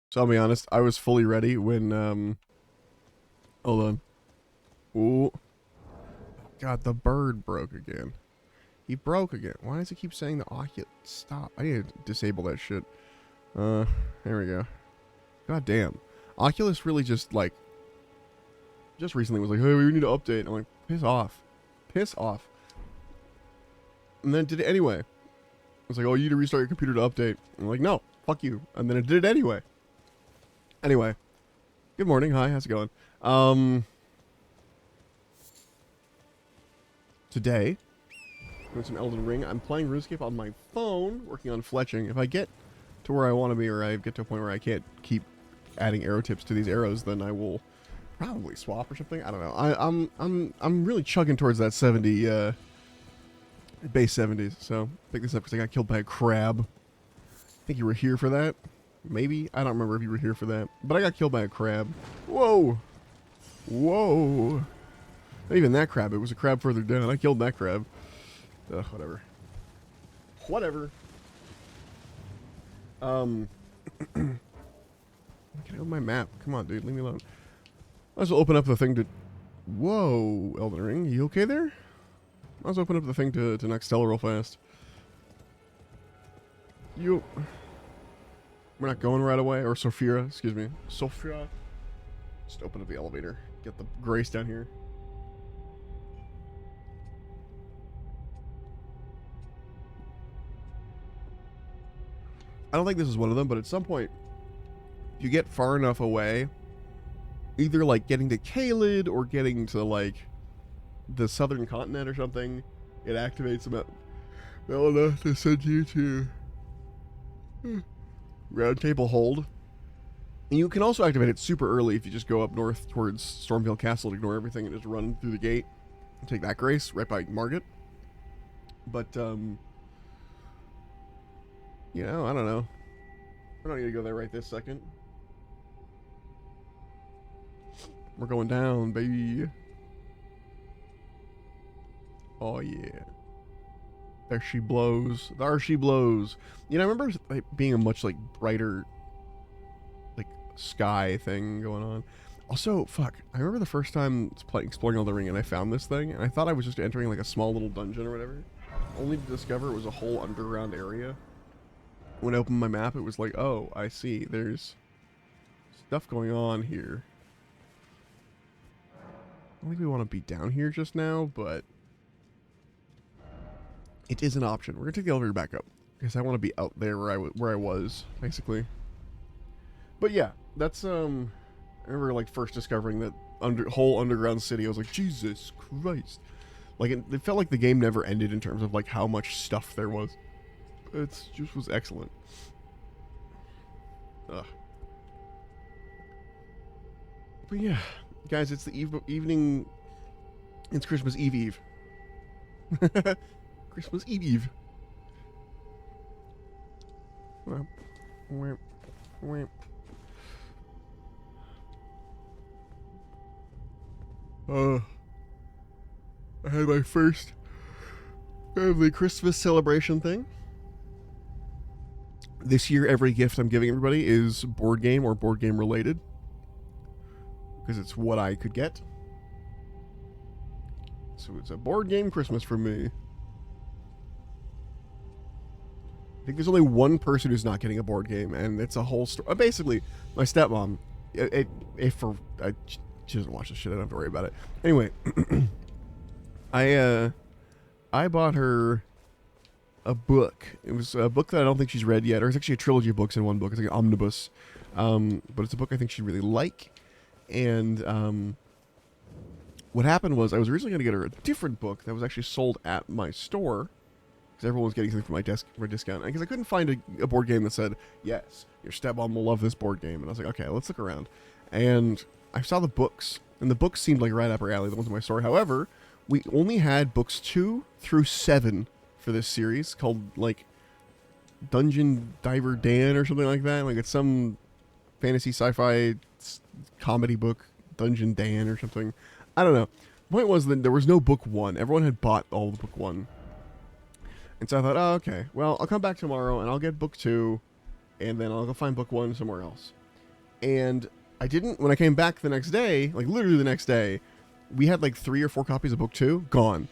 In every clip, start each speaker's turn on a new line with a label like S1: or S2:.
S1: So I'll be honest, I was fully ready when hold on. Ooh. God, the bird broke again. He broke again. Why does it keep saying the Oculus? Stop. I need to disable that shit. There we go. God damn. Oculus really just recently was like, hey, we need to update. I'm like, piss off. Piss off. And then it did it anyway. It was like, oh, you need to restart your computer to update. I'm like, no, fuck you. And then it did it anyway. Anyway. Good morning. Hi, how's it going? Today, doing some Elden Ring. I'm playing RuneScape on my phone, working on fletching. If I get to where I want to be, or I get to a point where I can't keep adding arrow tips to these arrows, then I will probably swap or something. I don't know. I'm really chugging towards that 70 base 70s. So pick this up because I got killed by a crab. I think you were here for that. Maybe I don't remember if you were here for that, but I got killed by a crab. Whoa, whoa. Not even that crab. It was a crab further down. I killed that crab. Whatever. Whatever. Get out of my map. Come on, dude. Leave me alone. Might as well open up the thing to... Whoa, Elden Ring. You okay there? Might as well open up the thing to Nextella real fast. You... We're not going right away. Or Sophia, excuse me. Sophia. Just open up the elevator. Get the grace down here. I don't think this is one of them, but at some point, if you get far enough away, either like getting to Caelid or getting to like the southern continent or something, it activates them well enough to send you to Round Table Hold. And you can also activate it super early if you just go up north towards Stormfield Castle to ignore everything and just run through the gate and take that grace right by Margit. But you know, I don't know. I don't need to go there right this second. We're going down, baby. Oh, yeah. There she blows. There she blows. You know, I remember like, being a much, like, brighter, like, sky thing going on. Also, fuck, I remember the first time exploring Elden Ring and I found this thing, and I thought I was just entering, like, a small little dungeon or whatever, only to discover it was a whole underground area. When I opened my map, it was like, oh, I see. There's stuff going on here. I don't think we want to be down here just now, but it is an option. We're gonna take the elevator back up because I want to be out there where I was basically. But yeah, that's I remember like first discovering that whole underground city. I was like, Jesus Christ! Like it felt like the game never ended in terms of like how much stuff there was. It just was excellent. Ugh. But yeah, guys, it's the evening. It's Christmas Eve. Christmas Eve. I had my first family Christmas celebration thing. This year, every gift I'm giving everybody is board game or board game related. Because it's what I could get. So it's a board game Christmas for me. I think there's only one person who's not getting a board game, and it's a whole story. Basically, my stepmom, she doesn't watch this shit, I don't have to worry about it. Anyway, I bought her a book. It was a book that I don't think she's read yet, or it's actually a trilogy of books in one book. It's like an omnibus, but it's a book I think she'd really like. And what happened was I was originally going to get her a different book that was actually sold at my store because everyone was getting something for my discount. Because I couldn't find a board game that said, yes, your stepmom will love this board game. And I was like, okay, let's look around. And I saw the books, and the books seemed like right up her alley, the ones in my store. However, we only had books 2 through 7 for this series called like Dungeon Diver Dan or something like that. Like it's some fantasy sci-fi comedy book, Dungeon Dan or something. I don't know. The point was that there was no book 1. Everyone had bought all of book 1. And so I thought, oh, okay, well, I'll come back tomorrow and I'll get book 2 and then I'll go find book 1 somewhere else. And I didn't, when I came back the next day, like literally the next day, we had like 3 or 4 copies of book 2 gone.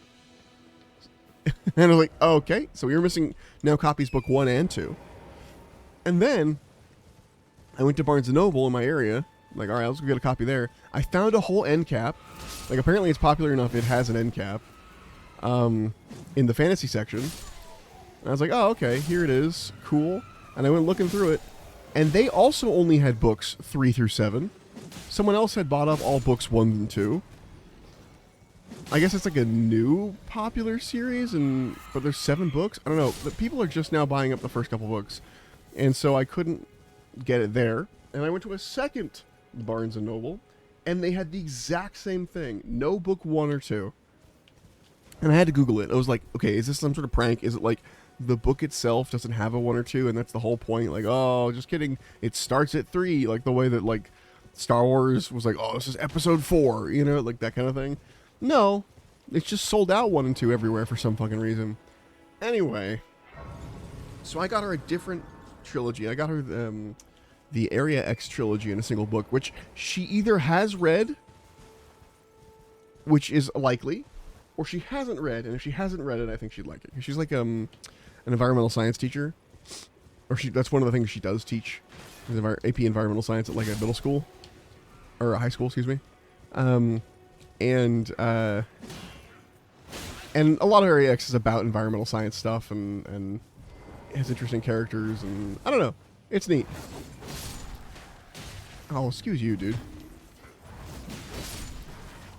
S1: And I was like, oh, okay, so we were missing now copies book 1 and 2. And then I went to Barnes & Noble in my area. Like, all right, let's go get a copy there. I found a whole end cap. Like, apparently it's popular enough it has an end cap in the fantasy section. And I was like, oh, okay, here it is. Cool. And I went looking through it. And they also only had books 3 through 7. Someone else had bought up all books 1 and 2. I guess it's like a new popular series, but there's 7 books. I don't know. The people are just now buying up the first couple books. And so I couldn't get it there. And I went to a second Barnes & Noble, and they had the exact same thing. No book 1 or 2. And I had to Google it. I was like, okay, is this some sort of prank? Is it like the book itself doesn't have a 1 or 2, and that's the whole point? Like, oh, just kidding. It starts at 3, like the way that, like, Star Wars was like, oh, this is episode 4, you know, like that kind of thing. No, it's just sold out 1 and 2 everywhere for some fucking reason. Anyway, so I got her a different trilogy. I got her the Area X trilogy in a single book, which she either has read, which is likely, or she hasn't read. And if she hasn't read it, I think she'd like it. She's like an environmental science teacher, or that's one of the things she does teach. Is AP Environmental Science at like a middle school or a high school, excuse me. And a lot of Area X is about environmental science stuff, and has interesting characters, and I don't know. It's neat. Oh, excuse you, dude.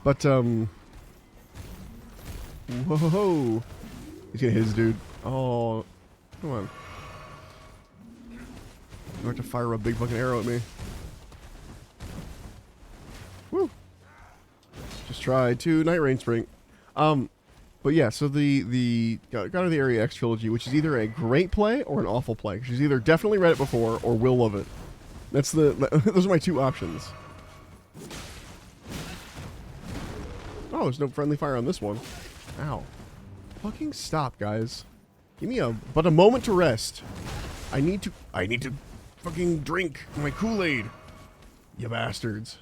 S1: But, whoa. He's gonna hit his dude. Oh, come on. You have to fire a big fucking arrow at me. Woo. Just tried to Night Rain Spring. But yeah, so got her the Area X trilogy, which is either a great play or an awful play. She's either definitely read it before or will love it. Those are my 2 options. Oh, there's no friendly fire on this one. Ow. Fucking stop, guys. Give me a moment to rest. I need to fucking drink my Kool-Aid. You bastards.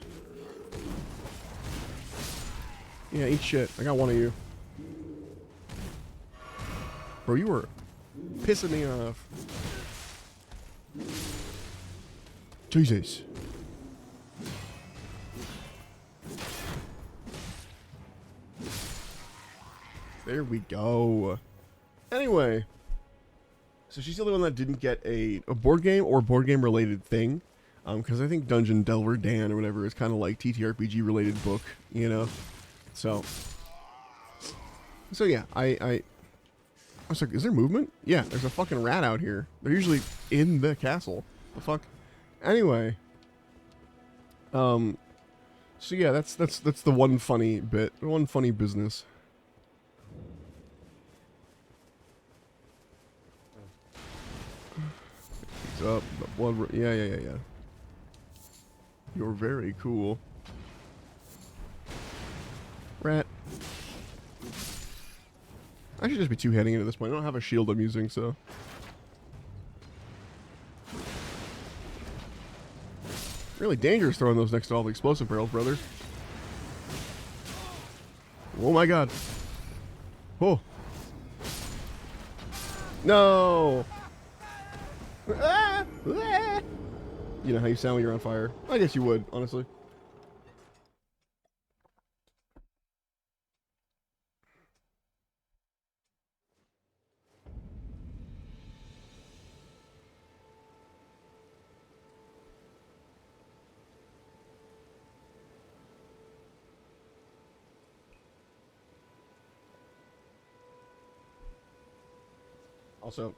S1: Yeah, eat shit. I got one of you. Bro, you were pissing me off. Jesus. There we go. Anyway. So she's the only one that didn't get a board game or board game related thing. Because I think Dungeon Delver Dan or whatever is kind of like TTRPG related book, you know? So yeah, I was like, is there movement? Yeah, there's a fucking rat out here. They're usually in the castle. The fuck? Anyway. So yeah, that's the one funny bit. The one funny business. He's up. Yeah. You're very cool. Rat. I should just be two-handing it at this point. I don't have a shield I'm using, so... Really dangerous throwing those next to all the explosive barrels, brother. Oh my god. Oh. No! Ah! Ah! You know how you sound when you're on fire. I guess you would, honestly. Also,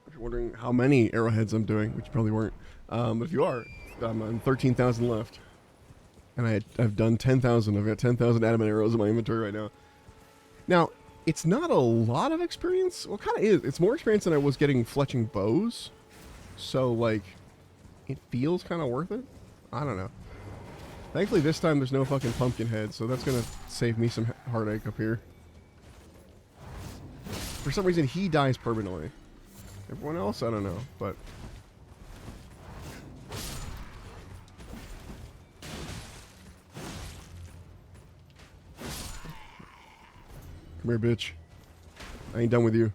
S1: if you're wondering how many arrowheads I'm doing, which you probably weren't, but if you are, I'm on 13,000 left. And I've done 10,000. I've got 10,000 adamant arrows in my inventory right now. Now, it's not a lot of experience. Well, it kind of is. It's more experience than I was getting fletching bows. So, like, it feels kind of worth it. I don't know. Thankfully, this time there's no fucking pumpkin head, so that's going to save me some heartache up here. For some reason, he dies permanently. Everyone else, I don't know, but... Come here, bitch. I ain't done with you.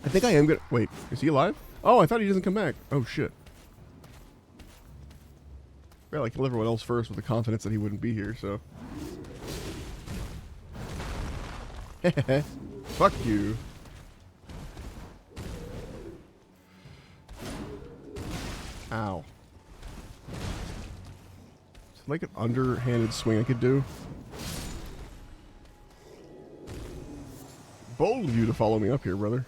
S1: I think I am gonna... Wait, is he alive? Oh, I thought he doesn't come back. Oh, shit. Well, I kill everyone else first with the confidence that he wouldn't be here, so... Fuck you. Ow. Is it like an underhanded swing I could do? Bold of you to follow me up here, brother.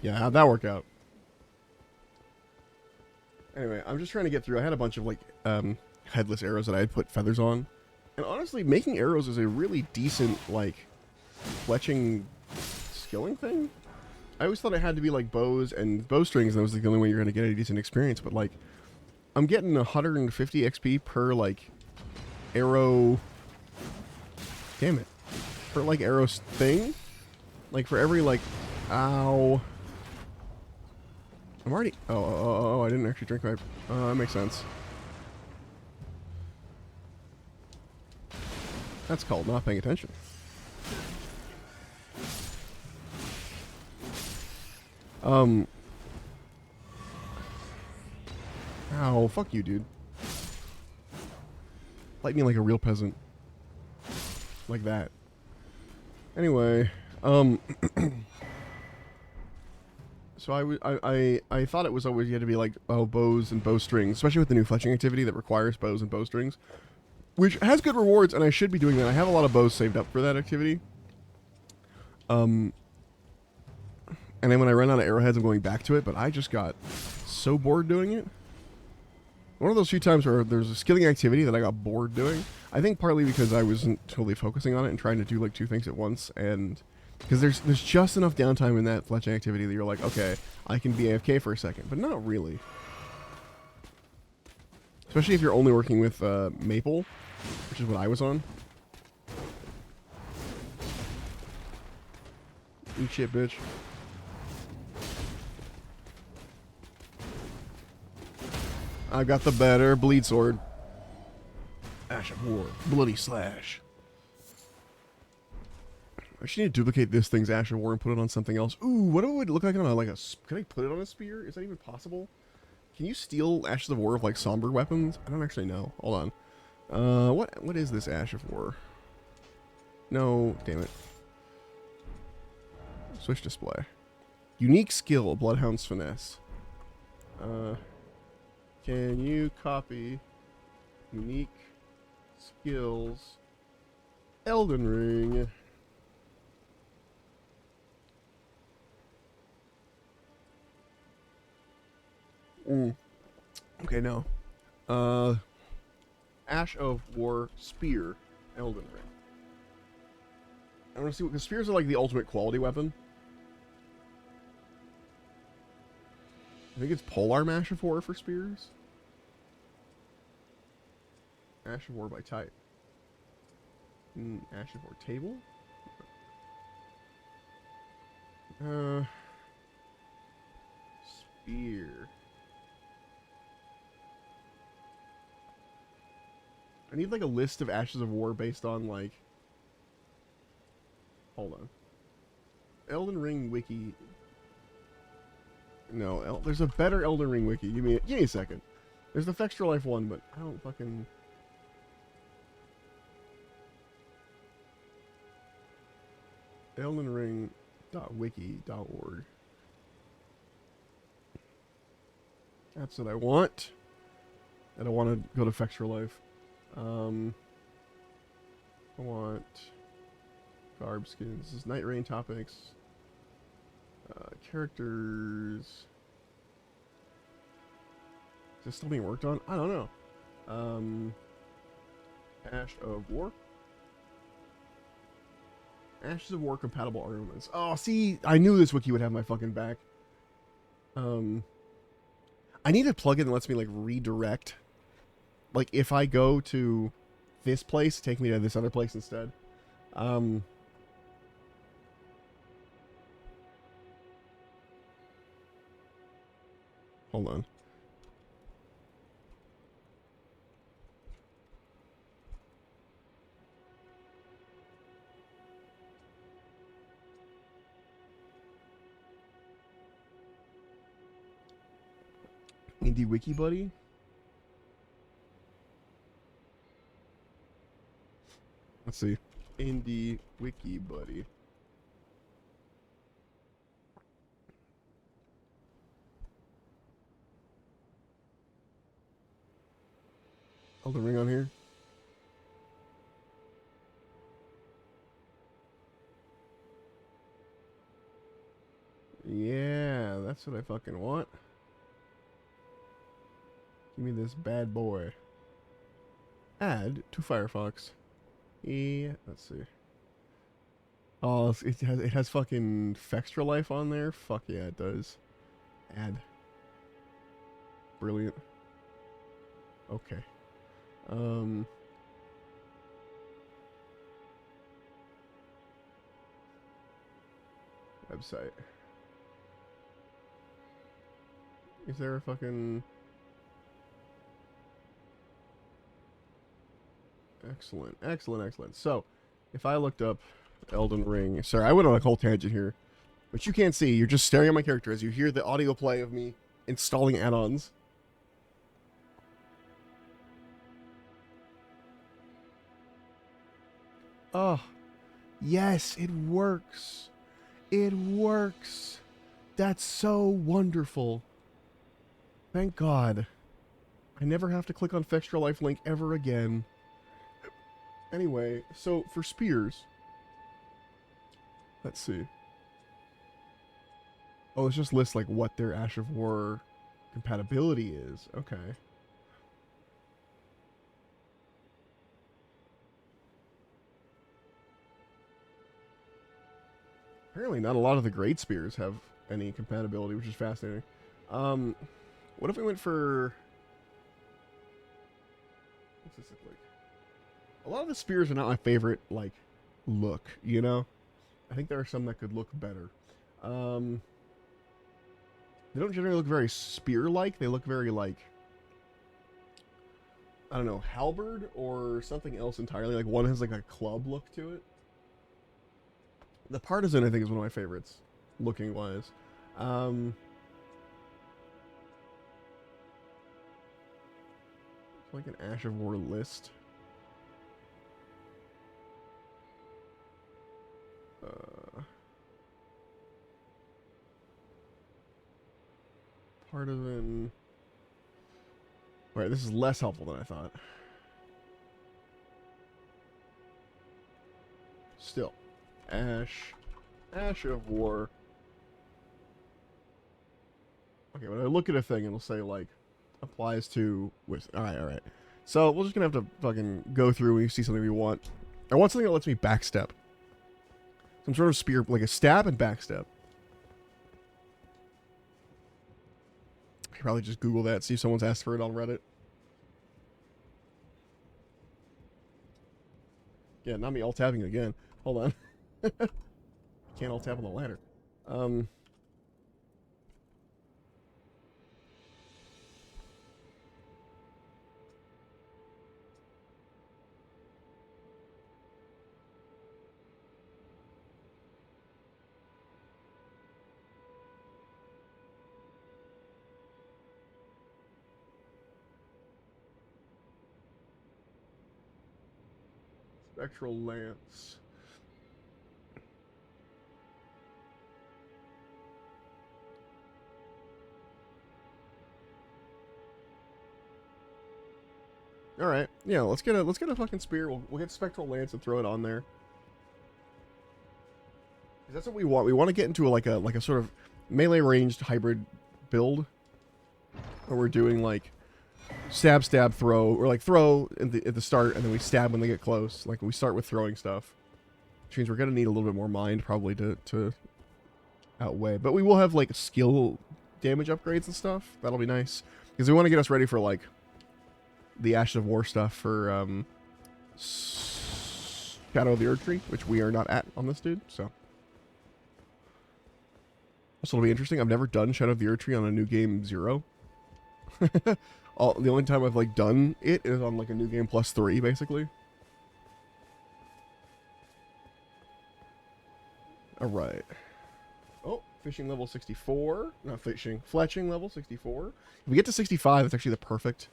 S1: Yeah, how'd that work out? Anyway, I'm just trying to get through. I had a bunch of, like, headless arrows that I had put feathers on. And honestly, making arrows is a really decent, like, fletching skilling thing. I always thought it had to be, like, bows and bowstrings, and that was the only way you're going to get a decent experience. But, like, I'm getting 150 XP per, like, arrow... Damn it. Per, like, arrow thing. Like, for every, like... Ow. I'm already... Oh, I didn't actually drink my... that makes sense. That's called not paying attention. Ow, fuck you, dude. Fight me like a real peasant. Like that. Anyway, so I thought it was always you had to be like, oh, bows and bowstrings, especially with the new fletching activity that requires bows and bowstrings, which has good rewards, and I should be doing that. I have a lot of bows saved up for that activity. And then when I run out of arrowheads, I'm going back to it, but I just got so bored doing it. One of those few times where there's a skilling activity that I got bored doing. I think partly because I wasn't totally focusing on it and trying to do like two things at once, and because there's just enough downtime in that fletching activity that you're like, okay, I can be AFK for a second, but not really. Especially if you're only working with Maple, which is what I was on. Eat shit, bitch. I've got the better bleed sword. Ash of War. Bloody Slash. I should need to duplicate this thing's Ash of War and put it on something else. Ooh, what would it look like on a, Can I put it on a spear? Is that even possible? Can you steal Ashes of War of, like, somber weapons? I don't actually know. Hold on. What is this Ash of War? No, damn it. Switch display. Unique skill, Bloodhound's Finesse. Can you copy unique skills Elden Ring? Okay, no. Ash of War Spear Elden Ring. I want to see what, because spears are like the ultimate quality weapon. I think it's Polar Ash of War for spears. Ash of War by type. Ash of War table? Spear. I need like a list of Ashes of War based on like... Hold on. Elden Ring wiki. No, there's a better Elden Ring wiki. Give me a second. There's the Extra Life one, but I don't fucking... eldenring.wiki.org. That's what I want. I don't want to go to Extra Life. I want garb skins. This is Night Rain topics. Characters. Is this still being worked on? I don't know. Ash of War. Ashes of War compatible armaments. Oh, see, I knew this wiki would have my fucking back. I need a plugin that lets me like redirect. Like if I go to this place, take me to this other place instead. Hold on. Indie Wiki Buddy. Let's see. Indie Wiki Buddy. Elden Ring on here. Yeah, that's what I fucking want. Give me this bad boy. Add to Firefox. Yeah, let's see. Oh, it has fucking Fextra Life on there. Fuck yeah, it does. Add. Brilliant. Okay. Website. Is there a fucking... Excellent, excellent, excellent. So, if I looked up Elden Ring... Sorry, I went on a whole tangent here. But you can't see. You're just staring at my character as you hear the audio play of me installing add-ons. Oh, yes, it works. It works. That's so wonderful. Thank God. I never have to click on Fextra Life link ever again. Anyway, so for spears, let's see. Oh, it's just lists like what their Ash of War compatibility is. Okay. Apparently not a lot of the great spears have any compatibility, which is fascinating. What if we went for... What's this look like? A lot of the spears are not my favorite, like, look, you know? I think there are some that could look better. They don't generally look very spear-like. They look very, like... I don't know, halberd or something else entirely. Like, one has, like, a club look to it. The partisan, I think, is one of my favorites, looking-wise. It's like an Ash of War list. Partisan... Alright, this is less helpful than I thought. Still. Ash of War. Okay, when I look at a thing, it'll say, like, applies to... Alright. So, we're just gonna have to fucking go through when you see something we want. I want something that lets me backstep. Some sort of spear, like a stab and backstep. I could probably just Google that, see if someone's asked for it on Reddit. Yeah, not me alt-tabbing again. Hold on. Can't alt-tab on the ladder. Spectral Lance. All right, yeah, let's get a fucking spear. We'll get Spectral Lance and throw it on there. Because that's what we want. We want to get into like a sort of melee ranged hybrid build, where we're doing like stab, throw, or like throw at the start, and then we stab when they get close. Like we start with throwing stuff, which means we're gonna need a little bit more mind probably to outweigh. But we will have like skill damage upgrades and stuff. That'll be nice because we want to get us ready for like the Ashes of War stuff for Shadow of the Erdtree, which we are not at on this dude. So also it'll be interesting. I've never done Shadow of the Erdtree on a new game 0. The only time I've like done it is on like a new game plus 3, basically. All right. Oh, Fishing level 64. Not fishing. Fletching level 64. If we get to 65, that's actually the perfect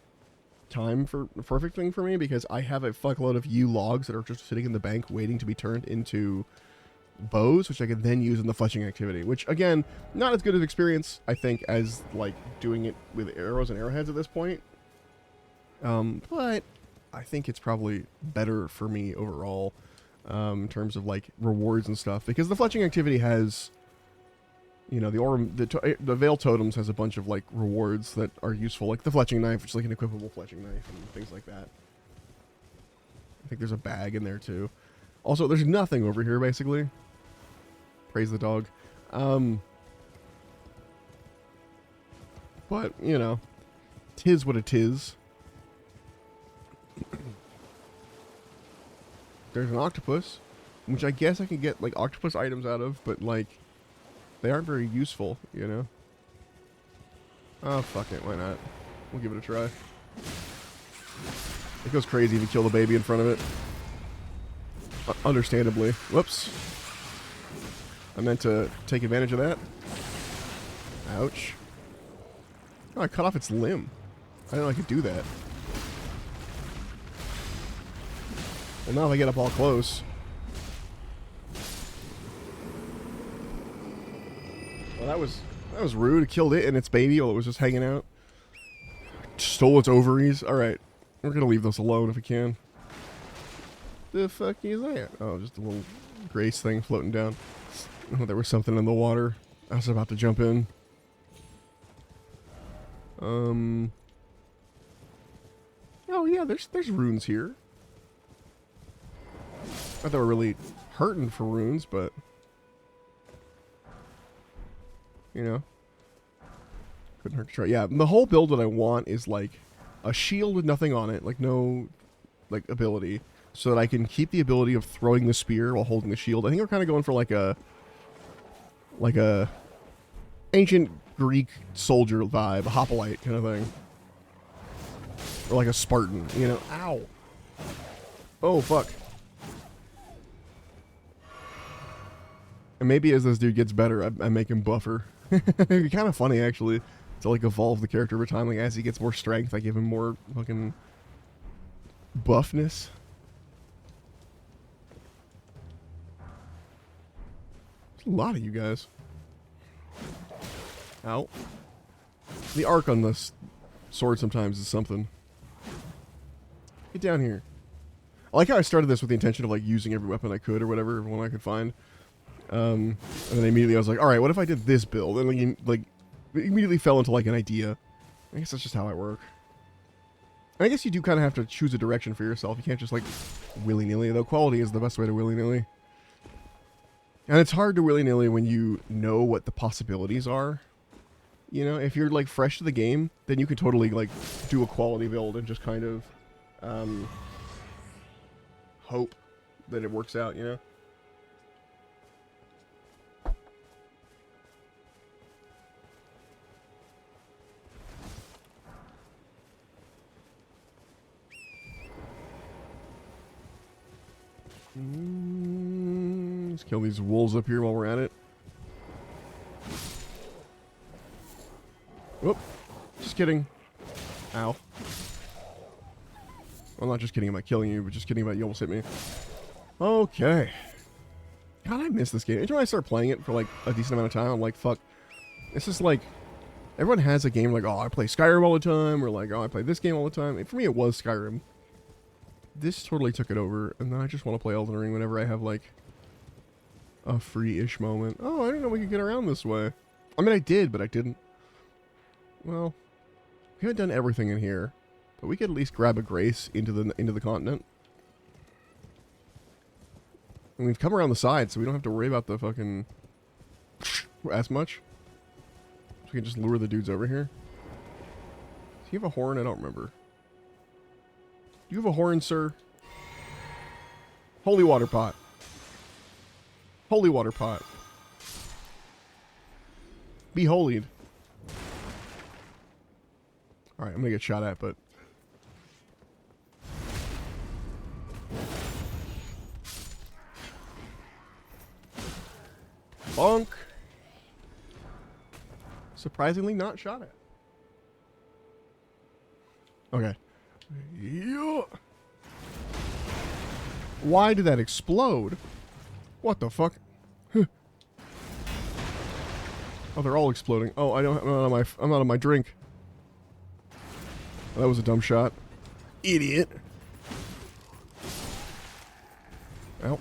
S1: time for the perfect thing for me, because I have a fuckload of U logs that are just sitting in the bank waiting to be turned into bows, which I can then use in the fletching activity, which again, not as good of experience I think as like doing it with arrows and arrowheads at this point, but I think it's probably better for me overall, in terms of like rewards and stuff, because the fletching activity has, you know, the Veil Totems has a bunch of like rewards that are useful, like the fletching knife, which is like an equipable fletching knife and things like that. I think there's a bag in there too. Also, there's nothing over here basically. Praise the dog. But, you know, 'tis what it is. There's an octopus, which I guess I can get, like, octopus items out of, but, like, they aren't very useful, you know? Oh, fuck it, why not? We'll give it a try. It goes crazy if you kill the baby in front of it. Understandably. Whoops. I meant to take advantage of that. Ouch. Oh, I cut off its limb. I didn't know I could do that. Well, now if I get up all close. Well, that was rude. It killed it and its baby while it was just hanging out. Stole its ovaries. Alright. We're gonna leave this alone if we can. The fuck is that? Oh, just a little grace thing floating down. Oh, there was something in the water. I was about to jump in. Oh yeah, there's runes here. Not that we're really hurting for runes, but you know, couldn't hurt to try. Yeah, the whole build that I want is like a shield with nothing on it, like no like ability, so that I can keep the ability of throwing the spear while holding the shield. I think we're kind of going for like a ancient Greek soldier vibe, a hoplite kind of thing. Or like a Spartan, you know? Ow. Oh, fuck. And maybe as this dude gets better, I make him buffer. It'd be kind of funny, actually, to like evolve the character over time. Like, as he gets more strength, I give him more fucking buffness. There's a lot of you guys. Ow. The arc on this sword sometimes is something. Get down here. I like how I started this with the intention of like using every weapon I could or whatever, every one I could find. And then immediately I was like, alright, what if I did this build? And like immediately fell into like an idea. I guess that's just how I work. And I guess you do kind of have to choose a direction for yourself. You can't just like willy-nilly, though quality is the best way to willy-nilly. And it's hard to willy-nilly when you know what the possibilities are. You know, if you're like fresh to the game, then you can totally like do a quality build and just kind of hope that it works out, you know? Let's kill these wolves up here while we're at it. Whoop. Just kidding. Ow. Well, not just kidding about killing you, but just kidding about you almost hit me. Okay. God, I miss this game. Every time I start playing it for like a decent amount of time, I'm like, fuck. It's just like, everyone has a game like, oh, I play Skyrim all the time, or like, oh, I play this game all the time. And for me, it was Skyrim. This totally took it over, and then I just want to play Elden Ring whenever I have like a free-ish moment. Oh, I didn't know we could get around this way. I mean, I did, but I didn't. Well, we haven't done everything in here, but we could at least grab a grace into the continent. And we've come around the side, so we don't have to worry about the fucking as much. So we can just lure the dudes over here. Does he have a horn? I don't remember. Do you have a horn, sir? Holy water pot. Holy water pot. Be holied. Alright, I'm gonna get shot at, but... Bonk! surprisingly not shot at. Okay. Yeah. Why did that explode? What the fuck? Huh. Oh, they're all exploding. Oh, I'm not on my drink. That was a dumb shot. Idiot. Ow.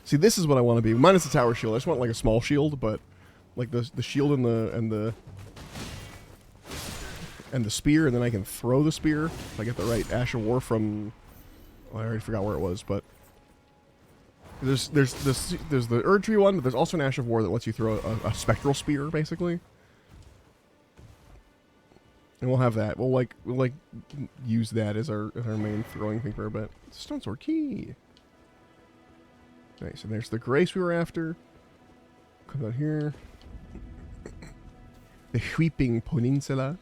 S1: See, this is what I want to be. Minus the tower shield. I just want like a small shield, but like the shield and the spear, and then I can throw the spear if I get the right Ash of War from. Well, I already forgot where it was, but there's the Erdtree one, but there's also an Ash of War that lets you throw a spectral spear, basically. And we'll have that. We'll use that as our main throwing thing for a bit. Stone sword key. Nice, and there's the grace we were after. Come out here. The Sweeping Peninsula.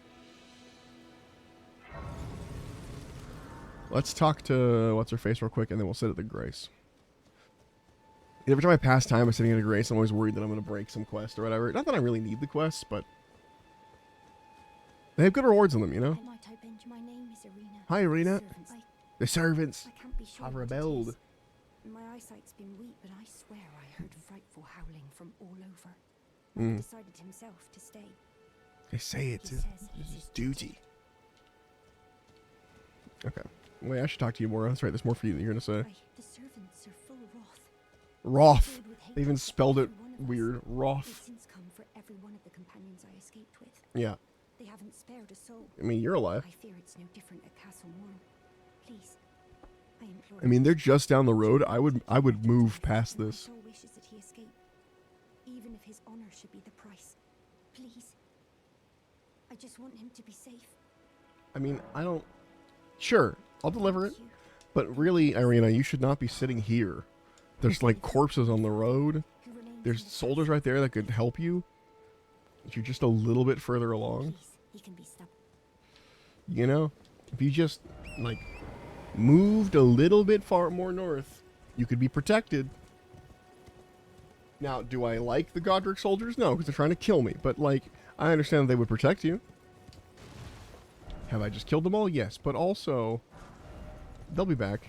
S1: Let's talk to what's her face real quick, and then we'll sit at the grace. Every time I pass time by sitting at a grace, I'm always worried that I'm going to break some quest or whatever. Not that I really need the quests, but they have good rewards in them, you know? Hi, Irina. The servants have rebelled.
S2: My eyesight's been weak, but I swear I heard frightful howling from all over. He decided himself to stay.
S1: They say it's his duty. Okay. Wait, I should talk to you more. That's right, there's more for you that you're going to say.
S2: The servants are full of wrath.
S1: Wrath. They even spelled it weird. Wrath.
S2: They've since come for every one of the companions I escaped with.
S1: Yeah.
S2: They haven't spared a soul.
S1: I mean, you're alive.
S2: I fear it's no different at Castle Morn. Please, I implore
S1: I mean, they're just down the road. I would move past this.
S2: My soul wishes that he escape, even if his honor should be the price. Please, I just want him to be safe.
S1: I mean, I don't... Sure, I'll deliver it. But really, Irina, you should not be sitting here. There's like corpses on the road. There's soldiers right there that could help you. If you're just a little bit further along.
S2: He can be stubborn.
S1: You know? If you just, like, moved a little bit far more north, you could be protected. Now, do I like the Godric soldiers? No, because they're trying to kill me. But, like, I understand they would protect you. Have I just killed them all? Yes, but also, they'll be back.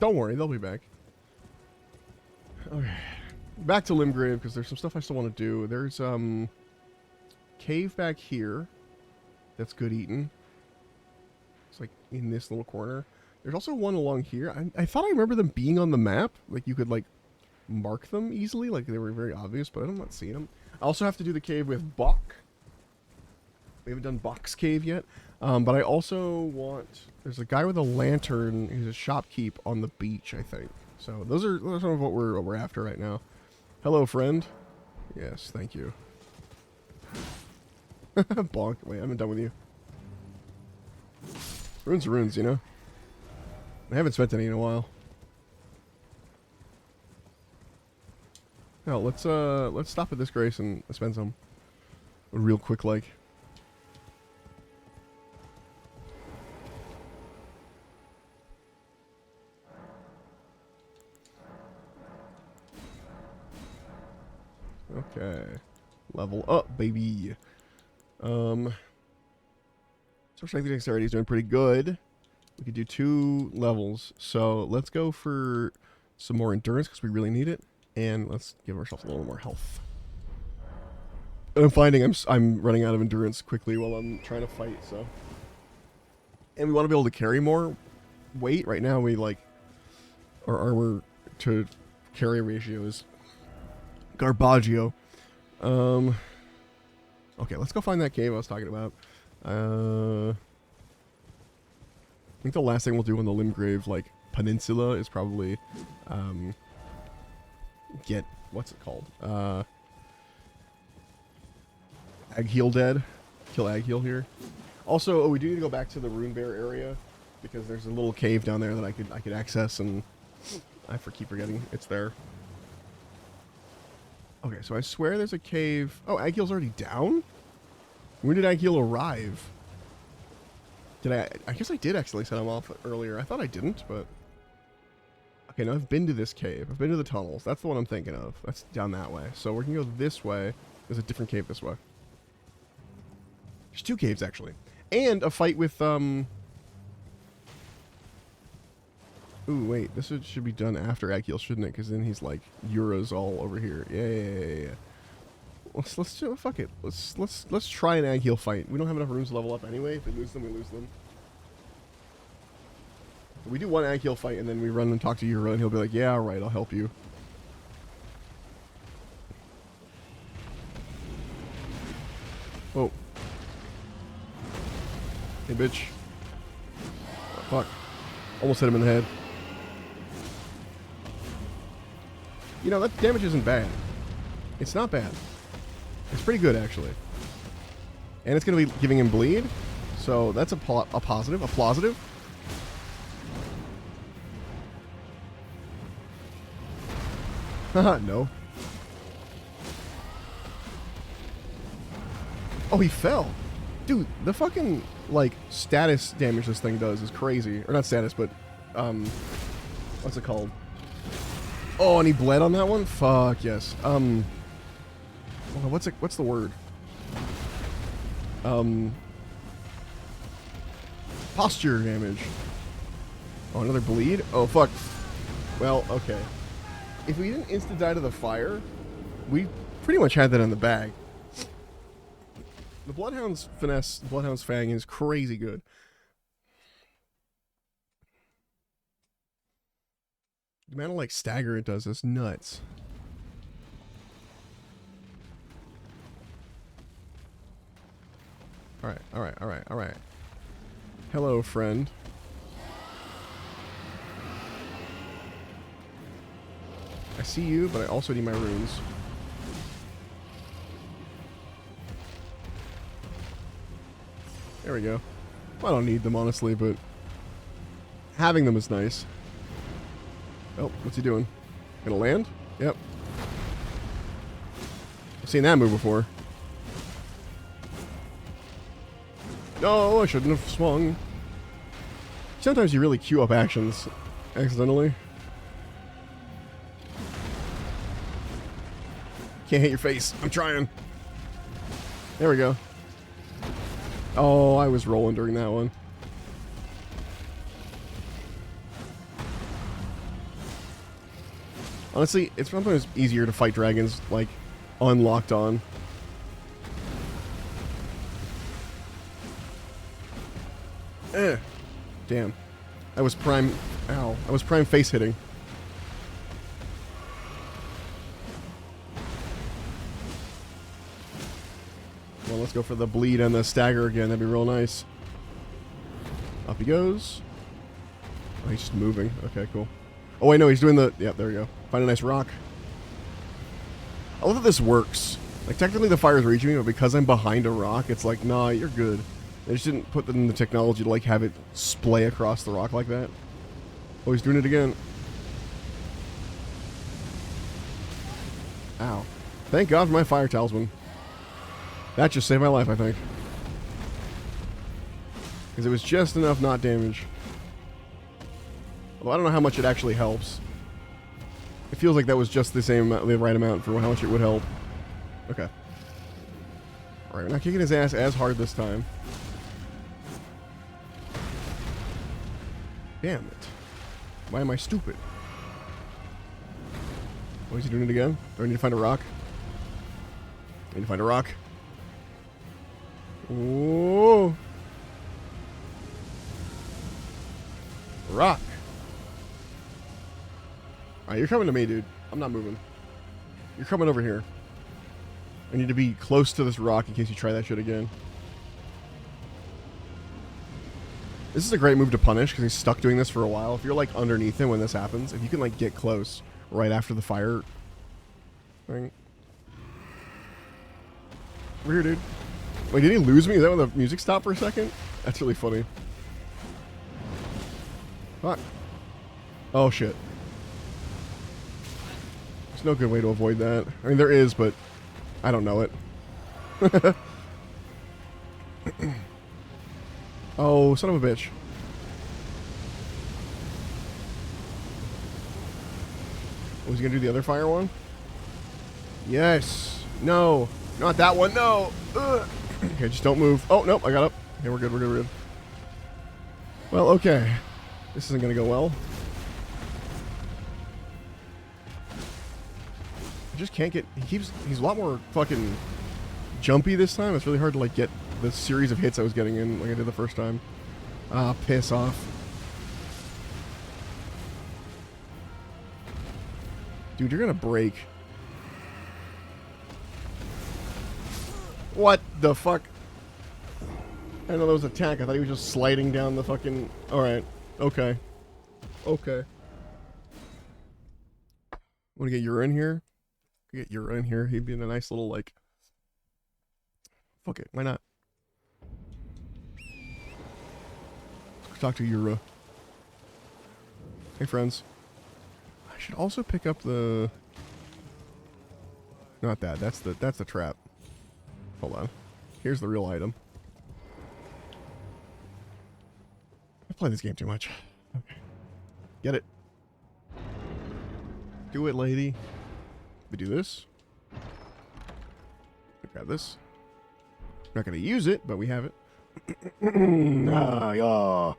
S1: Don't worry, they'll be back. Okay. Back to Limgrave, because there's some stuff I still want to do. There's, cave back here. That's good eating. It's like in this little corner. There's also one along here. I thought I remember them being on the map. Like you could like mark them easily. Like they were very obvious, but I'm not seeing them. I also have to do the cave with Bach. We haven't done Bach's cave yet. But I also want... There's a guy with a lantern who's a shopkeep on the beach, I think. So those are some of what we're after right now. Hello, friend. Yes, thank you. Bonk. Wait, I'm done with you. Runes are runes, you know? I haven't spent any in a while. No, let's stop at this grace and spend some real quick like. Okay. Level up, baby. So strength and dexterity is doing pretty good. We could do 2 levels. So let's go for some more endurance because we really need it. And let's give ourselves a little more health. And I'm finding I'm running out of endurance quickly while I'm trying to fight, so. And we want to be able to carry more weight. Right now we like our armor to carry ratio is Garbaggio. Okay, let's go find that cave I was talking about. I think the last thing we'll do on the Limgrave, like, peninsula is probably, get, what's it called? Agheel dead. Kill Agheel here. Also, we do need to go back to the Rune Bear area, because there's a little cave down there that I could access, and I keep forgetting it's there. Okay, so I swear there's a cave. Oh, Agheel's already down? When did Agheel arrive? Did I guess I did actually set him off earlier. I thought I didn't, but... Okay, now I've been to this cave. I've been to the tunnels. That's the one I'm thinking of. That's down that way. So we're going to go this way. There's a different cave this way. There's 2 caves, actually. And a fight with, Ooh, wait. This should be done after Akil, shouldn't it? Because then he's like, Yura's all over here. Yeah. Let's do it. Fuck it. Let's try an Akil fight. We don't have enough rooms to level up anyway. If we lose them, we lose them. We do one Akil fight, and then we run and talk to Yura, and he'll be like, yeah, alright, I'll help you. Oh. Hey, bitch. Oh, fuck. Almost hit him in the head. You know, that damage isn't bad. It's not bad. It's pretty good, actually. And it's going to be giving him bleed. So that's a positive. A plausitive. Haha, no. Oh, he fell. Dude, the fucking, like, status damage this thing does is crazy. Or not status, but, what's it called? Oh, and he bled on that one? Fuck, yes. What's the word? Posture damage. Oh, another bleed? Oh, fuck. Well, okay. If we didn't insta-die to the fire, we pretty much had that in the bag. The Bloodhound's finesse, Bloodhound's Fang is crazy good. The amount of, like, stagger it does is nuts. Alright. Hello, friend. I see you, but I also need my runes. There we go. Well, I don't need them, honestly, but having them is nice. Oh, what's he doing? Gonna land? Yep. I've seen that move before. No, I shouldn't have swung. Sometimes you really queue up actions accidentally. Can't hit your face. I'm trying. There we go. Oh, I was rolling during that one. Honestly, it's sometimes easier to fight dragons, like, unlocked on. Damn. I was prime... Ow. I was prime face hitting. Well, let's go for the bleed and the stagger again. That'd be real nice. Up he goes. Oh, he's just moving. Okay, cool. Oh, wait, no, he's doing the... Yeah, there we go. Find a nice rock. I love that this works. Like, technically the fire's reaching me, but because I'm behind a rock, it's like, nah, you're good. They just didn't put in the technology to, like, have it splay across the rock like that. Oh, he's doing it again. Ow. Thank God for my fire talisman. That just saved my life, I think. Because it was just enough not damage. Although I don't know how much it actually helps. It feels like that was just the same amount, the right amount for how much it would help. Okay. Alright, we're not kicking his ass as hard this time. Damn it. Why am I stupid? Oh, is he doing it again? Do I need to find a rock? I need to find a rock. Oh. Rock. Alright, you're coming to me, dude. I'm not moving. You're coming over here. I need to be close to this rock in case you try that shit again. This is a great move to punish because he's stuck doing this for a while. If you're like underneath him when this happens, if you can like get close right after the fire thing. Over here, dude. Wait, did he lose me? Is that when the music stopped for a second? That's really funny. Fuck. Oh, shit. There's no good way to avoid that. I mean, there is, but I don't know it. Oh, son of a bitch. Was he gonna do the other fire one? Yes. No. Not that one. No. Ugh. Okay, just don't move. Oh, nope, I got up. Okay, we're good, we're good, we're good. Well, okay. This isn't gonna go well. I just can't get... He's a lot more fucking jumpy this time. It's really hard to, like, get the series of hits I was getting in like I did the first time. Ah, piss off. Dude, you're gonna break. What the fuck? I didn't know that was an attack. I thought he was just sliding down the fucking... Alright. Okay. Okay. Want to get Yura in here? Get Yura in here. He'd be in a nice little, like... Fuck it. Why not? Let's talk to Yura. Hey, friends. I should also pick up the... Not that. That's the trap. Hold on. Here's the real item. I play this game too much. Okay. Get it. Do it, lady. We do this. Grab this. I'm not going to use it, but we have it. Yeah.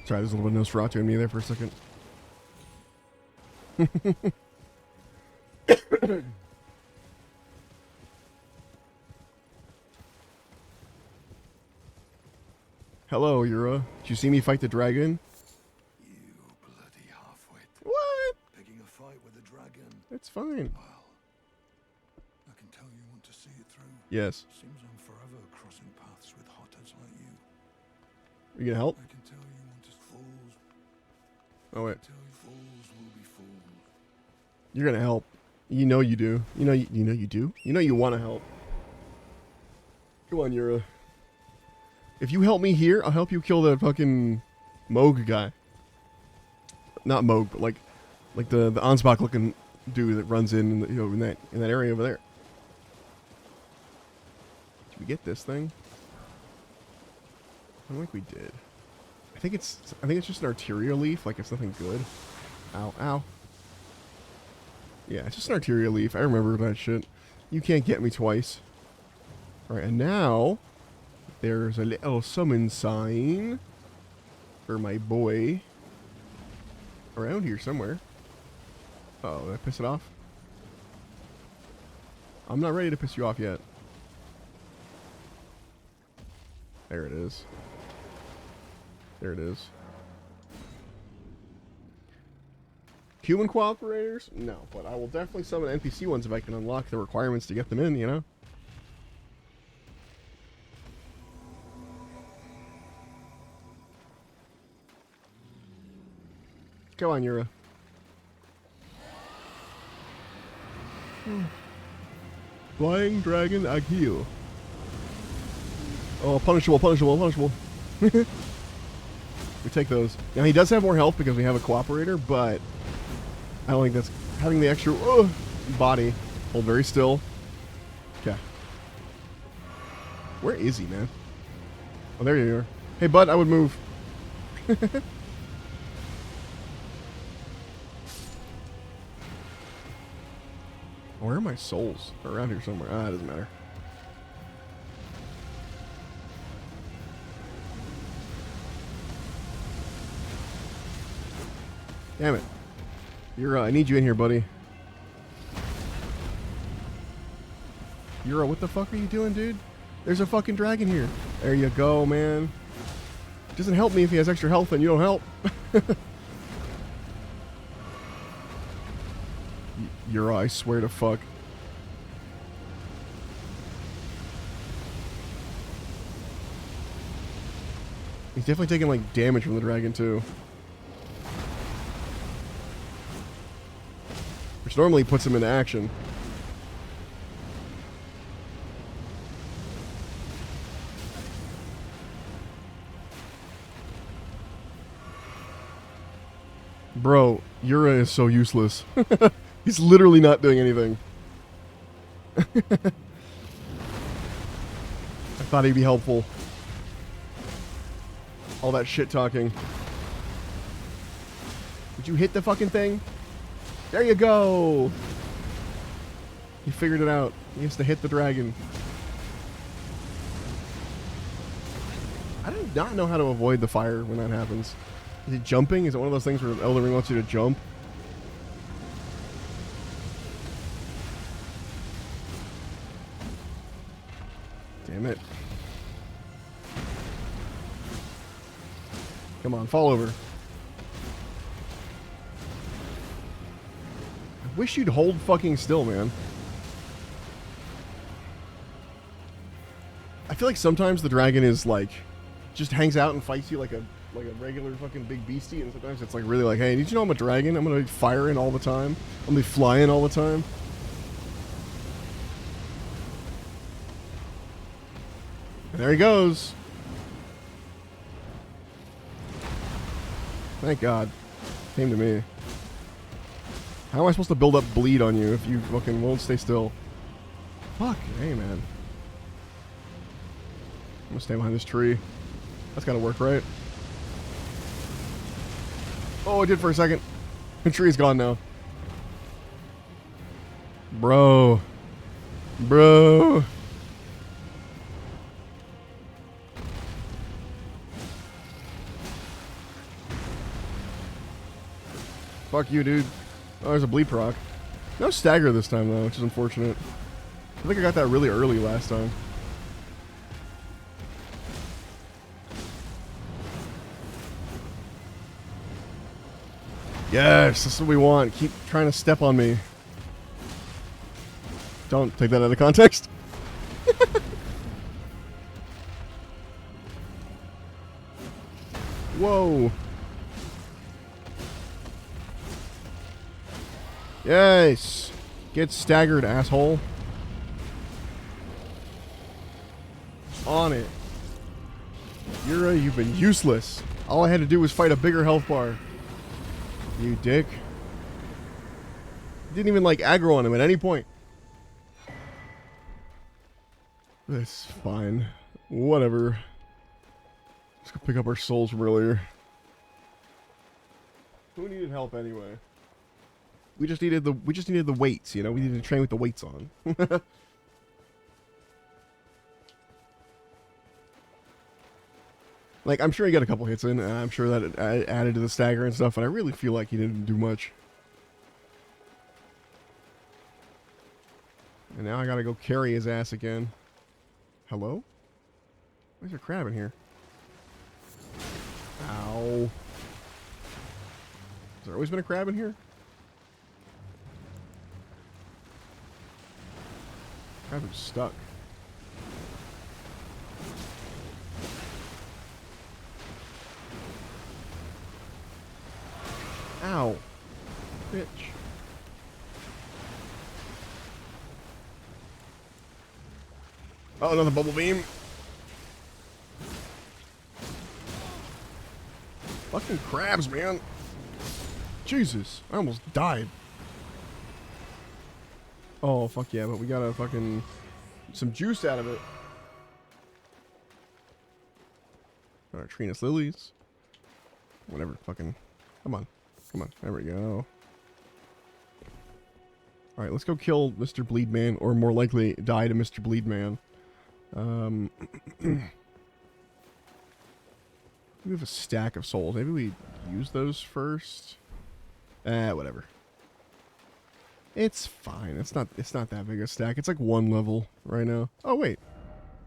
S1: Sorry, there's a little bit of Nosferatu in me there for a second. Hello, Yura. Did you see me fight the dragon?
S3: You bloody half-wit.
S1: What?
S3: Picking a fight with a dragon.
S1: It's fine.
S3: Well, I can tell you want to see it through.
S1: Yes.
S3: Seems I'm forever crossing paths with hotheads like you.
S1: Are you gonna help?
S3: I can tell you want to fools.
S1: Oh, wait.
S3: I tell you fools will be fooled.
S1: You're gonna help. You know you do. You know you do. You know you want to help. Come on, Yura. If you help me here, I'll help you kill the fucking Moog guy. Not Moog, but like the Ansbach looking dude that runs in the, in that area over there. Did we get this thing? I don't think we did. I think it's just an arterial leaf. Like it's nothing good. Ow, ow. Yeah, it's just an arterial leaf. I remember that shit. You can't get me twice. All right, and now there's a little summon sign for my boy around here somewhere. Uh-oh, did I piss it off? I'm not ready to piss you off yet. There it is. There it is. Human cooperators? No, but I will definitely summon NPC ones if I can unlock the requirements to get them in, you know? Come on, Yura. Flying Dragon Akio. Oh, punishable, punishable, punishable. We take those. Now, he does have more health because we have a cooperator, but I don't think that's... Having the extra body. Hold very still. Okay. Where is he, man? Oh, there you are. Hey, bud, I would move. Where are my souls? They're around here somewhere. Ah, it doesn't matter. Damn it. Yura, I need you in here, buddy. Yura, what the fuck are you doing, dude? There's a fucking dragon here. There you go, man. It doesn't help me if he has extra health and you don't help. Yura, I swear to fuck. He's definitely taking, like, damage from the dragon, too. Which normally puts him into action. Bro, Yura is so useless. He's literally not doing anything. I thought he'd be helpful. All that shit talking. Did you hit the fucking thing? There you go! He figured it out. He has to hit the dragon. I do not know how to avoid the fire when that happens. Is it jumping? Is it one of those things where Elden Ring wants you to jump? Damn it. Come on, fall over. I wish you'd hold fucking still, man. I feel like sometimes the dragon is like, just hangs out and fights you like a regular fucking big beastie, and sometimes it's like really like, hey, did you know I'm a dragon? I'm gonna be firing all the time. I'm gonna be flying all the time. And there he goes. Thank God. Came to me. How am I supposed to build up bleed on you if you fucking won't stay still? Fuck. Hey, man. I'm gonna stay behind this tree. That's gotta work, right? Oh, it did for a second. The tree's gone now. Bro. Bro. Fuck you, dude. Oh, there's a bleed proc. No stagger this time, though, which is unfortunate. I think I got that really early last time. Yes, that's what we want. Keep trying to step on me. Don't take that out of context. Whoa. Yes. Get staggered, asshole. On it. You've been useless. All I had to do was fight a bigger health bar. You dick. Didn't even like aggro on him at any point. That's fine. Whatever. Let's go pick up our souls from earlier. Who needed help anyway? We just needed the weights, you know? We needed to train with the weights on. Like, I'm sure he got a couple hits in, and I'm sure that it added to the stagger and stuff, but I really feel like he didn't do much. And now I gotta go carry his ass again. Hello? Why is there a crab in here? Ow. Has there always been a crab in here? Crabs are stuck. Ow. Bitch. Oh, another bubble beam. Fucking crabs, man. Jesus. I almost died. Oh, fuck yeah, but we gotta fucking... some juice out of it. Alright, Trina's lilies. Whatever, fucking... Come on. Come on. There we go. Alright, let's go kill Mr. Bleedman, or more likely, die to Mr. Bleedman. We have a stack of souls. Maybe we use those first? Whatever. It's fine. It's not that big a stack. It's like one level right now. Oh, wait.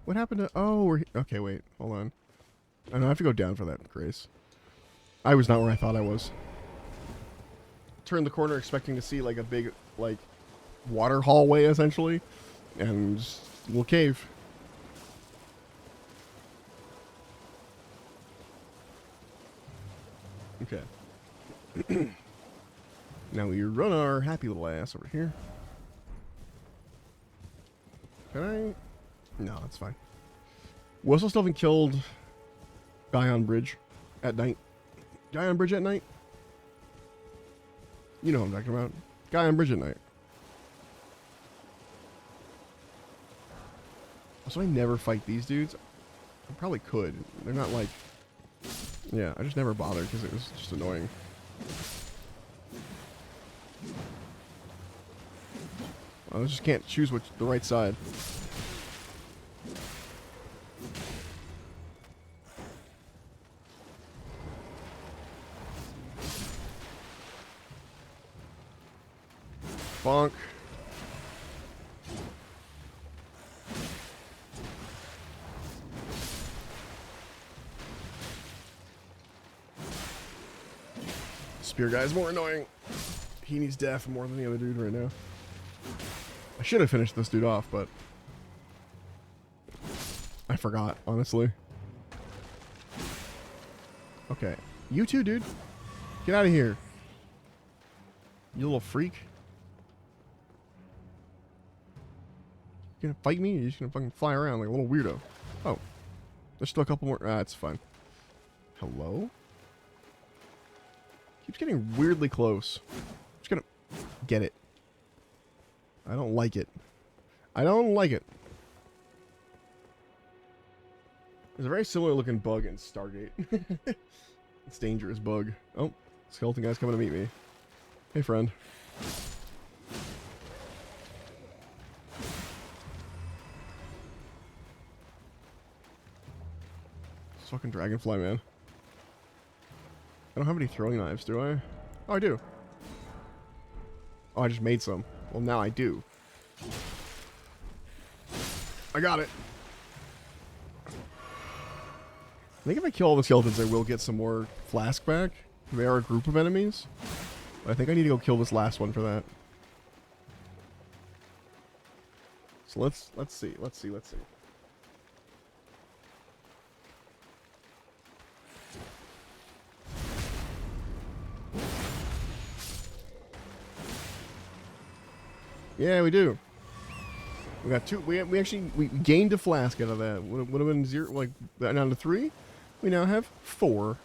S1: What happened to... Oh, we're... Okay, wait. Hold on. I have to go down for that, Grace. I was not where I thought I was. Turned the corner expecting to see like a big like water hallway essentially, and just a little cave. Okay. Now we run our happy little ass over here. Can I? No, that's fine. We also still haven't killed guy on bridge at night. Guy on bridge at night? You know what I'm talking about. Guy on bridge at night. Also, I never fight these dudes. I probably could. They're not like... Yeah, I just never bothered because it was just annoying. I just can't choose which the right side. Bonk. Spear guy's more annoying. He needs death more than the other dude right now. I should have finished this dude off, but I forgot, honestly. Okay. You too, dude. Get out of here. You little freak. You gonna fight me? Or you're just gonna fucking fly around like a little weirdo. Oh. There's still a couple more. Ah, it's fine. Hello? Keeps getting weirdly close. Just gonna get it. I don't like it. I don't like it. There's a very similar looking bug in Stargate. It's a dangerous bug. Oh, skeleton guy's coming to meet me. Hey, friend. This fucking dragonfly, man. I don't have any throwing knives, do I? Oh, I do. Oh, I just made some. Well, now I do. I got it. I think if I kill all the skeletons, I will get some more flask back. They are a group of enemies. But I think I need to go kill this last one for that. So let's see. Let's see. Yeah, we do. We got two. We gained a flask out of that. Would have been 0, like down to 3. We now have 4.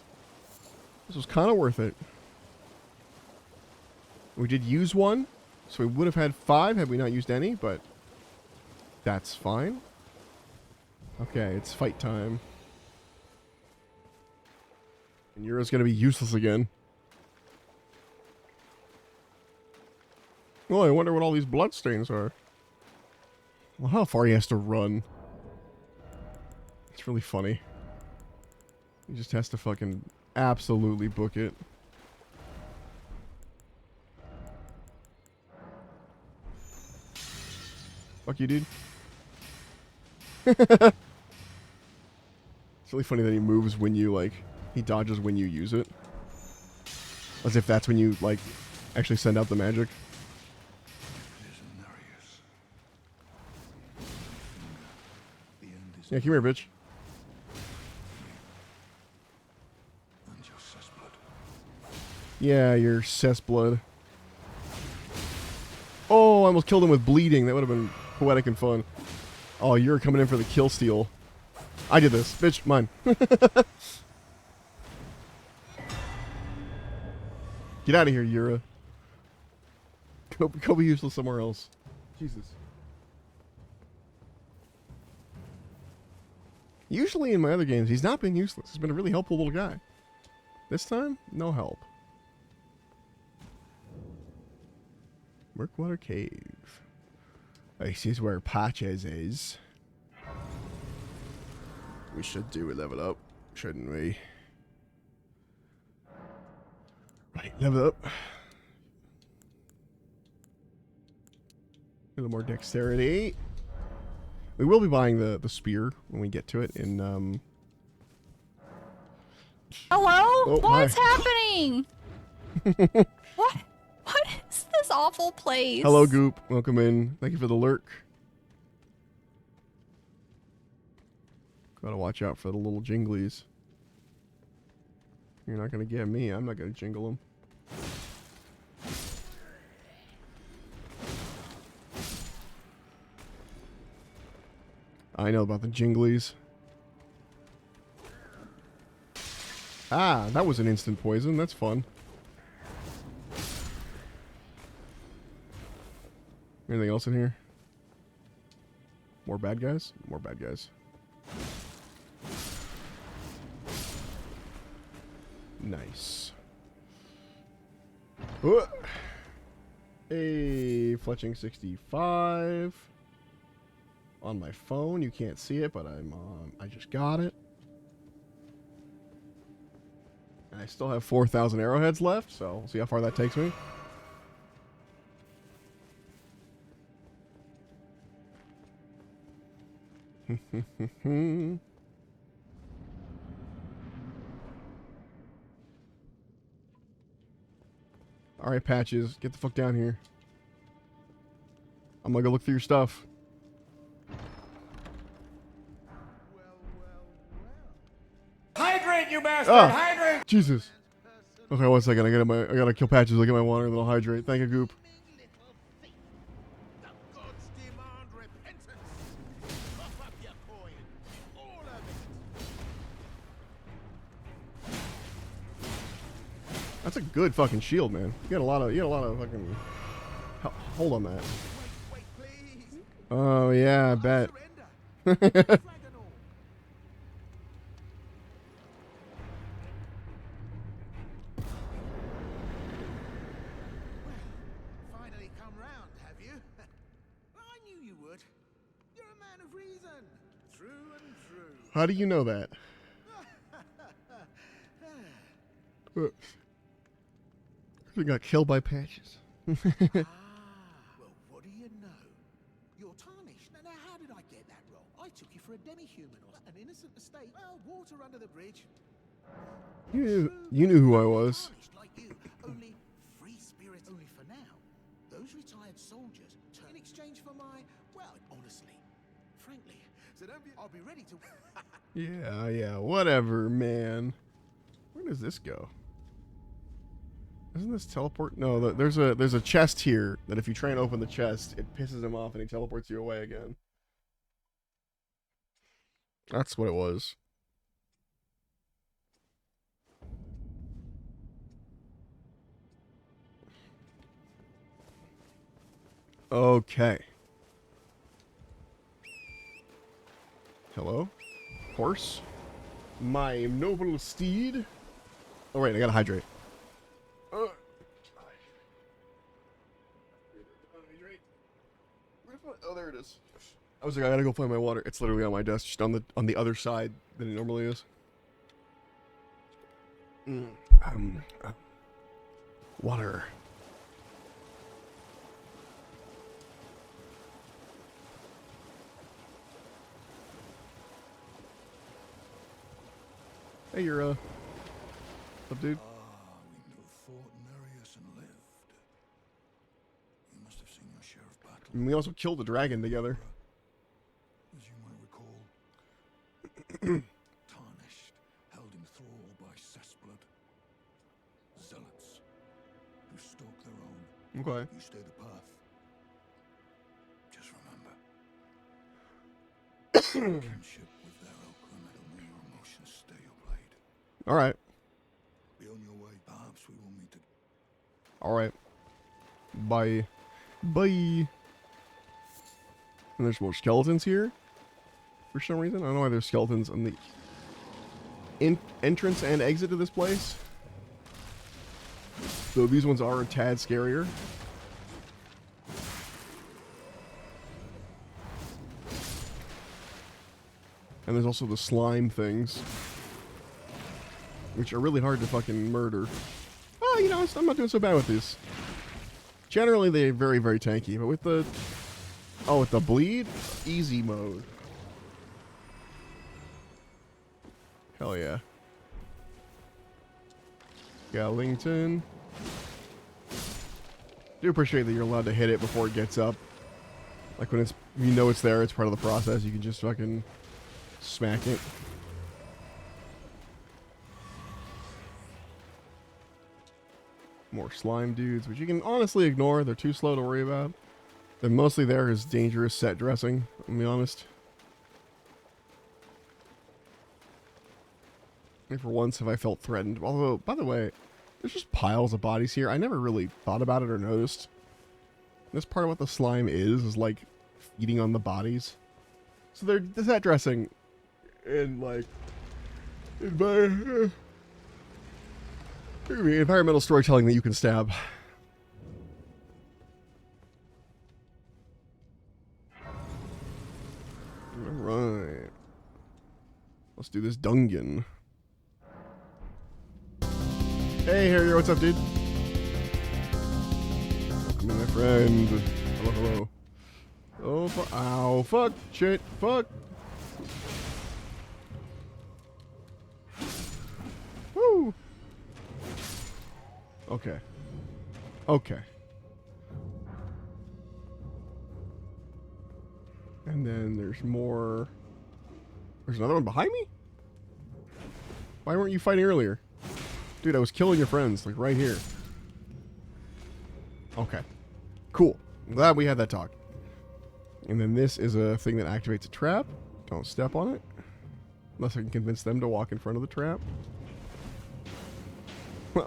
S1: This was kind of worth it. We did use 1, so we would have had 5 had we not used any, but that's fine. Okay, it's fight time. And Yura's gonna be useless again. Well, I wonder what all these bloodstains are. Well, how far he has to run. It's really funny. He just has to fucking absolutely book it. Fuck you, dude. It's really funny that he moves when you, like, he dodges when you use it. As if that's when you, like, actually send out the magic. Yeah, come here, bitch. Yeah, you're cess blood. Oh, I almost killed him with bleeding. That would have been poetic and fun. Oh, you're coming in for the kill steal. I did this. Bitch, mine. Get out of here, Yura. Go be useless somewhere else. Jesus. Usually in my other games, he's not been useless. He's been a really helpful little guy. This time, no help. Murkwater Cave. This is where Patches is. We should do a level up, shouldn't we? Right, level up. A little more dexterity. We will be buying the spear when we get to it in
S4: Hello?
S1: Oh,
S4: What's
S1: hi.
S4: happening? What is this awful place?
S1: Hello, Goop. Welcome in. Thank you for the lurk. Gotta watch out for the little jinglies. You're not gonna get me. I'm not gonna jingle them. I know about the jinglies. Ah, that was an instant poison. That's fun. Anything else in here? More bad guys? More bad guys. Nice. A fletching 65 on my phone. You can't see it, but I just got it. And I still have 4,000 arrowheads left, so we'll see how far that takes me. Alright, Patches, get the fuck down here. I'm gonna go look through your stuff.
S5: Hydrate, you bastard!
S1: Ah,
S5: Hydrate!
S1: Jesus. Okay, 1 second. I gotta kill Patches. Look at my water, then I'll hydrate. Thank you, Goop. That's a good fucking shield, man. You got a lot of fucking. Hold on that. Oh yeah, I bet.
S5: Finally come round, have you? I knew you would. You're a man of reason. True and true.
S1: How do you know that? We got killed by Patches.
S5: Well, what do you know? You're tarnished. Now, how did I get that wrong? I took you for a demi-human or an innocent mistake. Well, water under the bridge.
S1: You knew who I was.
S5: Tarnished like you. Only free spirit only for now. Those retired soldiers turn in exchange for my, well, honestly, frankly. So don't be, I'll be ready to...
S1: Yeah, whatever, man. Where does this go? Isn't this teleport? No, there's a chest here that if you try and open the chest, it pisses him off and he teleports you away again. That's what it was. Okay. Hello? Horse? My noble steed? Oh wait, I gotta hydrate. Oh, there it is. I was like, I gotta go find my water. It's literally on my desk, just on the other side than it normally is. Water. Hey, you're up, dude?
S3: We knew fought Nereus and lived. You must have seen your share of battle.
S1: And we also killed the dragon together.
S3: As you might recall, tarnished, held in thrall by cessblood. Zealots, who stalk their own.
S1: Okay.
S3: You stay the path. Just remember. Kinship with their oakum, and may your emotions stay your blade.
S1: All right.
S3: Be on your way. Perhaps we will meet again.
S1: All right. Bye. Bye. And there's more skeletons here. For some reason, I don't know why there's skeletons on the entrance and exit to this place. So these ones are a tad scarier. And there's also the slime things, which are really hard to fucking murder. Oh, you know, I'm not doing so bad with these. Generally, they're very, very tanky, but with the... Oh, with the bleed? Easy mode. Hell yeah. Gallington. Do appreciate that you're allowed to hit it before it gets up. Like when you know it's there, it's part of the process, you can just fucking smack it. More slime dudes, which you can honestly ignore. They're too slow to worry about. They're mostly there as dangerous set dressing, I'll be honest. And for once have I felt threatened. Although, by the way, there's just piles of bodies here. I never really thought about it or noticed. This part of what the slime is like feeding on the bodies. So they're set dressing in like environmental storytelling that you can stab. Alright. Let's do this dungeon. Hey, Harrier, what's up, dude? Welcome in, my friend. Hello, hello. Oh, ow, fuck, shit, fuck. Woo! Okay. Okay. And then there's more. There's another one behind me? Why weren't you fighting earlier? Dude, I was killing your friends, like right here. Okay. Cool. I'm glad we had that talk. And then this is a thing that activates a trap. Don't step on it. Unless I can convince them to walk in front of the trap.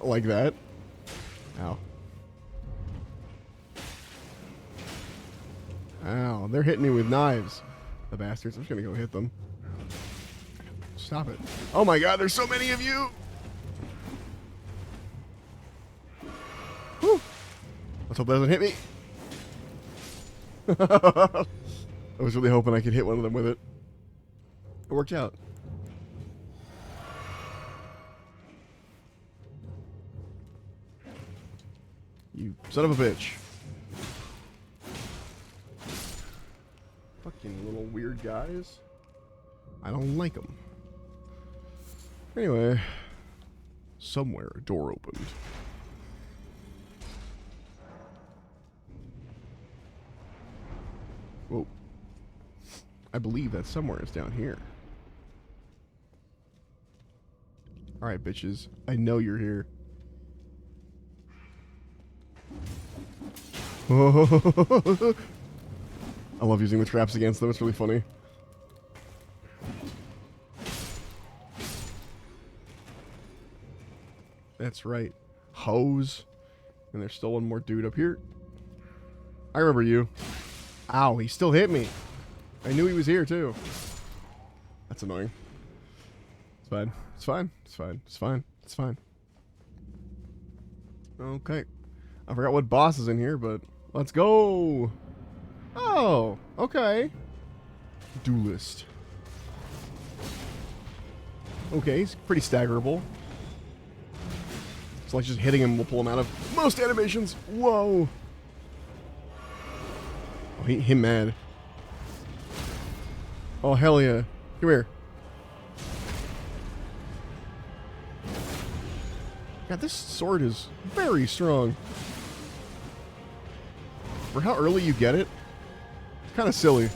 S1: Like that. Ow. Ow, they're hitting me with knives. The bastards. I'm just gonna go hit them. Stop it. Oh my god, there's so many of you! Whew. Let's hope that doesn't hit me. I was really hoping I could hit one of them with it. It worked out. You son of a bitch. Fucking little weird guys. I don't like them. Anyway. Somewhere a door opened. Whoa. I believe that somewhere is down here. Alright, bitches. I know you're here. I love using the traps against them. It's really funny. That's right. Hose. And there's still one more dude up here. I remember you. Ow, he still hit me. I knew he was here, too. That's annoying. It's fine. It's fine. It's fine. It's fine. It's fine. Okay. I forgot what boss is in here, but let's go. Oh, okay. Duelist. Okay, he's pretty staggerable. It's like just hitting him will pull him out of most animations. Whoa. Oh, him mad. Oh, hell yeah. Come here. God, this sword is very strong. For how early you get it, it's kind of silly.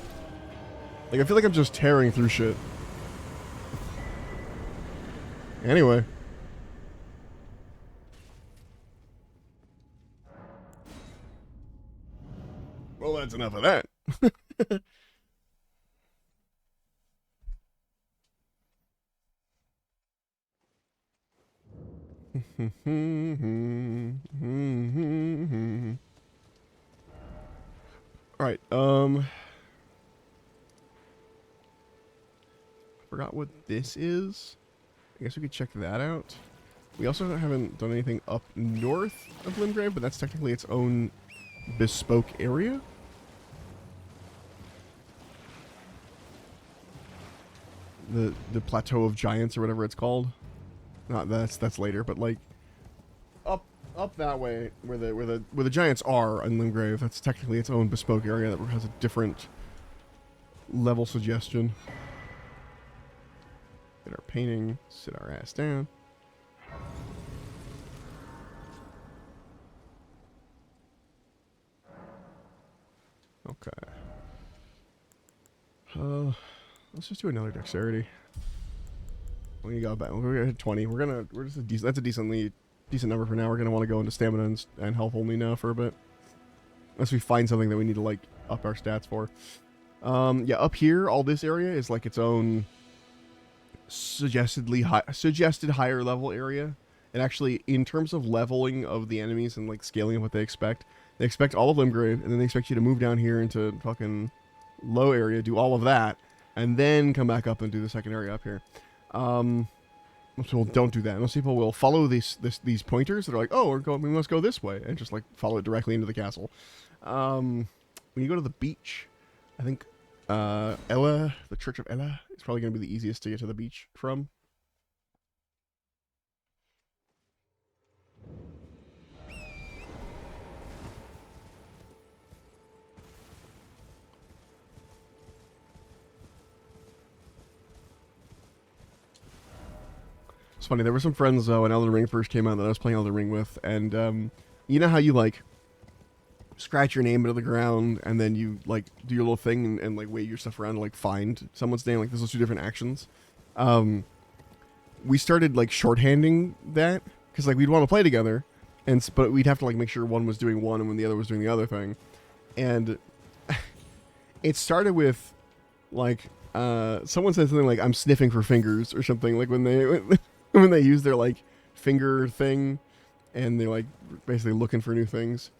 S1: Like, I feel like I'm just tearing through shit. Anyway. Well, that's enough of that. Alright, I forgot what this is. I guess we could check that out. We also haven't done anything up north of Limgrave, but that's technically its own bespoke area. The Plateau of Giants or whatever it's called. Not that's later, but like up that way where the giants are in Limgrave, that's technically its own bespoke area that has a different level suggestion. Get our painting, sit our ass down. Okay. Let's just do another dexterity. We got back. We're gonna hit 20. We're just that's a decent number for now. We're gonna want to go into stamina and health only now for a bit, unless we find something that we need to like up our stats for. Yeah, up here, all this area is like its own suggested higher level area. And actually, in terms of leveling of the enemies and like scaling of what they expect all of Limgrave, and then they expect you to move down here into fucking low area, do all of that, and then come back up and do the second area up here. Most people don't do that. Most people will follow these pointers that are like, oh, we must go this way, and just like follow it directly into the castle. When you go to the beach, I think Ella, the Church of Ella, is probably going to be the easiest to get to the beach from. It's funny, there were some friends when Elden Ring first came out that I was playing Elden Ring with, and you know how you like scratch your name into the ground and then you like do your little thing and like wave your stuff around to like find someone's name, like there's those two different actions. We started like shorthanding that because like we'd want to play together, but we'd have to like make sure one was doing one and when the other was doing the other thing, and it started with like someone said something like I'm sniffing for fingers or something, like when they when they use their like finger thing and they're like basically looking for new things.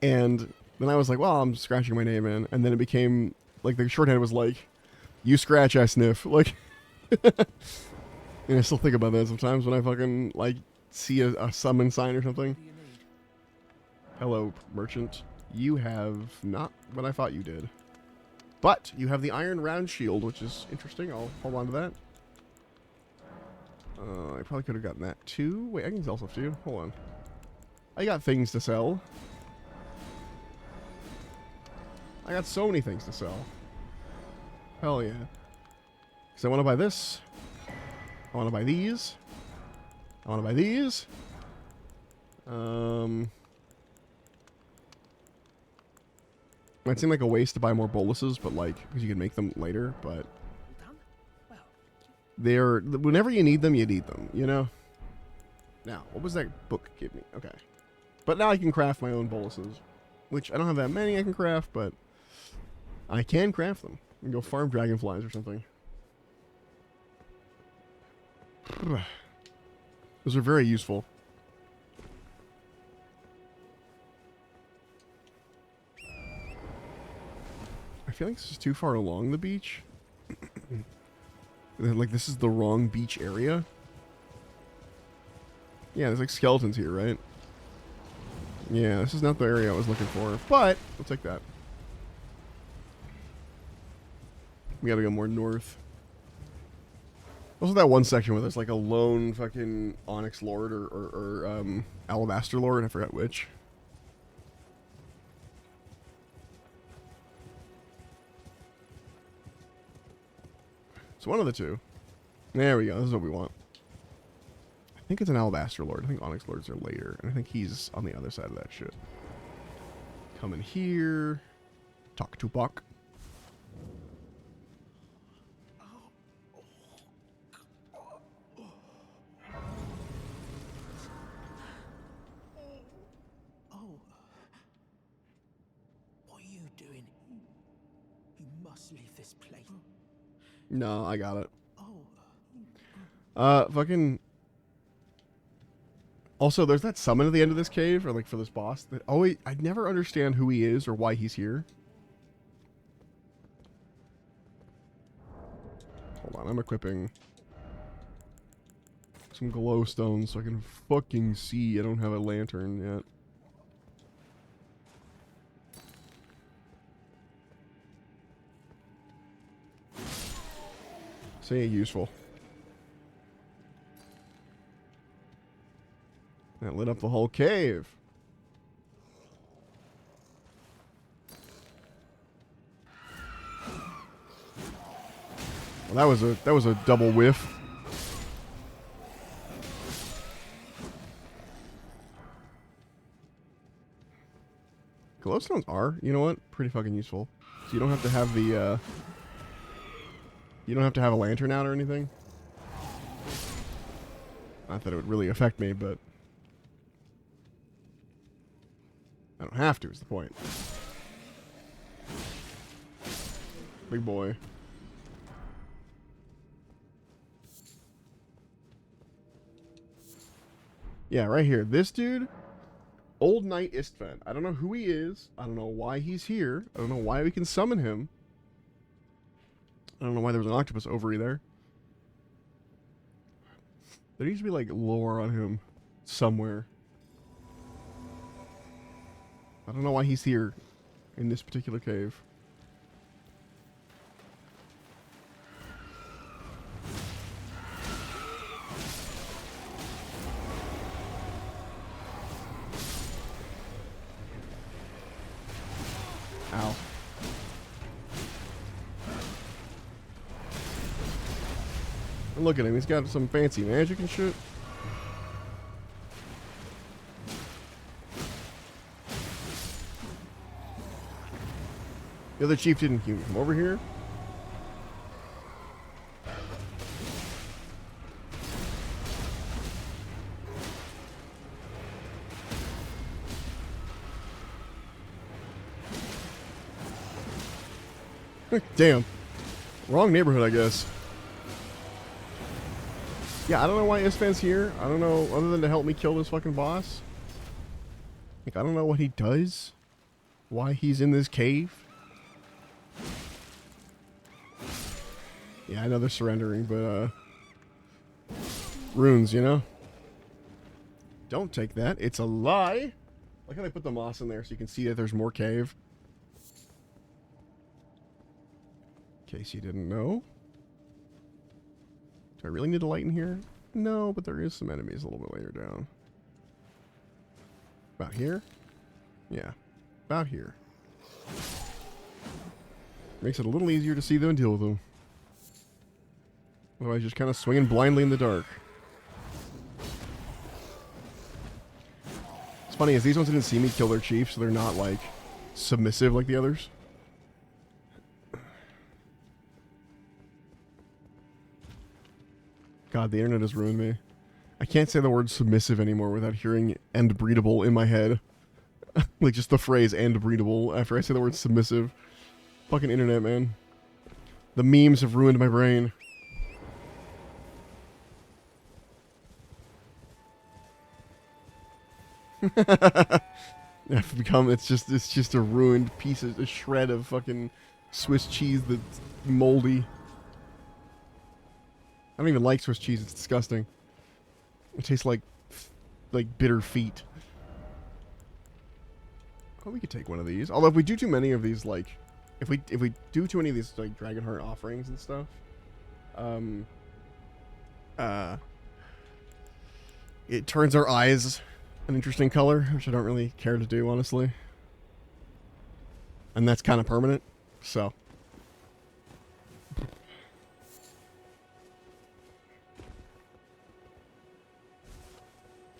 S1: And then I was like, well, I'm scratching my name in. And then it became, like, the shorthand was like, you scratch, I sniff. Like, and I still think about that sometimes when I fucking, like, see a summon sign or something. Hello, merchant. You have not what I thought you did. But you have the iron round shield, which is interesting. I'll hold on to that. I probably could have gotten that, too. Wait, I can sell stuff to you. Hold on. I got things to sell. I got so many things to sell. Hell yeah. Because I want to buy this. I want to buy these. I want to buy these. Might seem like a waste to buy more boluses, but like, because you can make them later, but they're, whenever you need them, you know? Now, what was that book give me? Okay. But now I can craft my own boluses, which I don't have that many I can craft, but I can craft them. I can go farm dragonflies or something. Those are very useful. I feel like this is too far along the beach. Like, this is the wrong beach area. Yeah, there's like skeletons here, right? Yeah, this is not the area I was looking for, but I'll take that. We gotta go more north. Also, that one section where there's like a lone fucking Onyx Lord or Alabaster Lord, I forgot which. It's one of the two. There we go, this is what we want. I think it's an Alabaster Lord. I think Onyx Lords are later, and I think he's on the other side of that shit. Come in here. Talk to Buck. No, I got it. Fucking. Also, there's that summon at the end of this cave, or like for this boss, that always, I never understand who he is or why he's here. Hold on, I'm equipping some glowstones so I can fucking see. I don't have a lantern yet. So yeah, useful. That lit up the whole cave. Well, that was a double whiff. Glowstones are, you know what, pretty fucking useful. So you don't have to have the you don't have to have a lantern out or anything. Not that it would really affect me, but I don't have to, is the point. Big boy. Yeah, right here. This dude, Old Knight Istvan. I don't know who he is. I don't know why he's here. I don't know why we can summon him. I don't know why there was an octopus ovary there. There needs to be like lore on him somewhere. I don't know why he's here in this particular cave. Look at him. He's got some fancy magic and shit. The other chief didn't come over here. Damn. Wrong neighborhood, I guess. Yeah, I don't know why Isfan's here. I don't know, other than to help me kill this fucking boss. Like, I don't know what he does. Why he's in this cave. Yeah, I know they're surrendering, but, runes, you know? Don't take that. It's a lie. Like how they put the moss in there so you can see that there's more cave. In case you didn't know. Do I really need a light in here? No, but there is some enemies a little bit later down. About here? Yeah. About here. Makes it a little easier to see them and deal with them. Otherwise, just kind of swinging blindly in the dark. It's funny, is these ones didn't see me kill their chief, so they're not, like, submissive like the others. God, the internet has ruined me. I can't say the word submissive anymore without hearing "and breedable" in my head. Like, just the phrase "and breedable" after I say the word submissive. Fucking internet, man. The memes have ruined my brain. I've become, it's just a ruined piece of, a shred of fucking Swiss cheese that's moldy. I don't even like Swiss cheese, it's disgusting. It tastes like bitter feet. Oh, we could take one of these. Although if we do too many of these, like, if we do too many of these, like, Dragonheart offerings and stuff, it turns our eyes an interesting color, which I don't really care to do, honestly. And that's kind of permanent, so.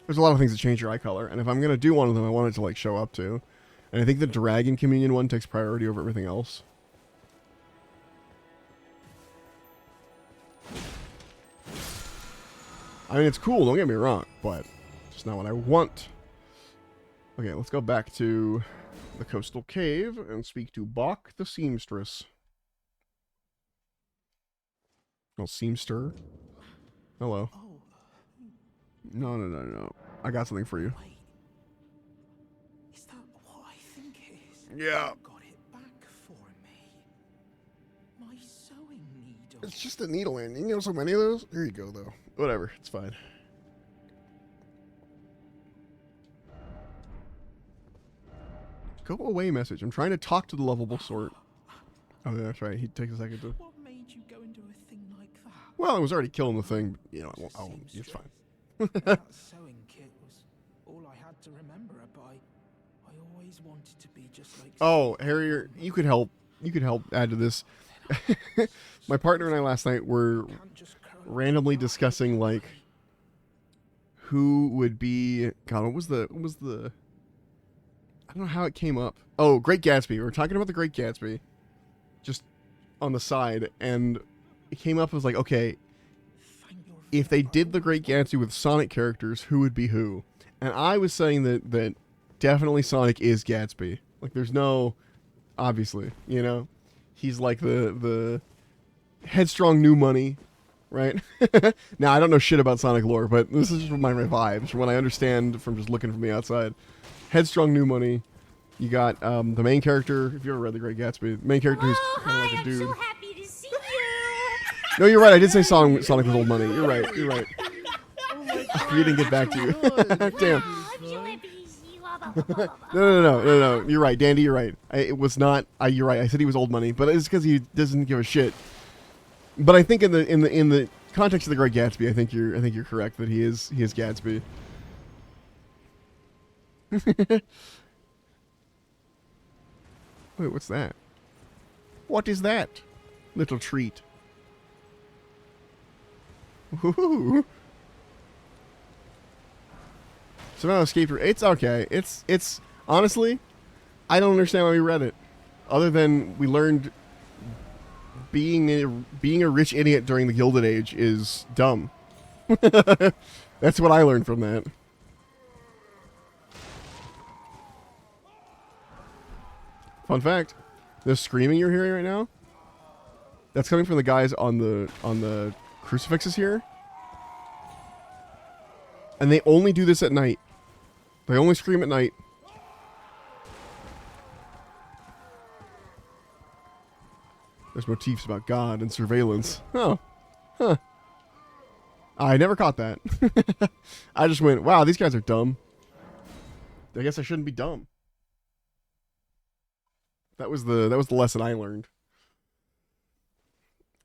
S1: There's a lot of things that change your eye color, and if I'm going to do one of them, I want it to, like, show up, too. And I think the Dragon Communion one takes priority over everything else. I mean, it's cool, don't get me wrong, but it's just not what I want. Okay, let's go back to the coastal cave and speak to Bach the Seamstress. Oh, Seamster. Hello. No. I got something for you.
S5: Wait. Is that what I think it is?
S1: Yeah.
S5: You got it back for me. My sewing needle.
S1: It's just a needle, man. You know so many of those? Here you go, though. Whatever, it's fine. Go away message. I'm trying to talk to the lovable sort. Oh, yeah, that's right. He takes a second to...
S5: What made you go into a thing like that?
S1: Well, I was already killing the thing. You know, it's fine.
S5: That sewing kit was all I had to remember, but I always wanted to be just like...
S1: Oh, Harrier, you could help. You could help add to this. My partner and I last night were randomly discussing, like, who would be... God, what was the... I don't know how it came up. Oh, Great Gatsby. We were talking about the Great Gatsby. Just on the side. And it came up as like, okay, if they did the Great Gatsby with Sonic characters, who would be who? And I was saying that definitely Sonic is Gatsby. Like, there's no... Obviously, you know? He's like the headstrong new money, right? Now, I don't know shit about Sonic lore, but this is just my vibes from what I understand from just looking from the outside. Headstrong new money. You got the main character, if you ever read The Great Gatsby, the main character who's kind of like a dude.
S2: I'm so happy to see you.
S1: No, you're right. I did say Sonic was old money. You're right. You're right. We didn't get back to you. Damn. No. You're right, Dandy. You're right. It was not. You're right. I said he was old money, but it's because he doesn't give a shit. But I think in the context of The Great Gatsby, I think you're correct that he is Gatsby. Wait, what's that? What is that? Little treat. Woohoo. Somehow escaped her. It's okay. It's honestly, I don't understand why we read it. Other than we learned being a rich idiot during the Gilded Age is dumb. That's what I learned from that. Fun fact: the screaming you're hearing right now, that's coming from the guys on the crucifixes here, and they only do this at night. They only scream at night. There's motifs about God and surveillance. Oh, huh. I never caught that. I just went, wow, these guys are dumb. I guess I shouldn't be dumb. That was the lesson I learned.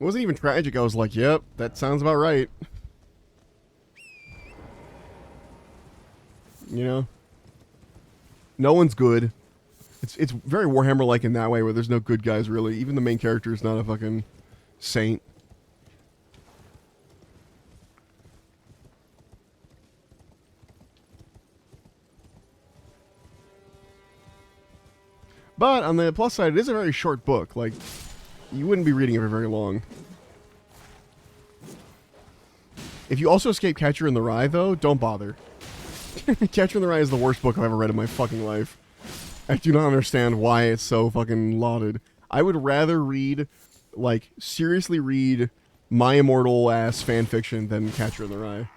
S1: It wasn't even tragic. I was like, yep, that sounds about right. You know? No one's good. It's very Warhammer-like in that way, where there's no good guys, really. Even the main character is not a fucking saint. But on the plus side, it is a very short book. Like, you wouldn't be reading it for very long. If you also escape Catcher in the Rye, though, don't bother. Catcher in the Rye is the worst book I've ever read in my fucking life. I do not understand why it's so fucking lauded. I would rather read, like, seriously read My Immortal-ass fanfiction than Catcher in the Rye.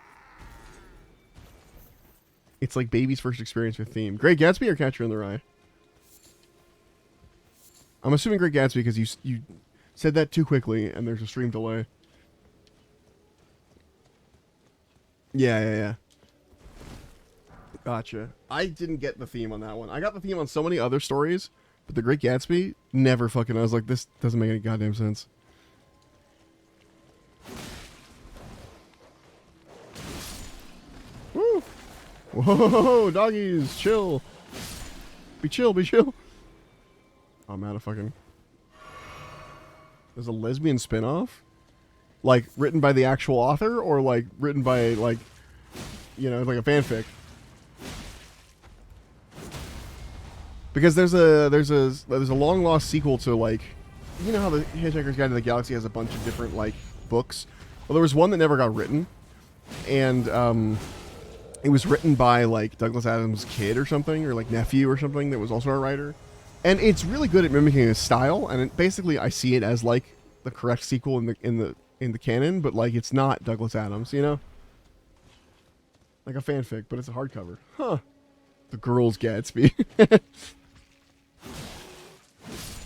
S1: It's like baby's first experience with theme. Great Gatsby or Catcher in the Rye? I'm assuming Great Gatsby because you said that too quickly and there's a stream delay. Yeah. Gotcha. I didn't get the theme on that one. I got the theme on so many other stories, but The Great Gatsby, never fucking... I was like, this doesn't make any goddamn sense. Woo! Whoa, doggies, chill. Be chill, be chill. I'm out of fucking... There's a lesbian spin-off? Like, written by the actual author, or like, written by, like, you know, like a fanfic? Because there's a long lost sequel to, like, you know how the Hitchhiker's Guide to the Galaxy has a bunch of different, like, books? Well, there was one that never got written, and it was written by, like, Douglas Adams' kid or something, or like nephew or something that was also a writer, and it's really good at mimicking his style. And it, basically, I see it as like the correct sequel in the canon, but like it's not Douglas Adams, you know, like a fanfic, but it's a hardcover. Huh? The Girls Gatsby.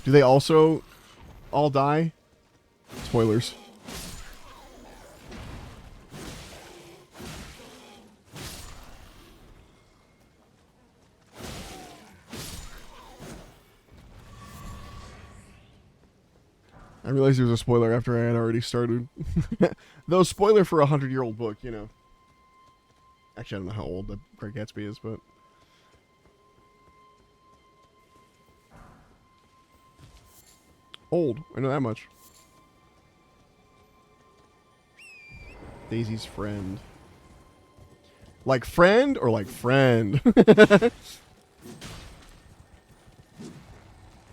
S1: Do they also all die? Spoilers. I realized there was a spoiler after I had already started. Though, spoiler for a 100-year-old book, you know. Actually, I don't know how old the Great Gatsby is, but... Old. I know that much. Daisy's friend. Like friend or like friend?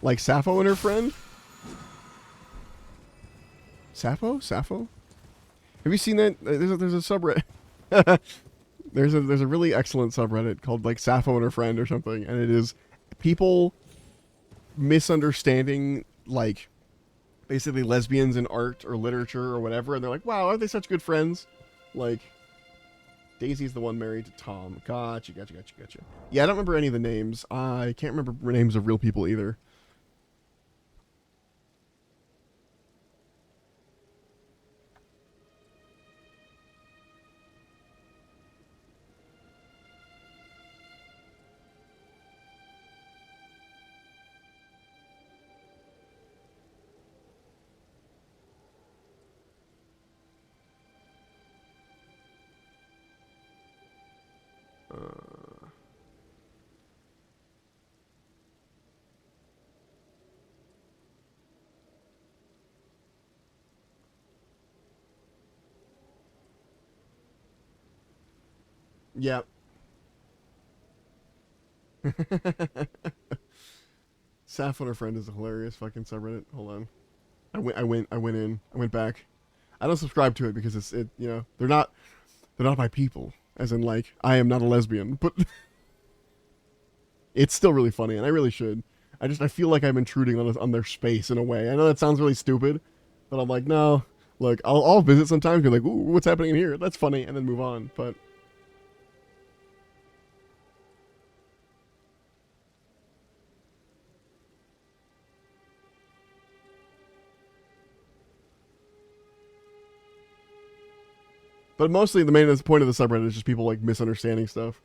S1: Like Sappho and her friend? Sappho? Sappho? Have you seen that? There's a subreddit. there's a really excellent subreddit called like Sappho and her friend or something, and it is people misunderstanding like basically lesbians in art or literature or whatever, and they're like, wow, aren't they such good friends? Like, Daisy's the one married to Tom. Gotcha. Yeah, I don't remember any of the names. I can't remember names of real people either. Yeah. Saf and her friend is a hilarious fucking subreddit. Hold on. I went back. I don't subscribe to it because you know, they're not my people. As in, like, I am not a lesbian, but it's still really funny, and I really should. I feel like I'm intruding on their space in a way. I know that sounds really stupid, but I'm like, no. Look, I'll visit sometimes, be like, ooh, what's happening in here? That's funny, and then move on. But mostly the main point of the subreddit is just people like misunderstanding stuff.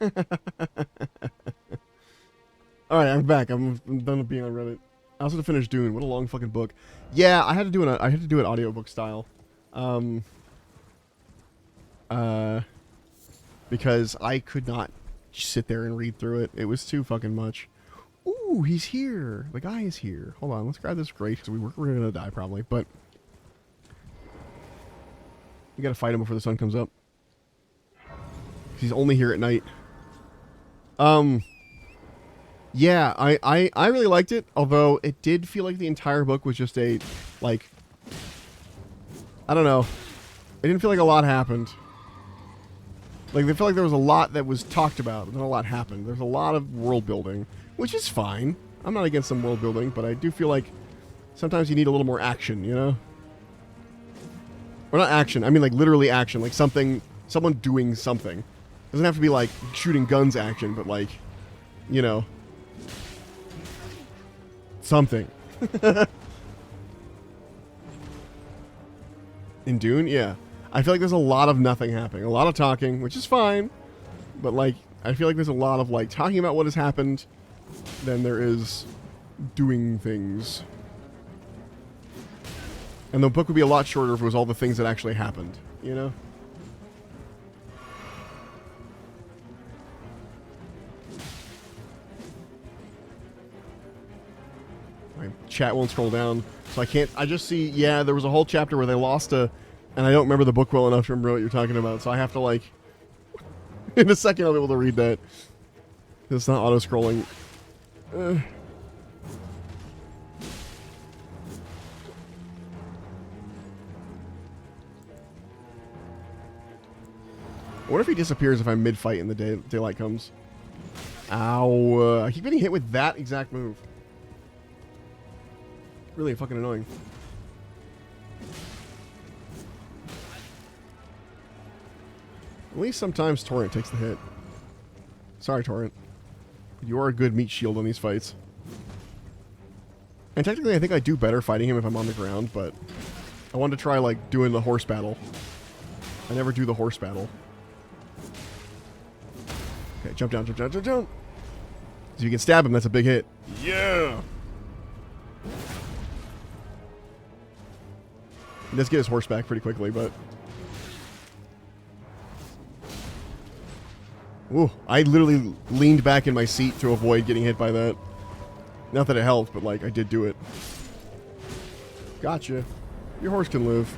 S1: All right, I'm back. I'm done being on Reddit. I also finished Dune. What a long fucking book. Yeah, I had to do it audiobook style, because I could not sit there and read through it. It was too fucking much. Ooh, he's here. The guy is here. Hold on, let's grab this crate because we're gonna die probably, but we gotta fight him before the sun comes up. He's only here at night. Yeah, I really liked it, although it did feel like the entire book was just a, like, I don't know. It didn't feel like a lot happened. Like, I feel like there was a lot that was talked about, and then a lot happened. There's a lot of world building, which is fine. I'm not against some world building, but I do feel like sometimes you need a little more action, you know? Or not action, I mean like literally action, like someone doing something. It doesn't have to be like shooting guns action, but like, you know, something. In Dune, yeah. I feel like there's a lot of nothing happening. A lot of talking, which is fine. But, like, I feel like there's a lot of, like, talking about what has happened than there is doing things. And the book would be a lot shorter if it was all the things that actually happened, you know? My chat won't scroll down, so I can't. I just see, yeah, there was a whole chapter where they lost a, and I don't remember the book well enough to remember what you're talking about, so I have to, like, in a second I'll be able to read that. It's not auto-scrolling. What if he disappears if I'm mid-fight and the daylight comes? Ow. I keep getting hit with that exact move. Really fucking annoying. At least sometimes Torrent takes the hit. Sorry, Torrent. You are a good meat shield on these fights. And technically I think I do better fighting him if I'm on the ground, but I wanted to try, like, doing the horse battle. I never do the horse battle. Okay, jump down, jump down, jump down. So you can stab him, that's a big hit. Yeah! He does get his horse back pretty quickly, but... Ooh, I literally leaned back in my seat to avoid getting hit by that. Not that it helped, but, like, I did do it. Gotcha. Your horse can live.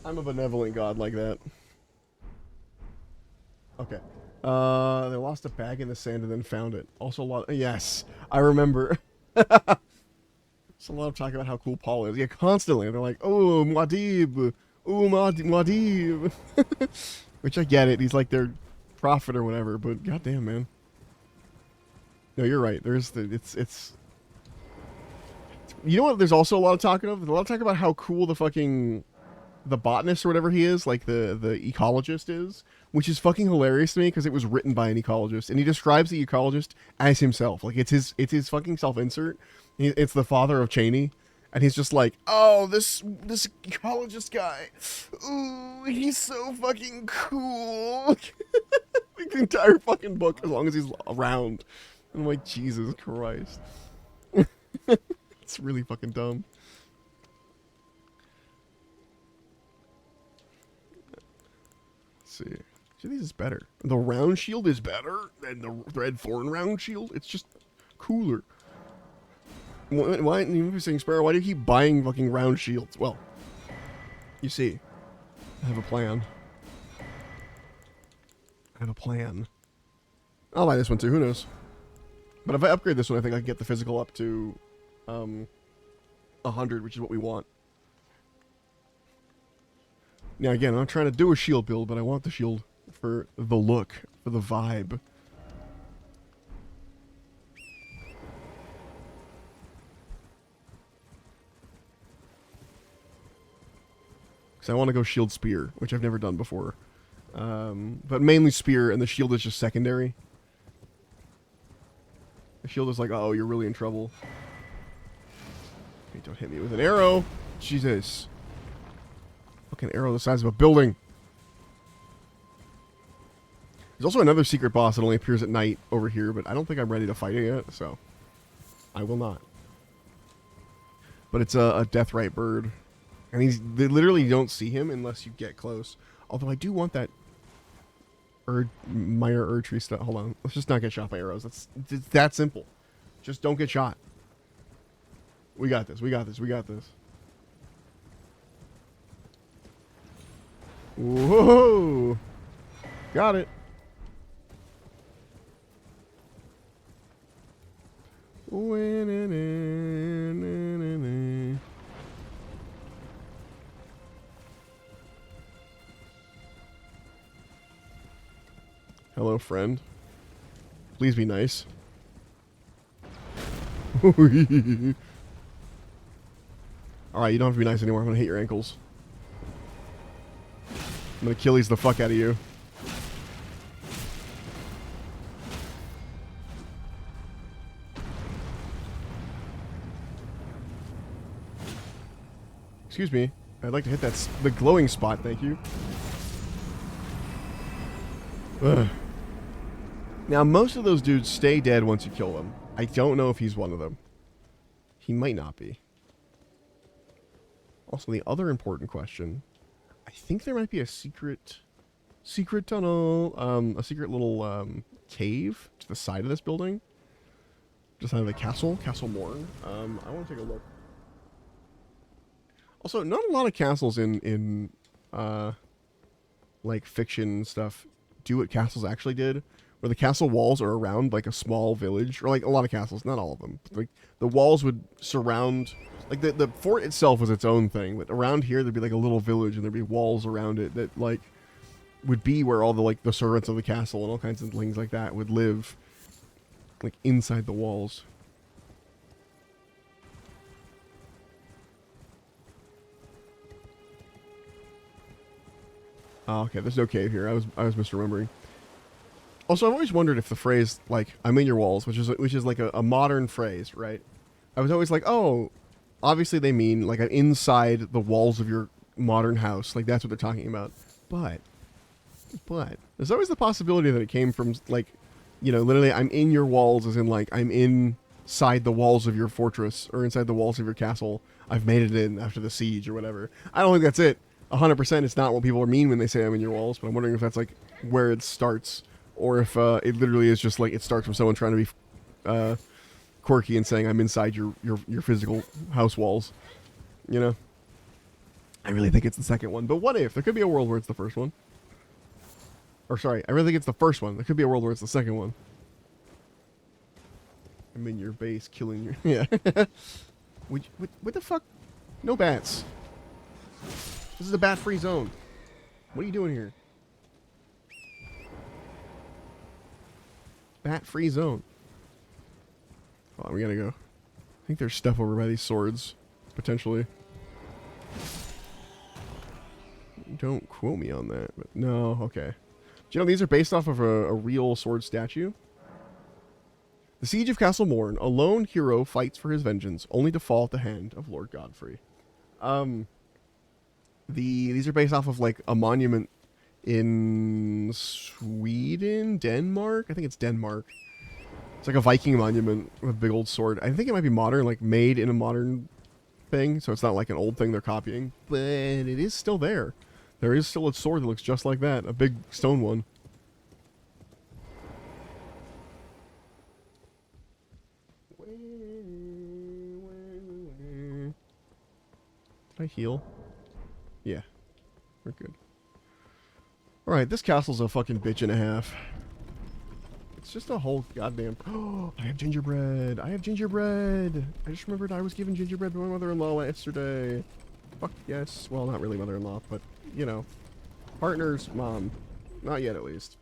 S1: I'm a benevolent god like that. Okay. They lost a bag in the sand and then found it. Also a lot... Yes, I remember. It's a lot of talking about how cool Paul is. Yeah, constantly. They're like, oh, Muad'Dib. Oh, Muad'Dib. Which I get it. He's like their prophet or whatever, but goddamn, man. No, you're right. It's... You know what there's also a lot of talking of? There's a lot of talk about how cool the fucking... the botanist or whatever he is, like the ecologist is, which is fucking hilarious to me because it was written by an ecologist, and he describes the ecologist as himself. Like, it's his fucking self-insert. It's the father of Cheney, and he's just like, oh, this ecologist guy, ooh, he's so fucking cool. Like, the entire fucking book, as long as he's around. I'm like, Jesus Christ. It's really fucking dumb. Let's see. See, this is better. The round shield is better than the red thorn round shield. It's just cooler. Why you saying, Sparrow? Why do you keep buying fucking round shields? Well, you see, I have a plan. I'll buy this one too. Who knows? But if I upgrade this one, I think I can get the physical up to 100, which is what we want. Now, again, I'm not trying to do a shield build, but I want the shield for the look, for the vibe. Because I want to go shield spear, which I've never done before. But mainly spear, and the shield is just secondary. The shield is like, oh, you're really in trouble. Hey, don't hit me with an arrow. Jesus. Fucking arrow the size of a building. There's also another secret boss that only appears at night over here, but I don't think I'm ready to fight it yet, so I will not. But it's a deathrite bird. And they literally don't see him unless you get close. Although I do want that minor Erdtree stuff. Hold on. Let's just not get shot by arrows. It's that simple. Just don't get shot. We got this. We got this. We got this. Whoa! Got it. Hello, friend. Please be nice. Alright, you don't have to be nice anymore. I'm gonna hit your ankles. I'm gonna Achilles the fuck out of you. Excuse me. I'd like to hit the glowing spot, thank you. Ugh. Now, most of those dudes stay dead once you kill them. I don't know if he's one of them. He might not be. Also, the other important question. I think there might be a secret tunnel, a secret little cave to the side of this building. Just out of the castle, Castle Morn. I want to take a look. Also, not a lot of castles in like fiction stuff do what castles actually did, where the castle walls are around like a small village, or like a lot of castles, not all of them. Like the walls would surround, like the fort itself was its own thing, but around here there'd be like a little village and there'd be walls around it that like would be where all the like the servants of the castle and all kinds of things like that would live, like inside the walls. Oh, okay, there's no cave here. I was misremembering. Also, I've always wondered if the phrase like "I'm in your walls," which is like a modern phrase, right? I was always like, oh, obviously they mean like I'm inside the walls of your modern house, like that's what they're talking about. But there's always the possibility that it came from like, you know, literally I'm in your walls, as in like I'm inside the walls of your fortress or inside the walls of your castle. I've made it in after the siege or whatever. I don't think that's it. 100% it's not what people mean when they say I'm in your walls, but I'm wondering if that's like where it starts, or if it literally is just like it starts from someone trying to be quirky and saying I'm inside your physical house walls. You know? I really think it's the second one, but what if? There could be a world where it's the first one. Or sorry, I really think it's the first one. There could be a world where it's the second one. I'm in your base killing your... Yeah. What the fuck? No bats. This is a bat-free zone. What are you doing here? Bat-free zone. Hold on, we gotta go. I think there's stuff over by these swords, potentially. Don't quote me on that, but no, okay. Do you know these are based off of a real sword statue? The Siege of Castle Morn, a lone hero fights for his vengeance, only to fall at the hand of Lord Godfrey. These are based off of like a monument in Sweden, Denmark. I think it's Denmark. It's like a Viking monument with a big old sword. I think it might be modern, like made in a modern thing, so it's not like an old thing they're copying, but it is still there. There is still a sword that looks just like that. A big stone one. Can I heal? Yeah. We're good. Alright, this castle's a fucking bitch and a half. It's just a whole goddamn... Oh, I have gingerbread. I have gingerbread. I just remembered I was given gingerbread by my mother-in-law yesterday. Fuck yes. Well, not really mother-in-law, but, you know. Partner's mom. Not yet, at least.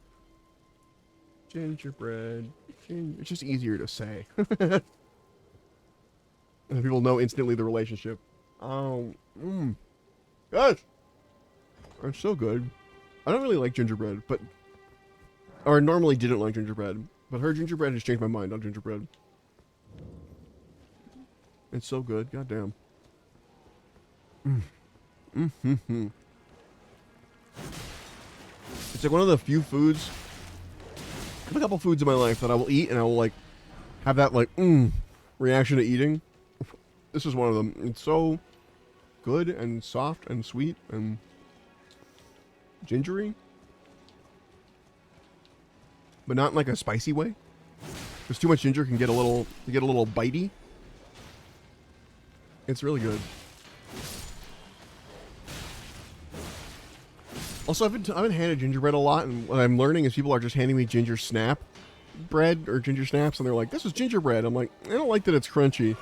S1: Gingerbread. It's just easier to say. And people know instantly the relationship. Oh, Gosh! It's so good. I don't really like gingerbread, but... Or normally didn't like gingerbread. But her gingerbread has changed my mind on gingerbread. It's so good. Goddamn. It's like one of the few foods... I have a couple foods in my life that I will eat and I will, like, have that, like, reaction to eating. This is one of them. It's so good and soft and sweet and gingery. But not in, like, a spicy way. Because too much ginger can get a little bitey. It's really good. Also, I've been handed gingerbread a lot, and what I'm learning is people are just handing me ginger snap bread or ginger snaps, and they're like, "This is gingerbread." I'm like, I don't like that it's crunchy.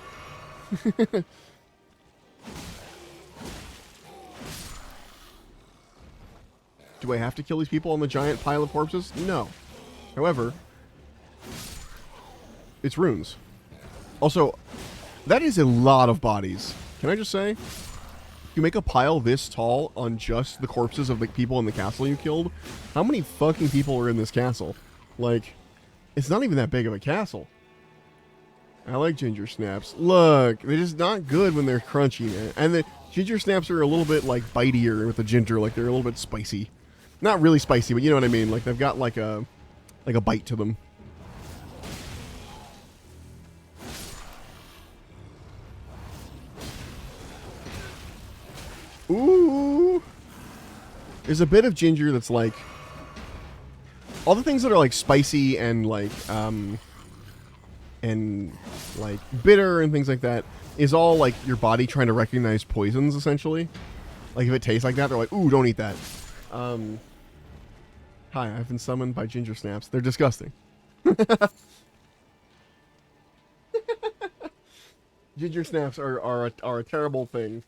S1: Do I have to kill these people on the giant pile of corpses? No. However, it's runes. Also, that is a lot of bodies. Can I just say? You make a pile this tall on just the corpses of the people in the castle you killed. How many fucking people are in this castle? Like, it's not even that big of a castle. I like ginger snaps. Look, they're just not good when they're crunchy, man. And the ginger snaps are a little bit, like, bitier with the ginger. Like, they're a little bit spicy. Not really spicy, but you know what I mean. Like, they've got, like a bite to them. Ooh. There's a bit of ginger that's like... All the things that are like spicy and like bitter and things like that is all like your body trying to recognize poisons, essentially. Like if it tastes like that, they're like, ooh, don't eat that. Hi, I've been summoned by ginger snaps. They're disgusting. Ginger snaps are a terrible thing.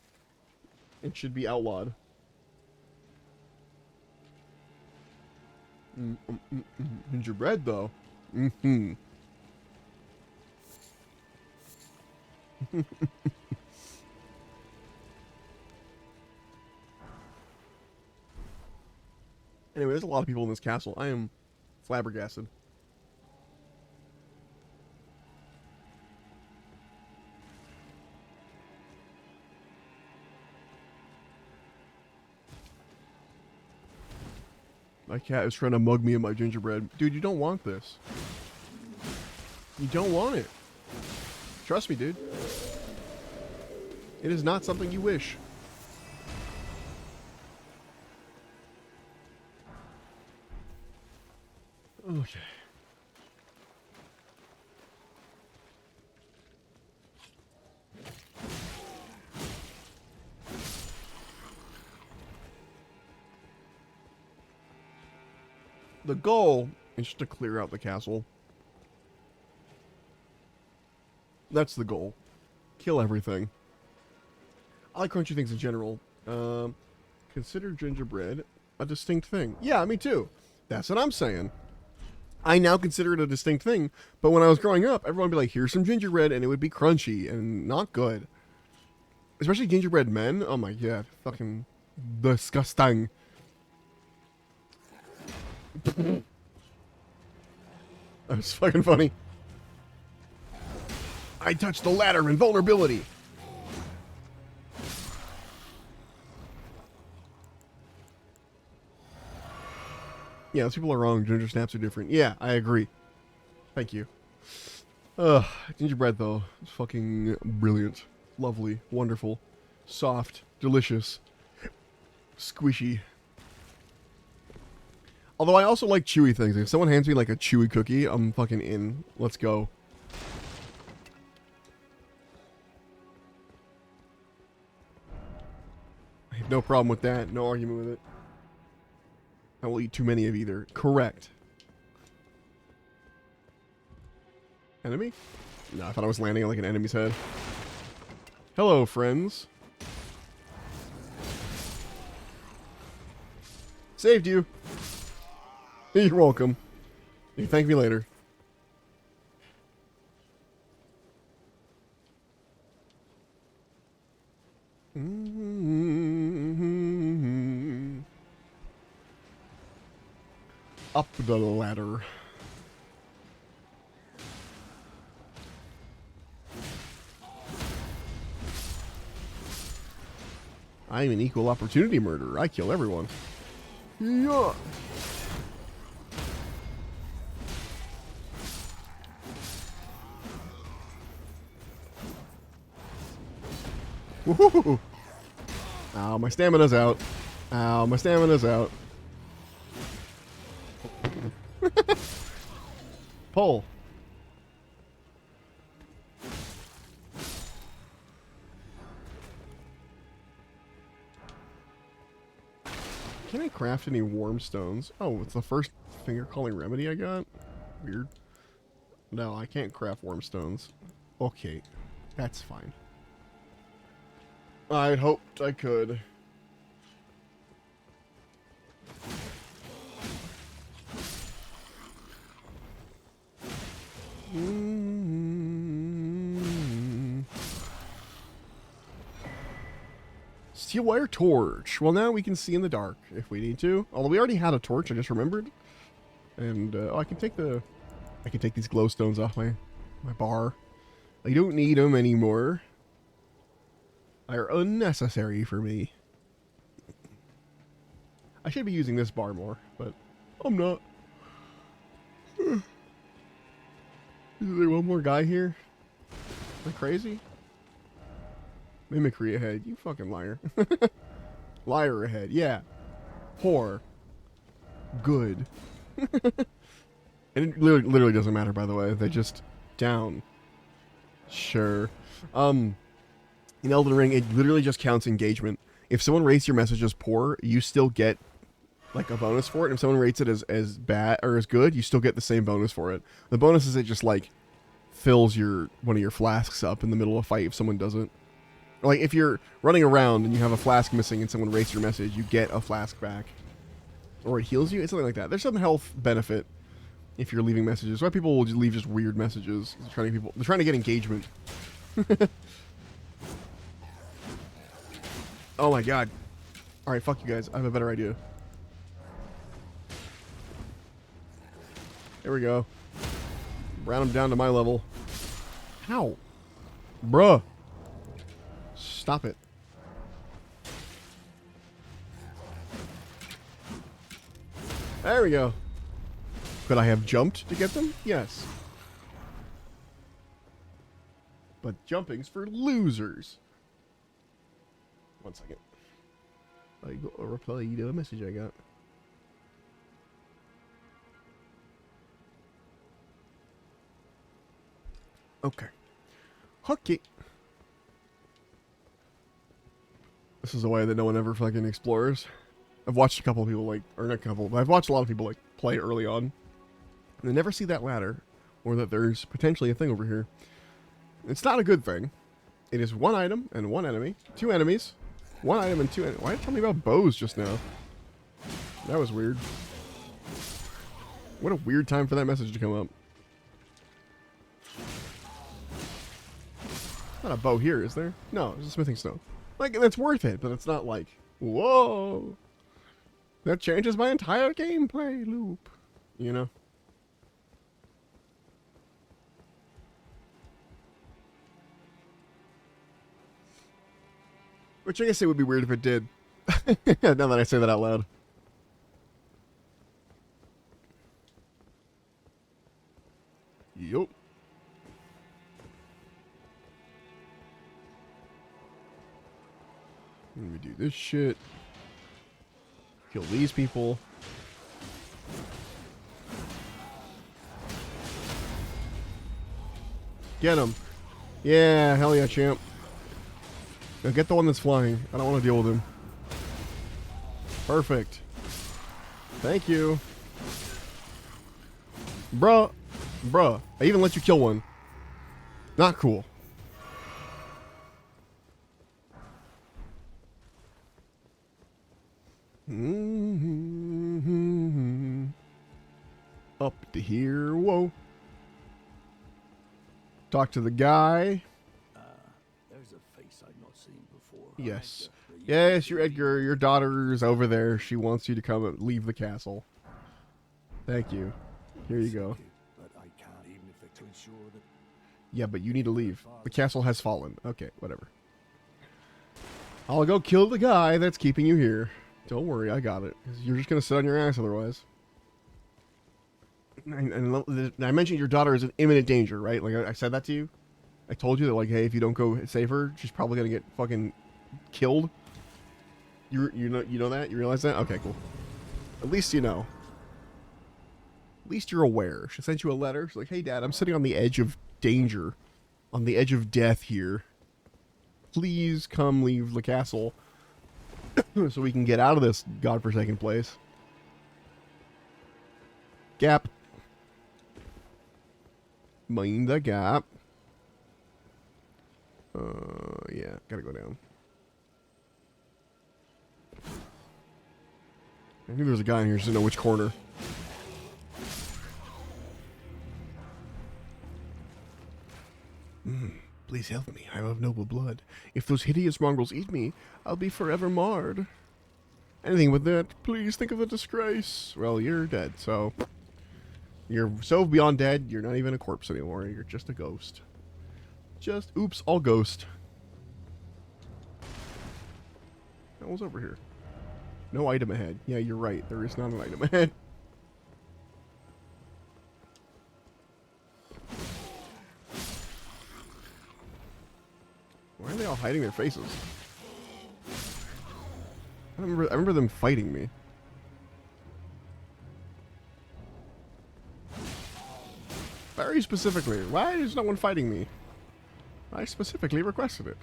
S1: It should be outlawed. Gingerbread, though. Anyway, there's a lot of people in this castle. I am flabbergasted. My cat is trying to mug me in my gingerbread. Dude, you don't want this. You don't want it. Trust me, dude. It is not something you wish. Okay. The goal is just to clear out the castle. That's the goal. Kill everything. I like crunchy things in general. Consider gingerbread a distinct thing. Yeah, me too. That's what I'm saying. I now consider it a distinct thing, but when I was growing up, everyone would be like, here's some gingerbread, and it would be crunchy and not good. Especially gingerbread men. Oh my god. Fucking disgusting. That was fucking funny. I touched the ladder in vulnerability. Yeah, those people are wrong. Ginger snaps are different. Yeah, I agree. Thank you. Gingerbread, though, is fucking brilliant. Lovely. Wonderful. Soft. Delicious. Squishy. Although I also like chewy things. If someone hands me like a chewy cookie, I'm fucking in. Let's go. I have no problem with that. No argument with it. I will eat too many of either. Correct. Enemy? No, I thought I was landing on like an enemy's head. Hello, friends. Saved you. You're welcome. You thank me later. Up the ladder. I'm an equal opportunity murderer. I kill everyone. Yeah. Woohoo! Ow, my stamina's out. Ow, my stamina's out. Pull. Can I craft any warm stones? Oh, it's the first finger calling remedy I got? Weird. No, I can't craft warm stones. Okay, that's fine. I hoped I could. Steel wire torch. Well, now we can see in the dark if we need to. Although we already had a torch, I just remembered. And oh, I can take these glowstones off my bar. I don't need them anymore. They're unnecessary for me. I should be using this bar more, but I'm not. Is there one more guy here? Am I crazy? Mimicry ahead. You fucking liar. Liar ahead. Yeah. Whore. Good. And it literally doesn't matter, by the way. They just down. Sure. In Elden Ring, it literally just counts engagement. If someone rates your message as poor, you still get like a bonus for it. And if someone rates it as bad or as good, you still get the same bonus for it. The bonus is it just like fills one of your flasks up in the middle of a fight if someone doesn't. Or like if you're running around and you have a flask missing and someone rates your message, you get a flask back. Or it heals you. It's something like that. There's some health benefit if you're leaving messages. Why people will just leave just weird messages. They're trying to get engagement. Oh my god. Alright, fuck you guys. I have a better idea. There we go. Round them down to my level. Ow. Bruh. Stop it. There we go. Could I have jumped to get them? Yes. But jumping's for losers. 1 second. I got a reply to a message I got. Okay. Okay. This is a way that no one ever fucking explores. I've watched a couple of people or not a couple, but I've watched a lot of people play early on. And they never see that ladder, or that there's potentially a thing over here. It's not a good thing. It is 1 item and 1 enemy. 2 enemies. 1 item and 2 enemies. Why did you tell me about bows just now? That was weird. What a weird time for that message to come up. Not a bow here, is there? No, it's a smithing stone. Like, that's worth it, but it's not like, whoa. That changes my entire gameplay loop. You know? Which I guess it would be weird if it did. Now that I say that out loud. Yup. Let me do this shit. Kill these people. Get him. Yeah, hell yeah, champ. Now get the one that's flying. I don't want to deal with him. Perfect. Thank you. Bruh. Bruh. I even let you kill one. Not cool. Up to here. Whoa. Talk to the guy.
S3: There's a face I've not seen before.
S1: Yes. Yes, you're Edgar. Your daughter's over there. She wants you to come and leave the castle. Thank you. Here you go.
S3: But I can't, even if they're to ensure that.
S1: Yeah, but you need to leave. The castle has fallen. Okay, whatever. I'll go kill the guy that's keeping you here. Don't worry, I got it. 'Cause you're just going to sit on your ass otherwise. And I mentioned your daughter is in imminent danger, right? Like, I said that to you? I told you that, like, hey, if you don't go save her, she's probably going to get fucking killed. You know that? You realize that? Okay, cool. At least you know. At least you're aware. She sent you a letter. She's like, hey, Dad, I'm sitting on the edge of danger. On the edge of death here. Please come leave the castle. So we can get out of this godforsaken place. Gap. Mind the gap. Yeah, gotta go down. I knew there was a guy in here, just didn't know which corner. Please help me. I am of noble blood. If those hideous mongrels eat me, I'll be forever marred. Anything with that, please think of the disgrace. Well, you're dead, so... You're so beyond dead, you're not even a corpse anymore. You're just a ghost. Just, oops, all ghost. What was over here? No item ahead. Yeah, you're right. There is not an item ahead. Why are they all hiding their faces? I remember them fighting me. Very specifically. Why is no one fighting me? I specifically requested it.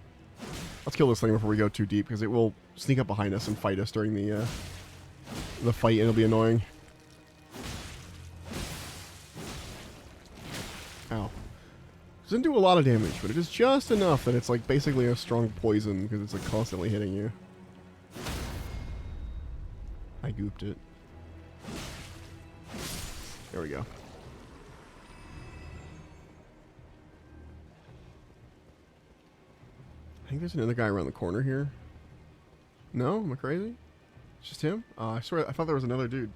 S1: Let's kill this thing before we go too deep, because it will sneak up behind us and fight us during the fight, and it'll be annoying. Ow. Doesn't do a lot of damage, but it is just enough that it's like basically a strong poison, because it's like constantly hitting you. I gooped it. There we go. I think there's another guy around the corner here. No? Am I crazy? It's just him? I swear, I thought there was another dude.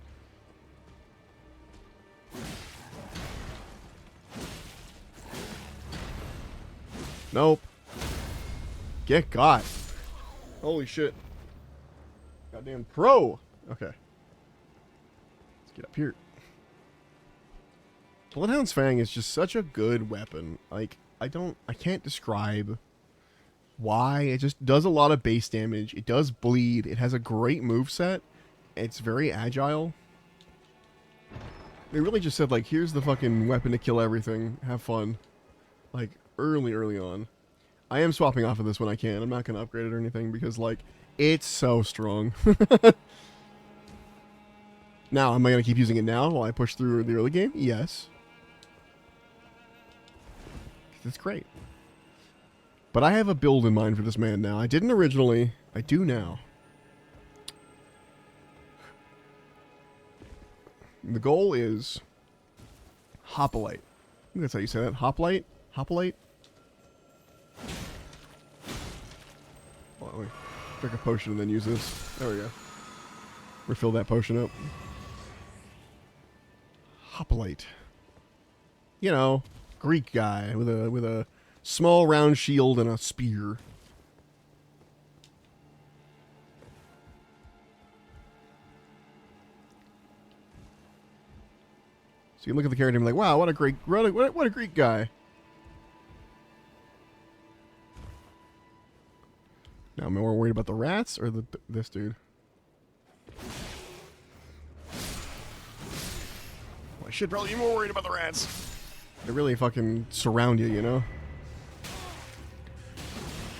S1: Nope. Get got. Holy shit. Goddamn pro. Okay. Let's get up here. Bloodhound's Fang is just such a good weapon. Like, I can't describe why. It just does a lot of base damage. It does bleed. It has a great moveset. It's very agile. They really just said, like, here's the fucking weapon to kill everything. Have fun. Like, early on. I am swapping off of this when I can. I'm not going to upgrade it or anything because, like, it's so strong. Now, am I going to keep using it now while I push through the early game? Yes. It's great. But I have a build in mind for this man now. I didn't originally. I do now. The goal is Hoplite. I think that's how you say that. Hoplite? Hoplite? Well, let me drink a potion and then use this. There we go. Refill that potion up. Hoplite. You know, Greek guy with a small round shield and a spear. So you look at the character and be like, wow, what a Greek guy. Now, am I more worried about the rats or this dude? Well, I should probably be more worried about the rats. They really fucking surround you, you know?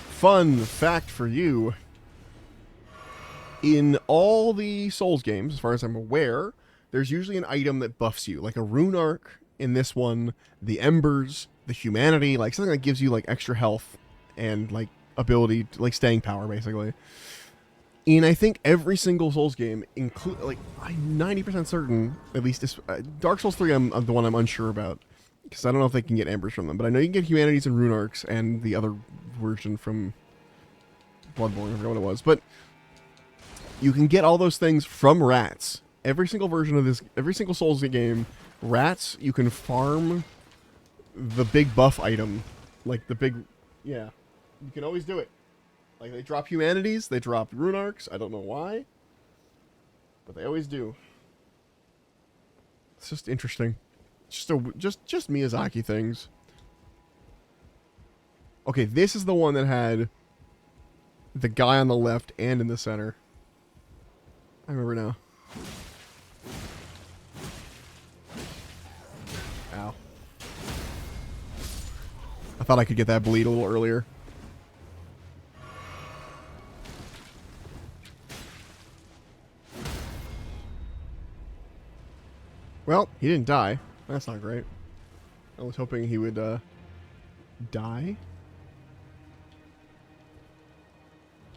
S1: Fun fact for you. In all the Souls games, as far as I'm aware, there's usually an item that buffs you. Like a rune arc in this one, the embers, the humanity, like something that gives you like extra health and like ability, to, like staying power, basically. In I think every single Souls game, include like I'm 90% certain, at least this, Dark Souls 3, I'm the one I'm unsure about because I don't know if they can get embers from them, but I know you can get humanities and rune arcs and the other version from Bloodborne, I forgot what it was, but you can get all those things from rats. Every single version of this, every single Souls game, rats, you can farm the big buff item, like the big, yeah, you can always do it. Like, they drop humanities, they drop rune arcs, I don't know why, but they always do. It's just interesting. Just Miyazaki things. Okay, this is the one that had the guy on the left and in the center. I remember now. Ow. I thought I could get that bleed a little earlier. Well, he didn't die. That's not great. I was hoping he would, die.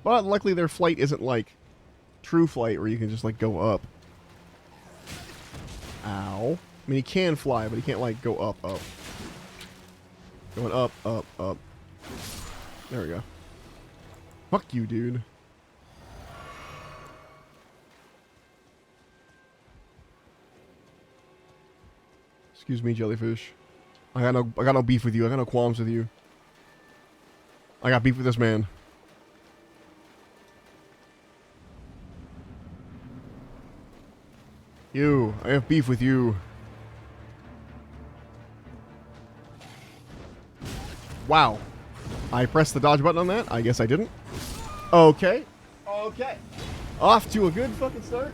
S1: But luckily their flight isn't like true flight where you can just like go up. Ow. I mean, he can fly, but he can't like go up. Going up, up, up. There we go. Fuck you, dude. Excuse me, jellyfish. I got no beef with you. I got no qualms with you. I got beef with this man. You. I have beef with you. Wow. I pressed the dodge button on that? I guess I didn't. Okay. Okay. Off to a good fucking start.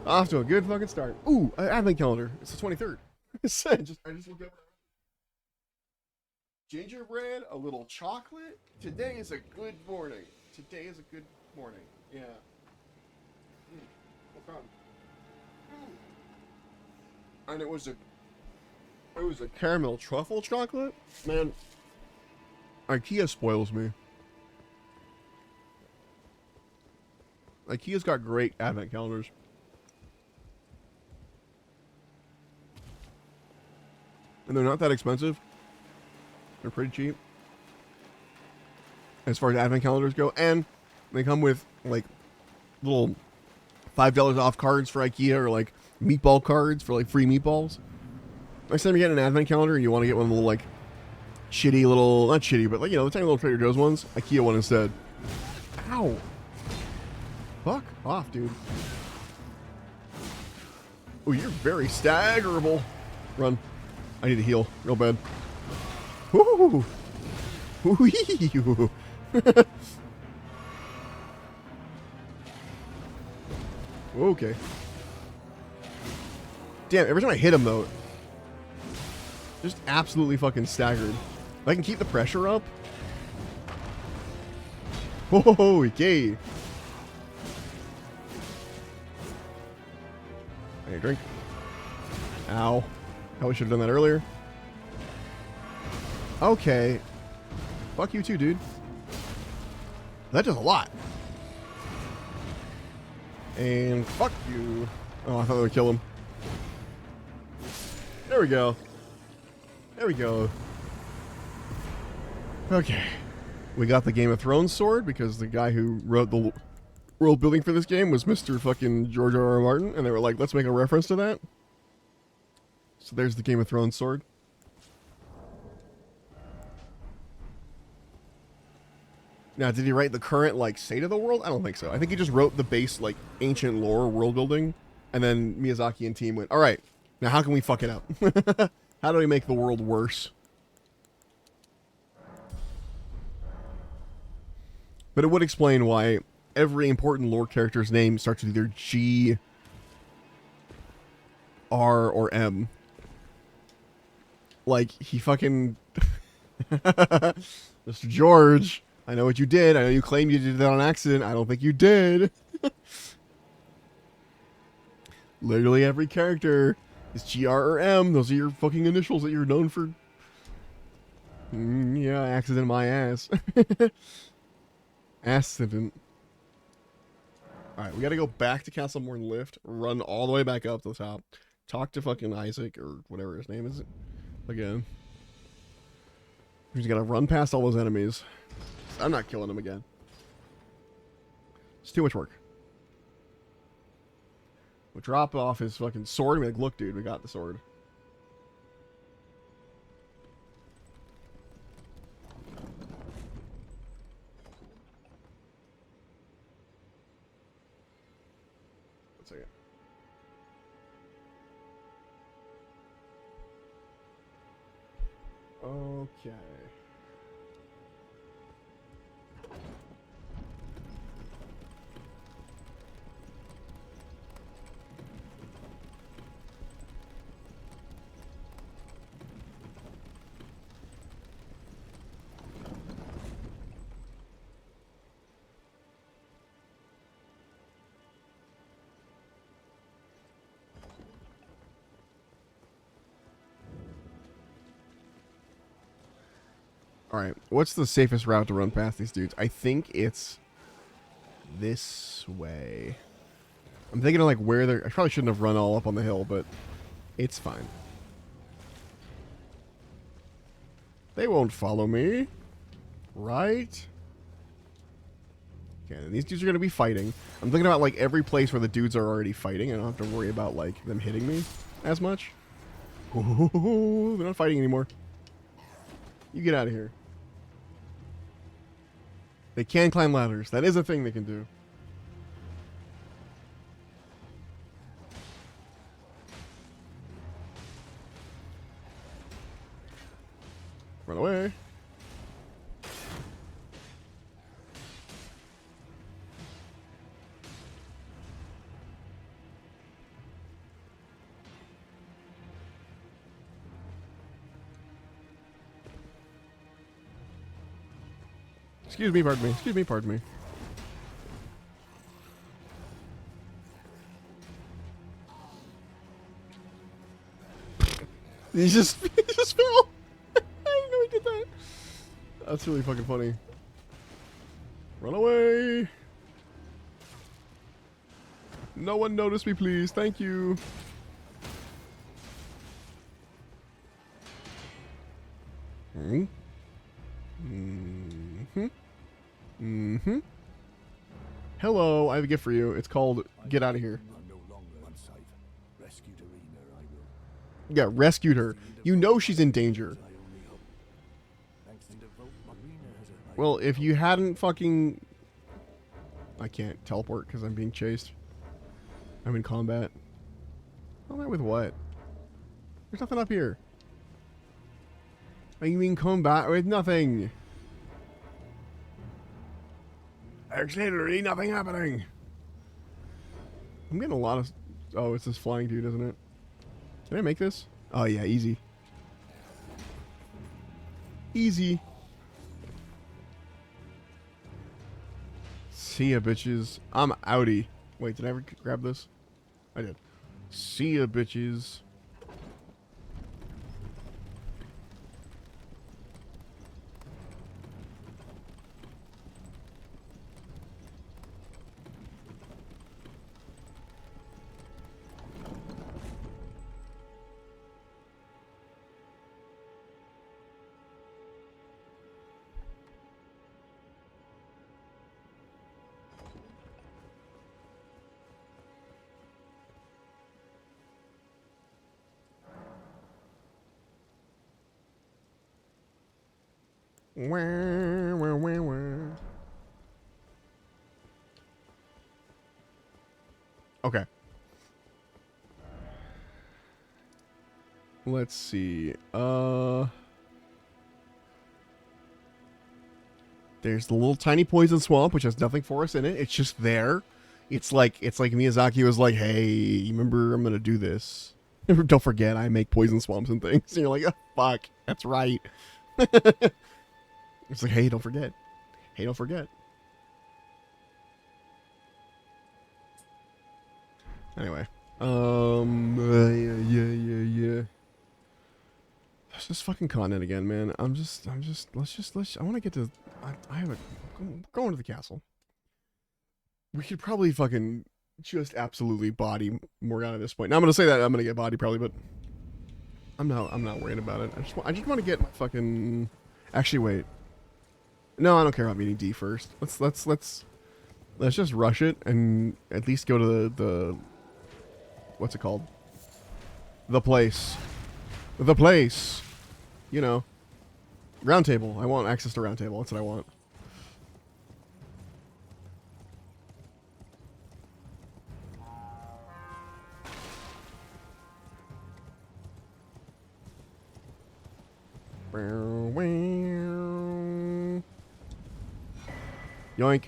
S1: Off to a good fucking start. Ooh, advent calendar. It's the 23rd. I just looked up. Gingerbread, a little chocolate. Today is a good morning. Today is a good morning. Yeah. No problem. And it was a caramel truffle chocolate. Man, IKEA spoils me. IKEA's got great advent calendars. And they're not that expensive. They're pretty cheap. As far as advent calendars go. And they come with, like, little $5 off cards for IKEA or, like, meatball cards for, like, free meatballs. Next time you get an advent calendar and you want to get one of the little, like, shitty little... Not shitty, but, like, you know, the tiny little Trader Joe's ones. IKEA one instead. Ow. Fuck off, dude. Oh, you're very staggerable. Run. I need to heal real bad. Woo! Woo! Okay. Damn, every time I hit him though, just absolutely fucking staggered. If I can keep the pressure up. Whoa, okay. I need a drink. Ow. Probably should have done that earlier. Okay. Fuck you too, dude. That does a lot. And fuck you. Oh, I thought that would kill him. There we go. There we go. Okay. We got the Game of Thrones sword because the guy who wrote the world building for this game was Mr. fucking George R.R. Martin, and they were like, let's make a reference to that. So there's the Game of Thrones sword. Now, did he write the current, like, state of the world? I don't think so. I think he just wrote the base, like, ancient lore world building, and then Miyazaki and team went, all right, now how can we fuck it up? How do we make the world worse? But it would explain why every important lore character's name starts with either G, R, or M. Like, he fucking... Mr. George, I know what you did. I know you claim you did that on accident. I don't think you did. Literally every character is GR or M. Those are your fucking initials that you're known for. Yeah, accident my ass. Accident. Alright, we gotta go back to Castle Morn Lift, run all the way back up to the top, talk to fucking Isaac, or whatever his name is, again. We just gotta run past all those enemies. I'm not killing him again. It's too much work. We'll drop off his fucking sword and be like, look, dude, we got the sword. One second. Okay. Alright, what's the safest route to run past these dudes? I think it's this way. I'm thinking of like where they're... I probably shouldn't have run all up on the hill, but it's fine. They won't follow me. Right? Okay, and these dudes are going to be fighting. I'm thinking about like every place where the dudes are already fighting. I don't have to worry about like them hitting me as much. Ooh, they're not fighting anymore. You get out of here. They can climb ladders. That is a thing they can do. Run away. Excuse me, pardon me. Excuse me, pardon me. He just fell. I didn't know he did that. That's really fucking funny. Run away. No one notice me, please. Thank you. Hmm. Mm-hmm. Mm-hmm. Hello, I have a gift for you. It's called Get Out of Here.
S3: I'm no longer unsafe. Rescued Arena, I will.
S1: Yeah, rescued her. You know she's in danger.
S3: I only hope. Thanks to devote, Arena has a
S1: Well, if you hadn't fucking... I can't teleport because I'm being chased. I'm in combat. Combat with what? There's nothing up here. I mean combat with nothing. There's literally nothing happening. I'm getting a lot of... Oh, it's this flying dude, isn't it? Can I make this? Oh, yeah, easy. Easy. See ya, bitches. I'm outie. Wait, did I ever grab this? I did. See ya, bitches. Wah, wah, wah, wah. Okay. Let's see. There's the little tiny poison swamp, which has nothing for us in it. It's just there. It's like Miyazaki was like, "Hey, you remember I'm gonna do this." Don't forget, I make poison swamps and things. And you're like, oh, fuck, that's right. It's like, hey, don't forget. Hey, don't forget. Anyway. Yeah. Let's just fucking continent again, man. I want to get to, I have a, going to the castle. We could probably fucking just absolutely body Morgana at this point. Now I'm going to say that I'm going to get body probably, but I'm not worried about it. I just want to get my fucking, actually wait. No, I don't care about meeting D first. Let's just rush it and at least go to the what's it called? The place. The place. You know. Round table. I want access to round table. That's what I want. Yoink.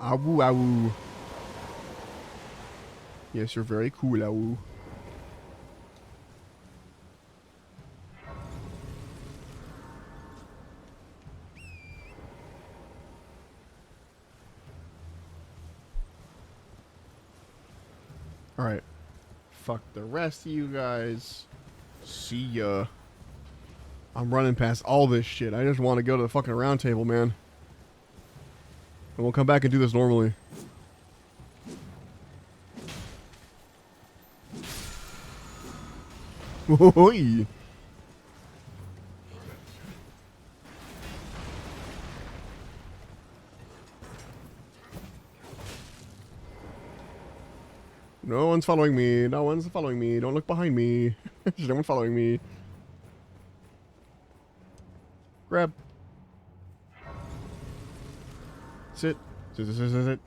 S1: Awoo, awoo. Yes, you're very cool, awoo. Alright. Fuck the rest of you guys. See ya. I'm running past all this shit. I just want to go to the fucking round table, man. And we'll come back and do this normally. Oi. No one's following me. No one's following me. Don't look behind me. There's no one following me. Grab. Sit. Sit.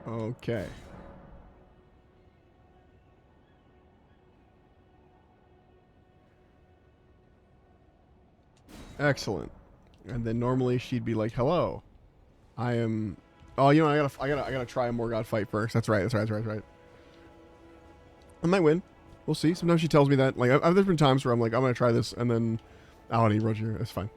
S1: Okay. Excellent. And then normally she'd be like, "Hello, I am." Oh, you know, I gotta try a Morgoth fight first. That's right. I might win. We'll see. Sometimes she tells me that. Like, there's been times where I'm like, I'm gonna try this, and then I don't need Roger. It's fine.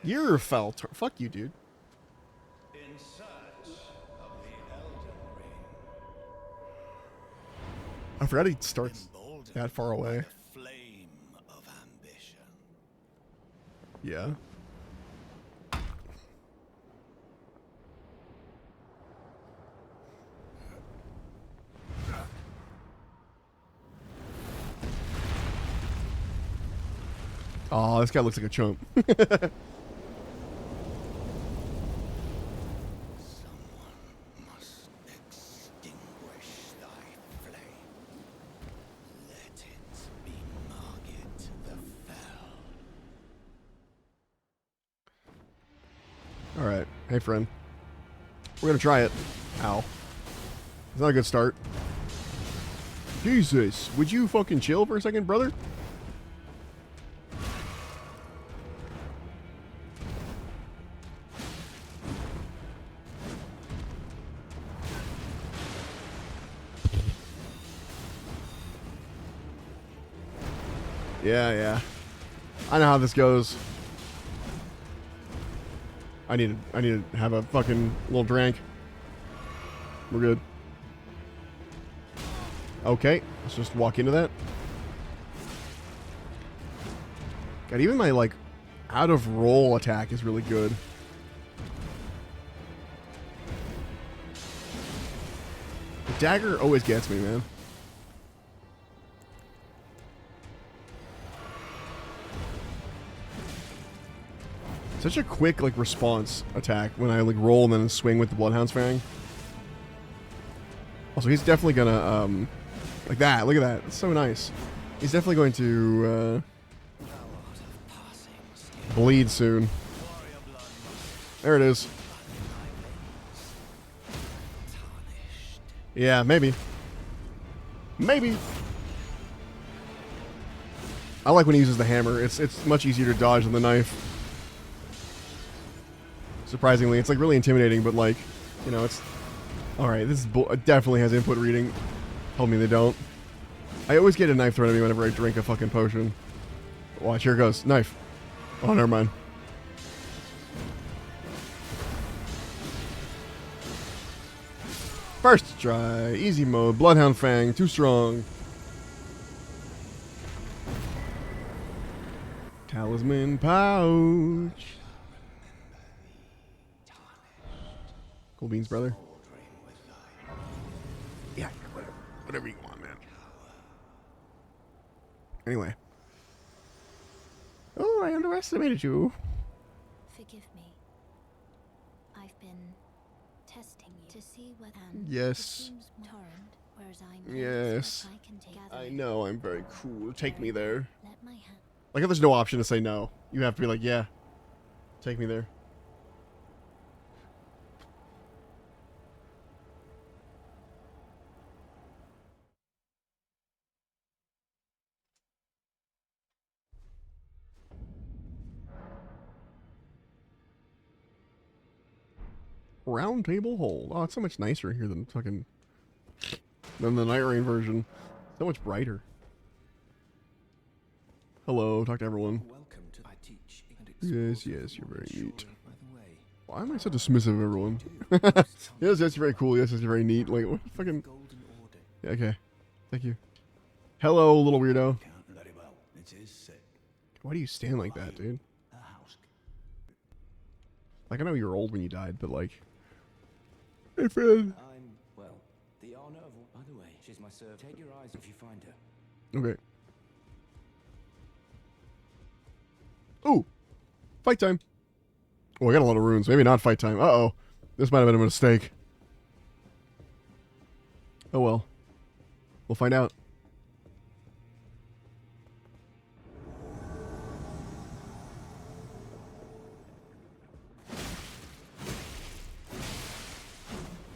S1: You're foul. Fuck you, dude.
S3: In search of the Elden Ring.
S1: I forgot he starts
S3: Emboldened
S1: that far away.
S3: by the flame of ambition.
S1: Yeah. Oh, this guy looks like a chump.
S3: Someone must extinguish thy flame. Let it be Margit the Fell.
S1: Alright. Hey, friend. We're gonna try it. Ow. It's not a good start. Jesus. Would you fucking chill for a second, brother? Yeah. I know how this goes. I need to have a fucking little drink. We're good. Okay, let's just walk into that. God, even my, like, out of roll attack is really good. The dagger always gets me, man. Such a quick, like, response attack when I, like, roll and then swing with the Bloodhound's Fang. Also, he's definitely gonna, like that. Look at that. It's so nice. He's definitely going to, bleed soon. There it is. Yeah, maybe. Maybe. I like when he uses the hammer. It's much easier to dodge than the knife. Surprisingly, it's like really intimidating, but like, you know, it's all right. This is definitely has input reading. Told me they don't. I always get a knife thrown at me whenever I drink a fucking potion. Watch, here it goes. Knife. Oh, never mind. First try. Easy mode. Bloodhound Fang. Too strong. Talisman pouch. Cool beans, brother. Yeah, whatever you want, man. Anyway. Oh, I underestimated you.
S2: Forgive me. I've been testing you to see whether
S1: Yes.
S2: torrent, whereas I'm
S1: Yes.
S2: I can take
S1: I know, I'm very cool. Take me there.
S2: Let my hand.
S1: Like, if there's no option to say no, you have to be like, yeah, take me there. Round table hold. Oh, it's so much nicer here than than the Night Rain version. So much brighter. Hello, talk to everyone.
S3: Welcome to I teach and
S1: Yes, yes, you're very neat.
S3: by the way.
S1: Why am I so dismissive of everyone? Yes, yes, you're very cool. Yes, yes, you're very neat. Like, what fucking...
S3: Golden Order.
S1: Yeah, okay. Thank you. Hello, little weirdo.
S3: Count very well. It is sick.
S1: Why do you stand like that, dude?
S3: A house.
S1: Like, I know you were old when you died, but like... Hey, friend.
S6: I'm, well, the honor of... By the way, she's my servant. Take your eyes if you find her.
S1: Okay. Ooh! Fight time! Oh, I got a lot of runes. Maybe not fight time. Uh-oh. This might have been a mistake. Oh well. We'll find out.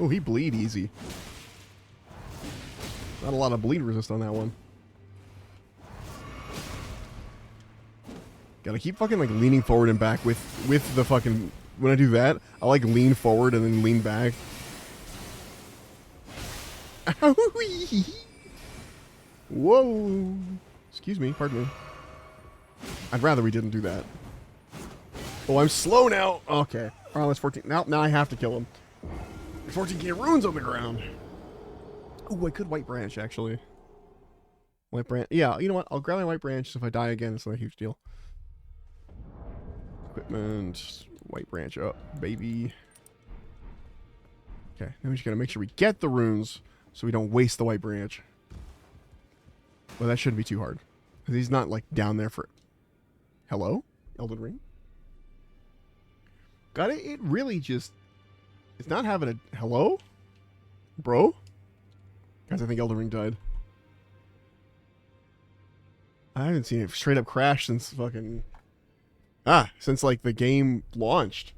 S1: Oh, he bleed easy. Not a lot of bleed resist on that one. Gotta keep fucking like leaning forward and back with the fucking... When I do that, I like lean forward and then lean back. Whoa! Excuse me, pardon me. I'd rather we didn't do that. Oh, I'm slow now! Okay. Oh, that's 14. Now I have to kill him. 14k runes on the ground. Oh, I could White Branch, actually. White Branch. Yeah, you know what? I'll grab my White Branch, so if I die again, it's not a huge deal. Equipment. White Branch up, baby. Okay, now we just gotta make sure we get the runes, so we don't waste the White Branch. Well, that shouldn't be too hard. Because he's not, like, down there for... Hello? Elden Ring? Got it? It really just... It's not having a... Hello? Bro? Guys, I think Elden Ring died. I haven't seen it straight up crash since fucking... since, like, the game launched.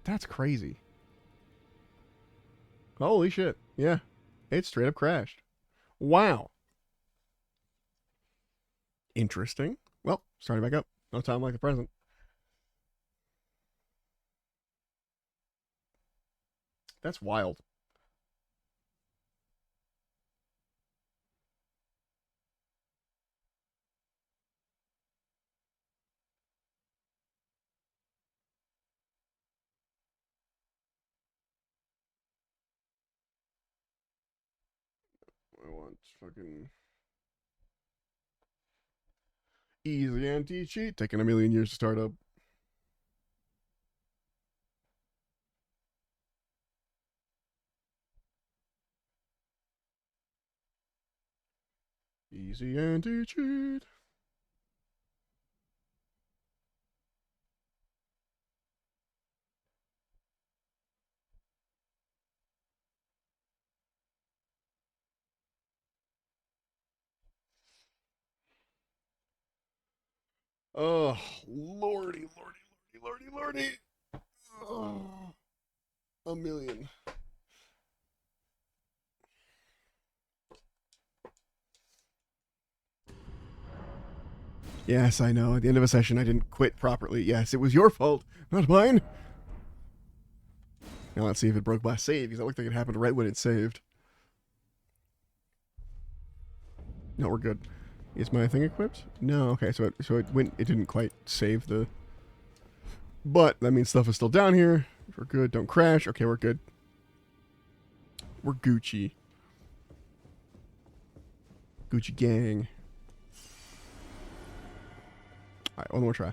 S1: That's crazy. Holy shit. Yeah. It straight up crashed. Wow. Interesting. Well, starting back up. No time like the present. That's wild. I want fucking easy anti-cheat. Taking a million years to start up. Easy anti-cheat. Oh, lordy, lordy, lordy, lordy, lordy. Oh, a million. Yes, I know. At the end of a session, I didn't quit properly. Yes, it was your fault, not mine. Now let's see if it broke my save, because it looked like it happened right when it saved. No, we're good. Is my thing equipped? No. Okay, so it went. It didn't quite save the. But that means stuff is still down here. We're good. Don't crash. Okay, we're good. We're Gucci. Gucci gang. Alright, one more try.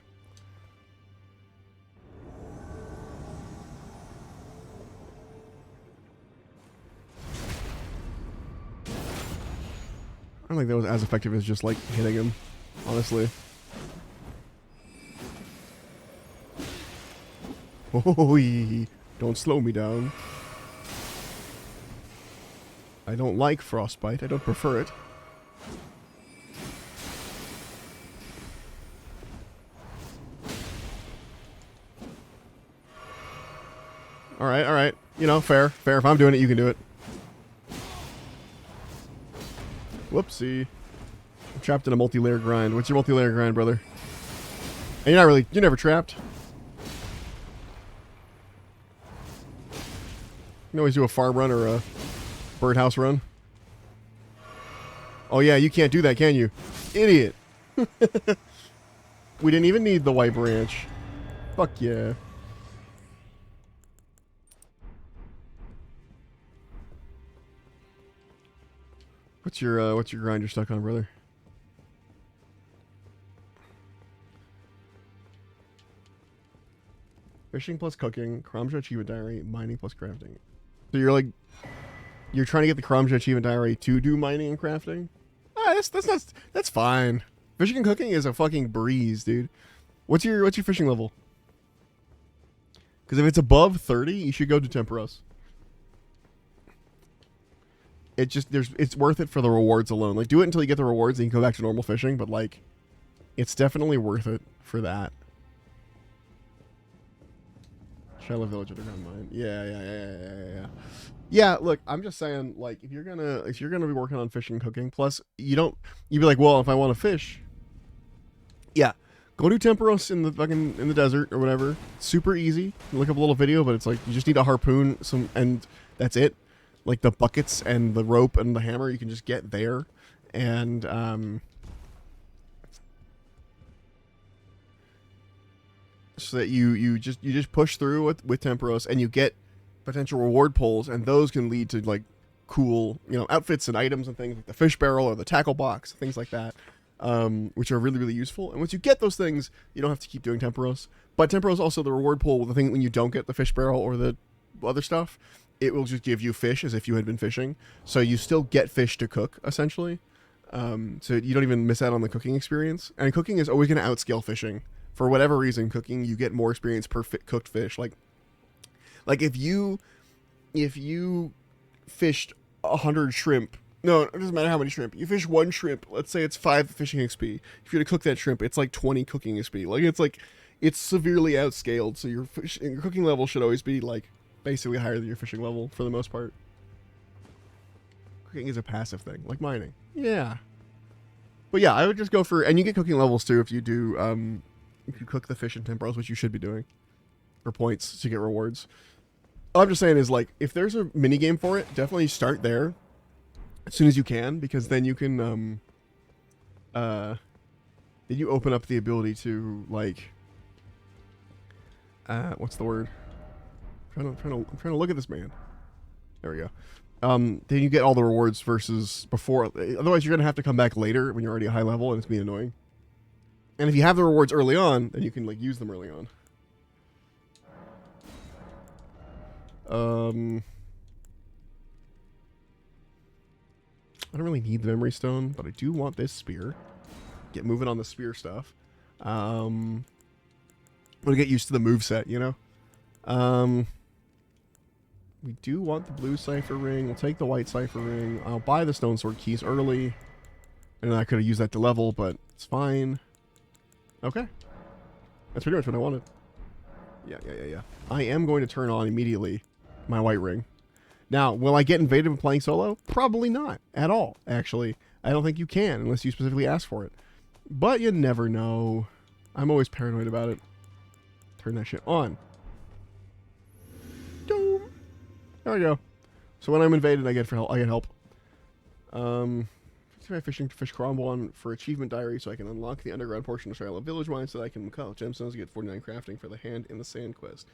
S1: I don't think that was as effective as just, like, hitting him, honestly. Oh, don't slow me down. I don't like frostbite. I don't prefer it. Alright, alright. You know, fair. Fair. If I'm doing it, you can do it. Whoopsie. I'm trapped in a multi-layer grind. What's your multi-layer grind, brother? And you're never trapped. You can always do a farm run or a birdhouse run. Oh yeah, you can't do that, can you? Idiot. We didn't even need the white branch. Fuck yeah. What's your grind you're stuck on, brother? Fishing plus cooking, Karamja achievement diary, mining plus crafting. So you're trying to get the Karamja achievement diary to do mining and crafting? Ah, that's fine. Fishing and cooking is a fucking breeze, dude. What's your fishing level? Because if it's above 30, you should go to Temperos. It's worth it for the rewards alone. Like, do it until you get the rewards and you can go back to normal fishing, but like, it's definitely worth it for that. Shiloh Village Underground Mine. Yeah. Yeah, look, I'm just saying, like, if you're gonna be working on fishing and cooking, plus you'd be like, well, if I want to fish, yeah, go do Temperos in the desert or whatever. Super easy. Look up a little video, but it's like you just need a harpoon, and that's it. Like the buckets and the rope and the hammer, you can just get there, and so that you just push through with Temperos, and you get potential reward pulls, and those can lead to like cool, outfits and items and things like the fish barrel or the tackle box, things like that, which are really, really useful. And once you get those things, you don't have to keep doing Temperos. But Temperos also the reward pull, the thing when you don't get the fish barrel or the other stuff, it will just give you fish as if you had been fishing. So you still get fish to cook, essentially. So you don't even miss out on the cooking experience. And cooking is always going to outscale fishing. For whatever reason, cooking, you get more experience per cooked fish. Like if you fished 100 shrimp, no, it doesn't matter how many shrimp. You fish one shrimp, let's say it's 5 fishing XP. If you're going to cook that shrimp, it's like 20 cooking XP. It's severely outscaled. So your cooking level should always be like basically higher than your fishing level for the most part. Cooking is a passive thing, like mining. Yeah. But yeah, I would just go for, and you get cooking levels too if you do, if you cook the fish in Temperos, which you should be doing, for points to get rewards. All I'm just saying is, like, if there's a mini game for it, definitely start there as soon as you can, because then you can, then you open up the ability to, like, what's the word? I'm trying to look at this man. There we go. Then you get all the rewards versus before. Otherwise, you're gonna have to come back later when you're already a high level, and it's being annoying. And if you have the rewards early on, then you can like use them early on. I don't really need the memory stone, but I do want this spear. Get moving on the spear stuff. I'm gonna get used to the moveset, We do want the blue cipher ring. We'll take the white cipher ring. I'll buy the stone sword keys early. And I could have used that to level, but it's fine. Okay. That's pretty much what I wanted. Yeah. I am going to turn on immediately my white ring. Now, will I get invaded when playing solo? Probably not. At all, actually. I don't think you can, unless you specifically ask for it. But you never know. I'm always paranoid about it. Turn that shit on. Doom. There we go. So when I'm invaded, I get help. Try fishing to fish cromwell on for achievement diary so I can unlock the underground portion of Shiloh Village mine so that I can collect gemstones to get 49 crafting for the hand in the sand quest.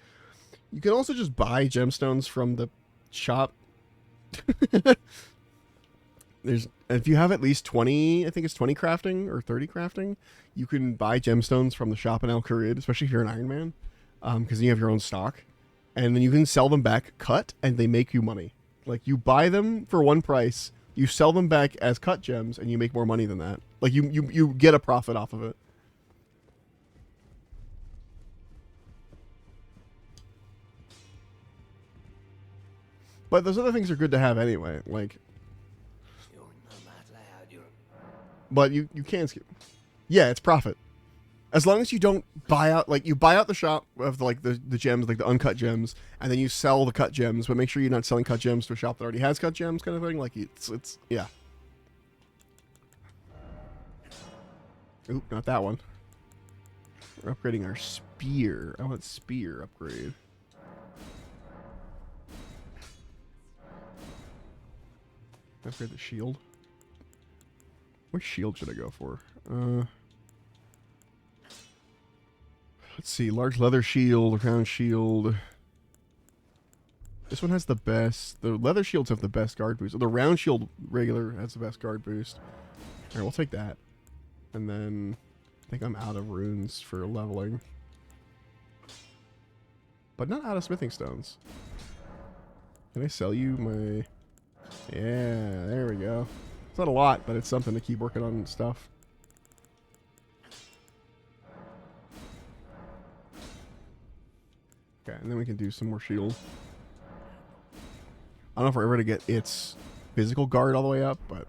S1: You can also just buy gemstones from the shop. If you have at least 20, I think it's 20 crafting or 30 crafting, you can buy gemstones from the shop in Al Kharid, especially if you're an Iron Man, because you have your own stock, and then you can sell them back cut, and they make you money. Like, you buy them for one price, you sell them back as cut gems, and you make more money than that. Like, you get a profit off of it. But those other things are good to have anyway, like... But you can skip. Yeah, it's profit. As long as you don't buy out, like, you buy out the shop of, like, the gems, like the uncut gems, and then you sell the cut gems, but make sure you're not selling cut gems to a shop that already has cut gems kind of thing. Like, it's yeah. Oop, not that one. We're upgrading our spear. I want spear upgrade. Upgrade the shield. Which shield should I go for? Let's see. Large leather shield, round shield. This one has the best. The leather shields have the best guard boost. The round shield regular has the best guard boost. Alright, we'll take that. And then I think I'm out of runes for leveling. But not out of smithing stones. Can I sell you my... Yeah, there we go. It's not a lot, but it's something to keep working on stuff. Okay, and then we can do some more shield. I don't know if we're ever to get its physical guard all the way up, but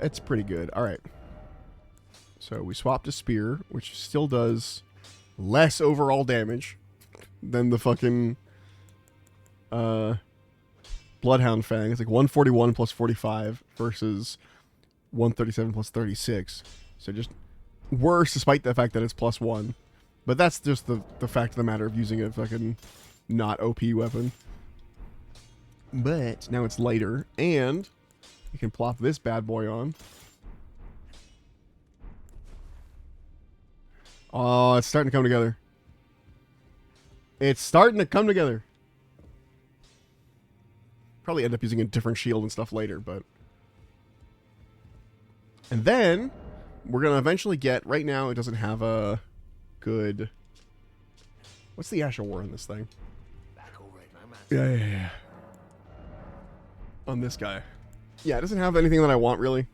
S1: it's pretty good. Alright. So we swapped a spear, which still does less overall damage than the fucking Bloodhound Fang. It's like 141 plus 45 versus 137 plus 36. So just worse despite the fact that it's plus 1. But that's just the fact of the matter of using a fucking not OP weapon. But now it's lighter, and you can plop this bad boy on. Oh, it's starting to come together. It's starting to come together. Probably end up using a different shield and stuff later, but... And then, we're going to eventually get... Right now, it doesn't have a good... What's the Ash of War on this thing? Yeah. On this guy. Yeah, it doesn't have anything that I want, really.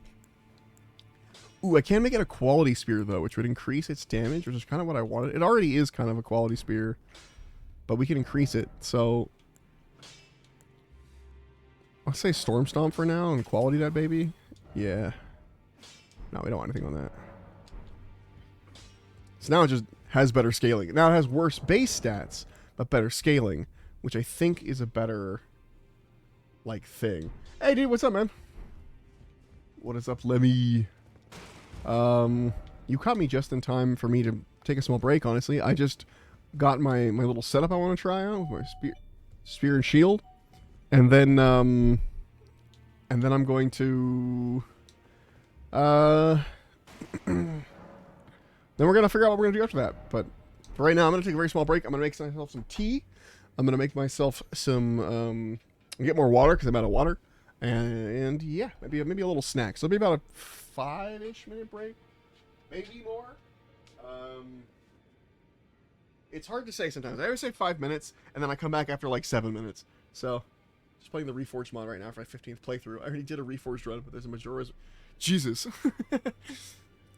S1: Ooh, I can make it a quality spear, though, which would increase its damage, which is kind of what I wanted. It already is kind of a quality spear, but we can increase it, so... Let's say Storm Stomp for now and quality that baby. Yeah. No, we don't want anything on that. So now it just has better scaling. Now it has worse base stats, but better scaling, which I think is a better, like, thing. Hey, dude, what's up, man? What is up, Lemmy? You caught me just in time for me to take a small break, honestly. I just got my little setup I want to try out with my spear and shield. And then I'm going to, then we're going to figure out what we're going to do after that. But for right now, I'm going to take a very small break. I'm going to make myself some tea. I'm going to make myself some, get more water because I'm out of water. And yeah, maybe a little snack. So it'll be about a 5-ish minute break. Maybe more. It's hard to say sometimes. I always say 5 minutes, and then I come back after like 7 minutes. So... Just playing the Reforged mod right now for my 15th playthrough. I already did a Reforged run, but there's a Majora's... Jesus.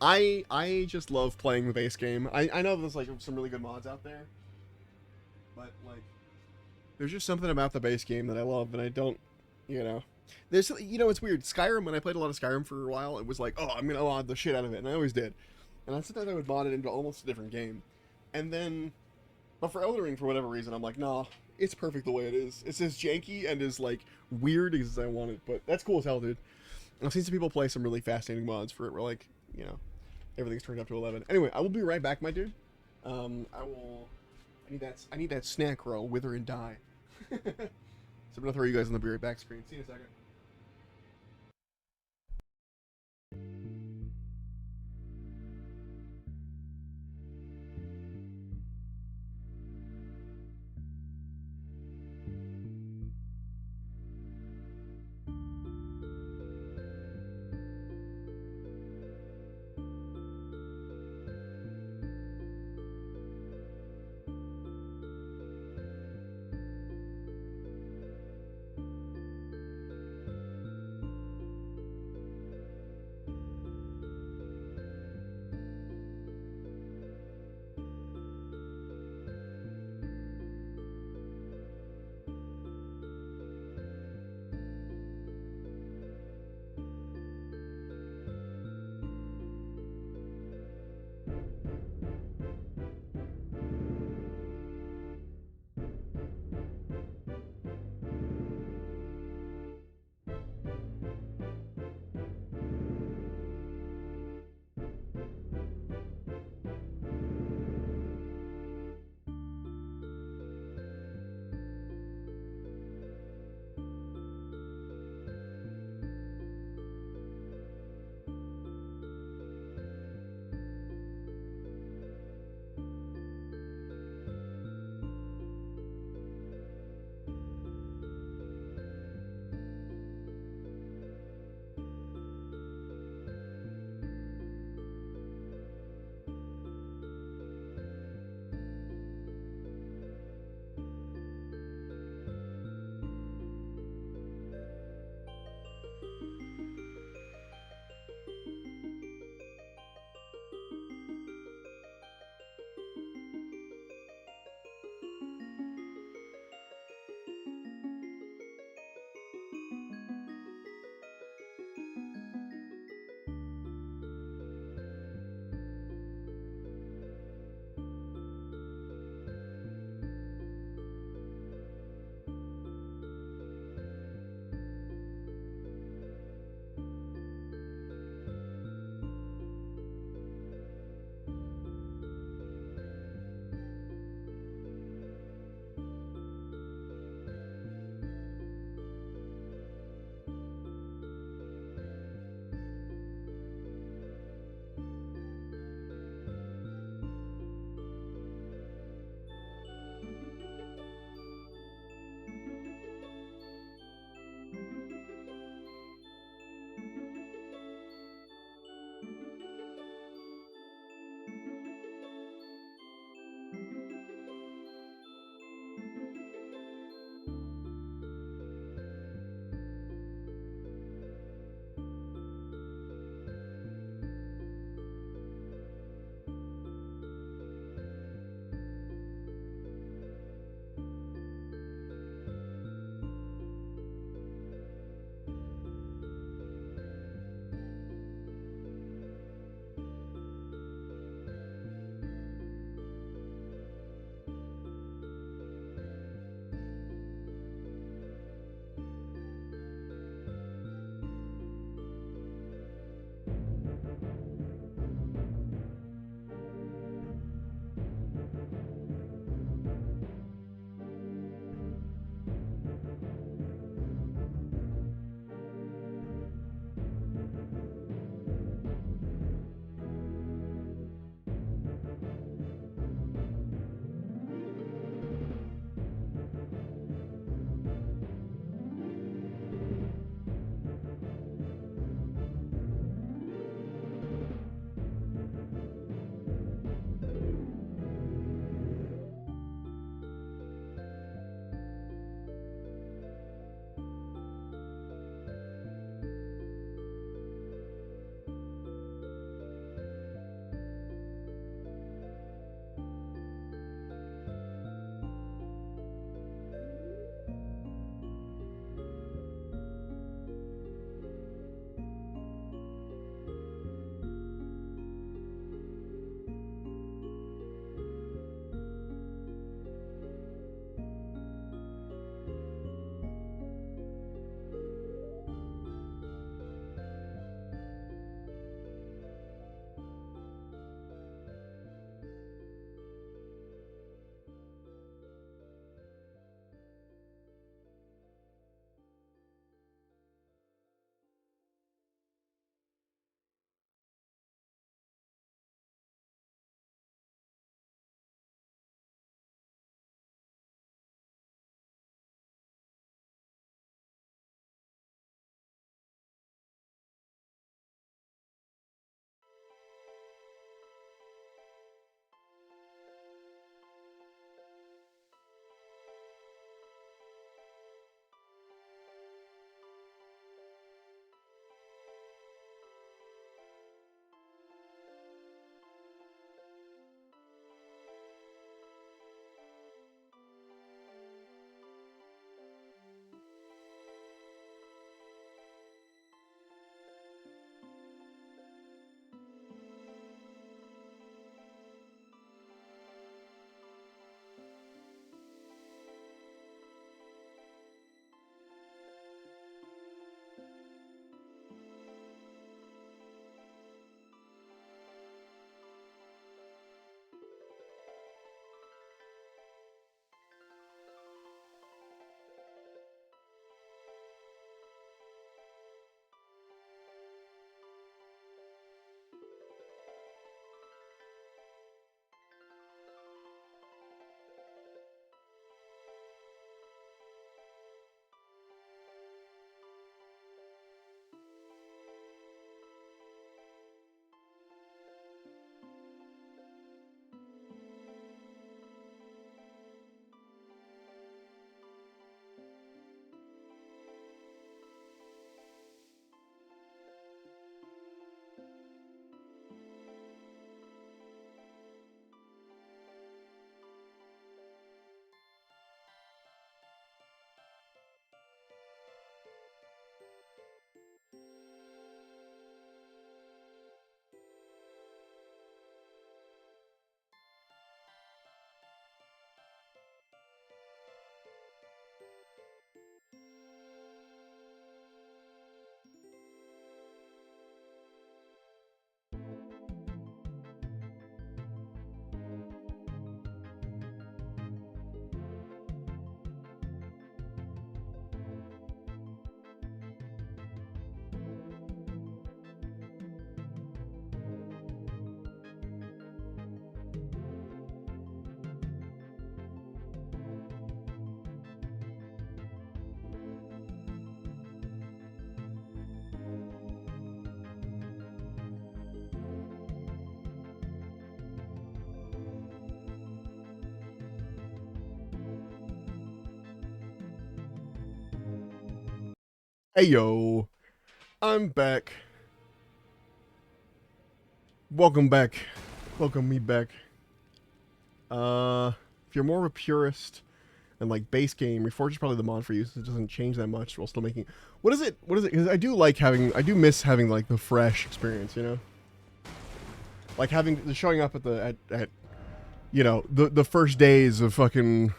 S1: I just love playing the base game. I know there's, like, some really good mods out there. But, like... There's just something about the base game that I love, and I don't... You know... There's... You know, it's weird. Skyrim, when I played a lot of Skyrim for a while, it was like, oh, I'm gonna mod the shit out of it, and I always did. And sometimes I would mod it into almost a different game. And then... But for Elden Ring, for whatever reason, I'm like, nah... It's perfect the way it is. It's as janky and as, like, weird as I want it, but that's cool as hell, dude. I've seen some people play some really fascinating mods for it, where, like, you know. Everything's turned up to 11. Anyway, I will be right back, my dude. I need that snack roll, wither and die. So I'm gonna throw you guys on the be right back screen. See you in a second. Hey yo, I'm back. Welcome back. Welcome me back. If you're more of a purist and like base game, Reforged is probably the mod for you, since it doesn't change that much while still making. What is it? What is it? Because I do miss having like the fresh experience, you know, like having showing up at you know the first days of fucking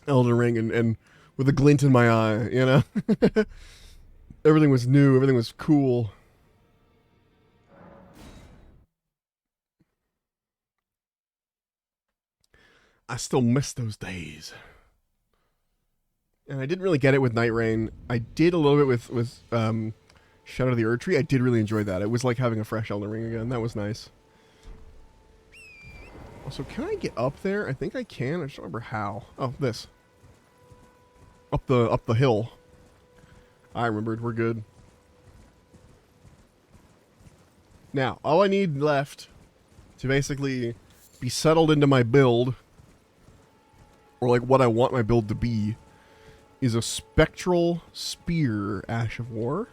S1: Elden Ring and with a glint in my eye, you know. Everything was new. Everything was cool. I still miss those days. And I didn't really get it with Night Rain. I did a little bit with Shadow of the Erd Tree. I did really enjoy that. It was like having a fresh Elden Ring again. That was nice. Also, can I get up there? I think I can. I just don't remember how. Oh, this. Up the hill. I remembered. We're good. Now, all I need left to basically be settled into my build, or like what I want my build to be, is a Spectral Spear Ash of War.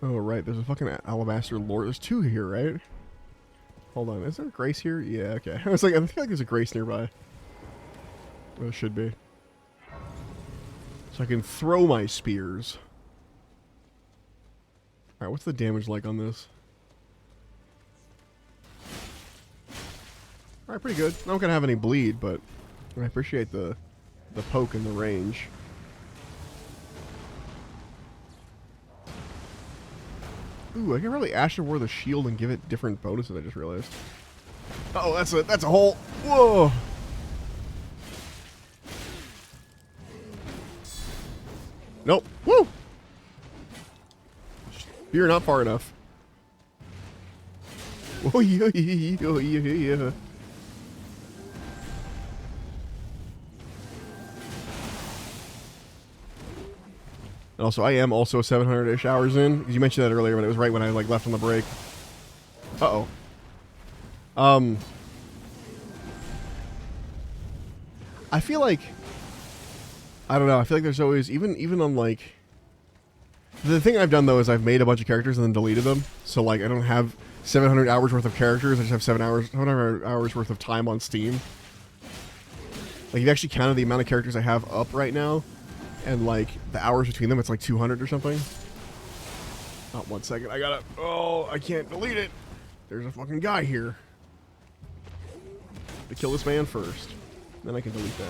S1: Oh, right. There's a fucking Alabaster Lord. There's two here, right? Hold on. Is there a Grace here? Yeah, okay. I was like, I feel like there's a Grace nearby. There should be. So I can throw my spears. Alright, what's the damage like on this? Alright, pretty good. I'm not gonna have any bleed, but I appreciate the poke and the range. Ooh, I can really Ash of War the shield and give it different bonuses, I just realized. Uh oh, that's a hole. Whoa! Nope. Woo! You're not far enough. Oh yeah, yeah, yeah. And also, I am also 700-ish hours in. You mentioned that earlier, but it was right when I like left on the break. Uh-oh. I feel like... I don't know. I feel like there's always... Even on, like... The thing I've done, though, is I've made a bunch of characters and then deleted them. So, like, I don't have 700 hours worth of characters. I just have 700 hours worth of time on Steam. Like, you actually counted the amount of characters I have up right now. And, like, the hours between them, it's like 200 or something. Oh, 1 second. I gotta... Oh, I can't delete it. There's a fucking guy here. To kill this man first. Then I can delete that.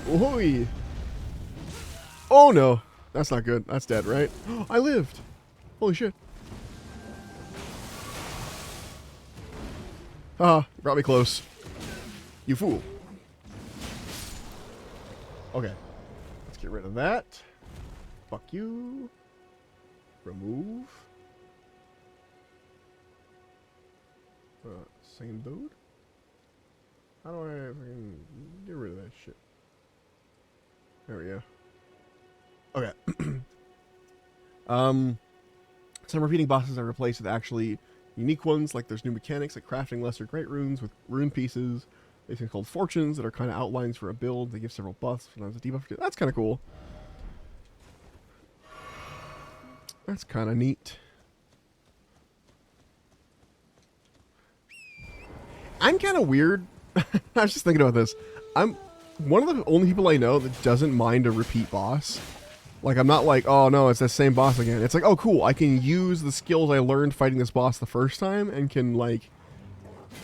S1: Oi! Oh, no. That's not good. That's dead, right? I lived. Holy shit. Ah, you brought me close. You fool. Okay. Let's get rid of that. Fuck you. Remove. Same dude? How do I fucking get rid of that shit? There we go. Okay. Some repeating bosses are replaced with actually unique ones, like there's new mechanics like crafting lesser great runes with rune pieces. These things called fortunes that are kind of outlines for a build. They give several buffs, sometimes a debuff. That's kind of cool. That's kind of neat. I'm kind of weird. I was just thinking about this. I'm one of the only people I know that doesn't mind a repeat boss. Like, I'm not like, oh no, it's the same boss again. It's like, oh cool, I can use the skills I learned fighting this boss the first time and can, like,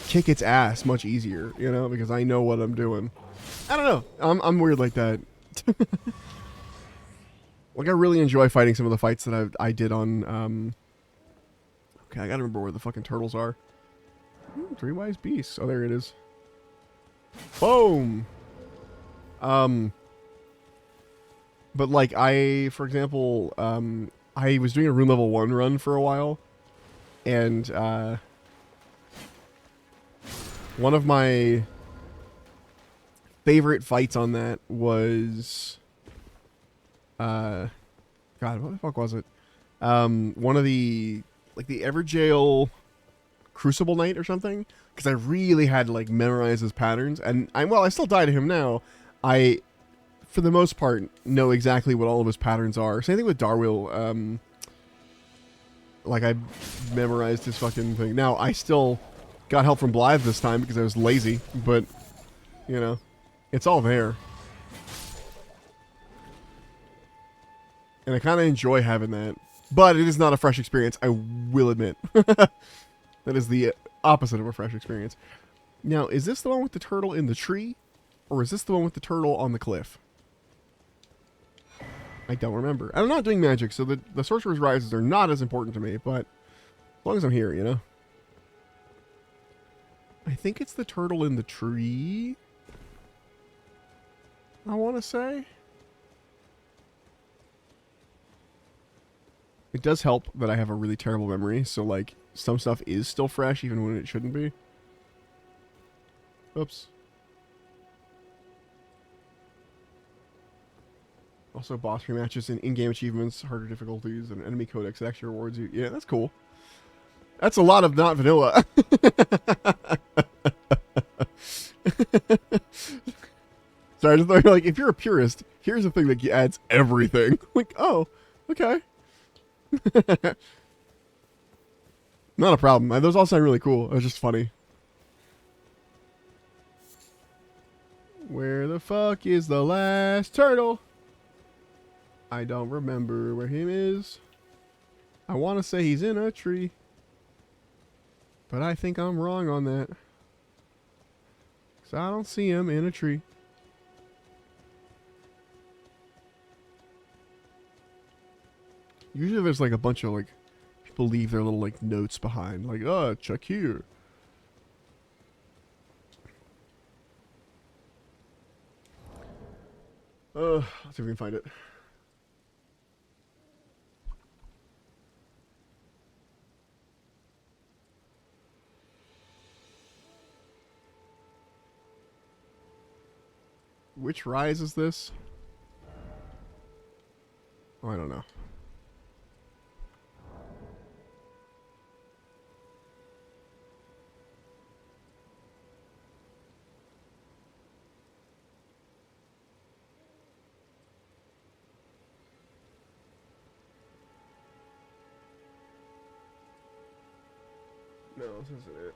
S1: kick its ass much easier, you know, because I know what I'm doing. I don't know. I'm weird like that. Like, I really enjoy fighting some of the fights that I did on, okay, I gotta remember where the fucking turtles are. Ooh, 3 wise beasts. Oh, there it is. Boom! But, like, for example, I was doing a rune level 1 run for a while, and, one of my favorite fights on that was, God, what the fuck was it? One of the, like, the Everjail Crucible Knight or something, because I really had to, like, memorize his patterns, and I still die to him now. I for the most part, know exactly what all of his patterns are. Same thing with Darwill. Like, I memorized his fucking thing. Now, I still got help from Blythe this time because I was lazy, but, you know, it's all there. And I kind of enjoy having that. But it is not a fresh experience, I will admit. That is the opposite of a fresh experience. Now, is this the one with the turtle in the tree? Or is this the one with the turtle on the cliff? I don't remember. I'm not doing magic, so the Sorcerer's Rises are not as important to me, but as long as I'm here, you know? I think it's the turtle in the tree. I want to say. It does help that I have a really terrible memory, so, like, some stuff is still fresh even when it shouldn't be. Oops. Also, boss rematches and in-game achievements, harder difficulties, and enemy codex that actually rewards you. Yeah, that's cool. That's a lot of not vanilla. Sorry, I just thought, like, if you're a purist, here's the thing that adds everything. Like, oh, okay. Not a problem. Those all sound really cool. It was just funny. Where the fuck is the last turtle? I don't remember where him is. I want to say he's in a tree. But I think I'm wrong on that. Because I don't see him in a tree. Usually there's like a bunch of like people leave their little like notes behind. Like, oh, check here. Let's see if we can find it. Which rise is this? Oh, I don't know. No, this isn't it.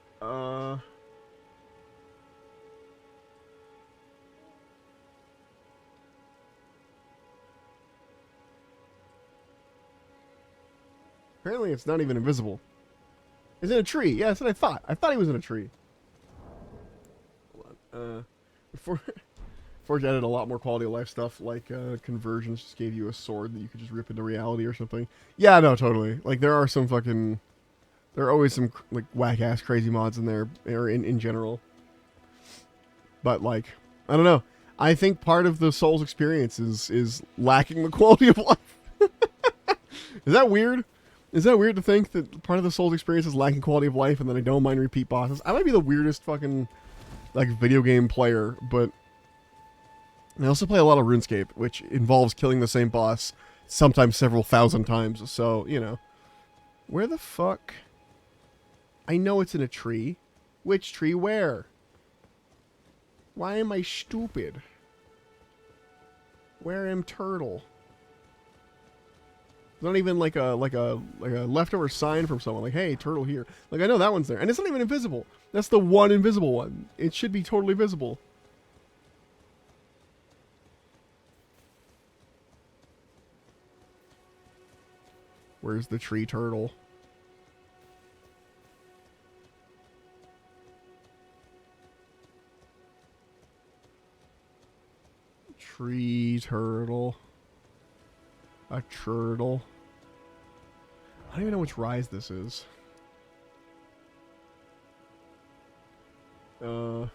S1: Apparently it's not even invisible. It's in a tree. Yeah, that's what I thought. I thought he was in a tree. Hold on. Forge added a lot more quality of life stuff, like conversions just gave you a sword that you could just rip into reality or something. Yeah, no, totally. Like, there are some fucking... There are always some, like, whack-ass crazy mods in there, or in general. But, like, I don't know. I think part of the Souls experience is lacking the quality of life. Is that weird? Is that weird to think that part of the Souls experience is lacking quality of life and that I don't mind repeat bosses? I might be the weirdest fucking, like, video game player, but I also play a lot of RuneScape, which involves killing the same boss sometimes several thousand times, so, you know. Where the fuck... I know it's in a tree. Which tree? Where? Why am I stupid? Where am turtle? It's not even like a leftover sign from someone like, hey, turtle here. Like, I know that one's there, and it's not even invisible. That's the one invisible one. It should be totally visible. Where's the tree turtle? Tree turtle. A turtle. I don't even know which rise this is. Whoa,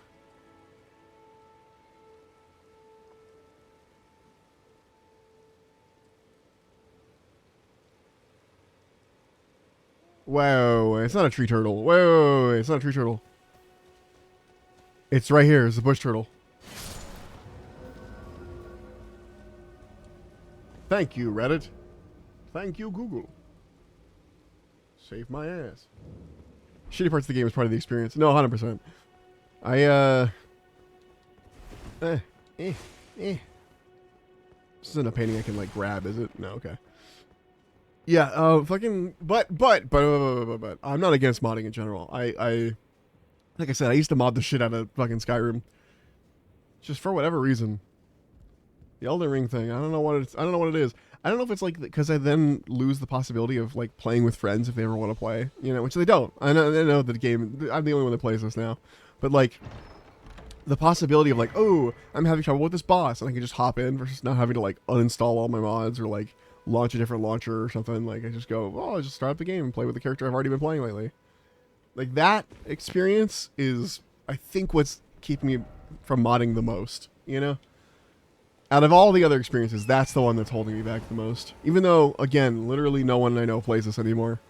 S1: it's not a tree turtle. Whoa, it's not a tree turtle. It's right here. It's a bush turtle. Thank you, Reddit. Thank you, Google. Save my ass. Shitty parts of the game is part of the experience. No, 100%. This isn't a painting I can like grab, is it? No, okay. Yeah, fucking, but, I'm not against modding in general. I, like I said, I used to mod the shit out of fucking Skyrim. Just for whatever reason. The Elden Ring thing, I don't know what it's, I don't know what it is. I don't know if it's like, because I then lose the possibility of like playing with friends if they ever want to play, you know, which they don't. I know the game, I'm the only one that plays this now. But like, the possibility of like, oh, I'm having trouble with this boss, and I can just hop in versus not having to like uninstall all my mods or like launch a different launcher or something. Like I just go, oh, I'll just start up the game and play with the character I've already been playing lately. Like that experience is, I think, what's keeping me from modding the most, you know? Out of all the other experiences, that's the one that's holding me back the most. Even though, again, literally no one I know plays this anymore.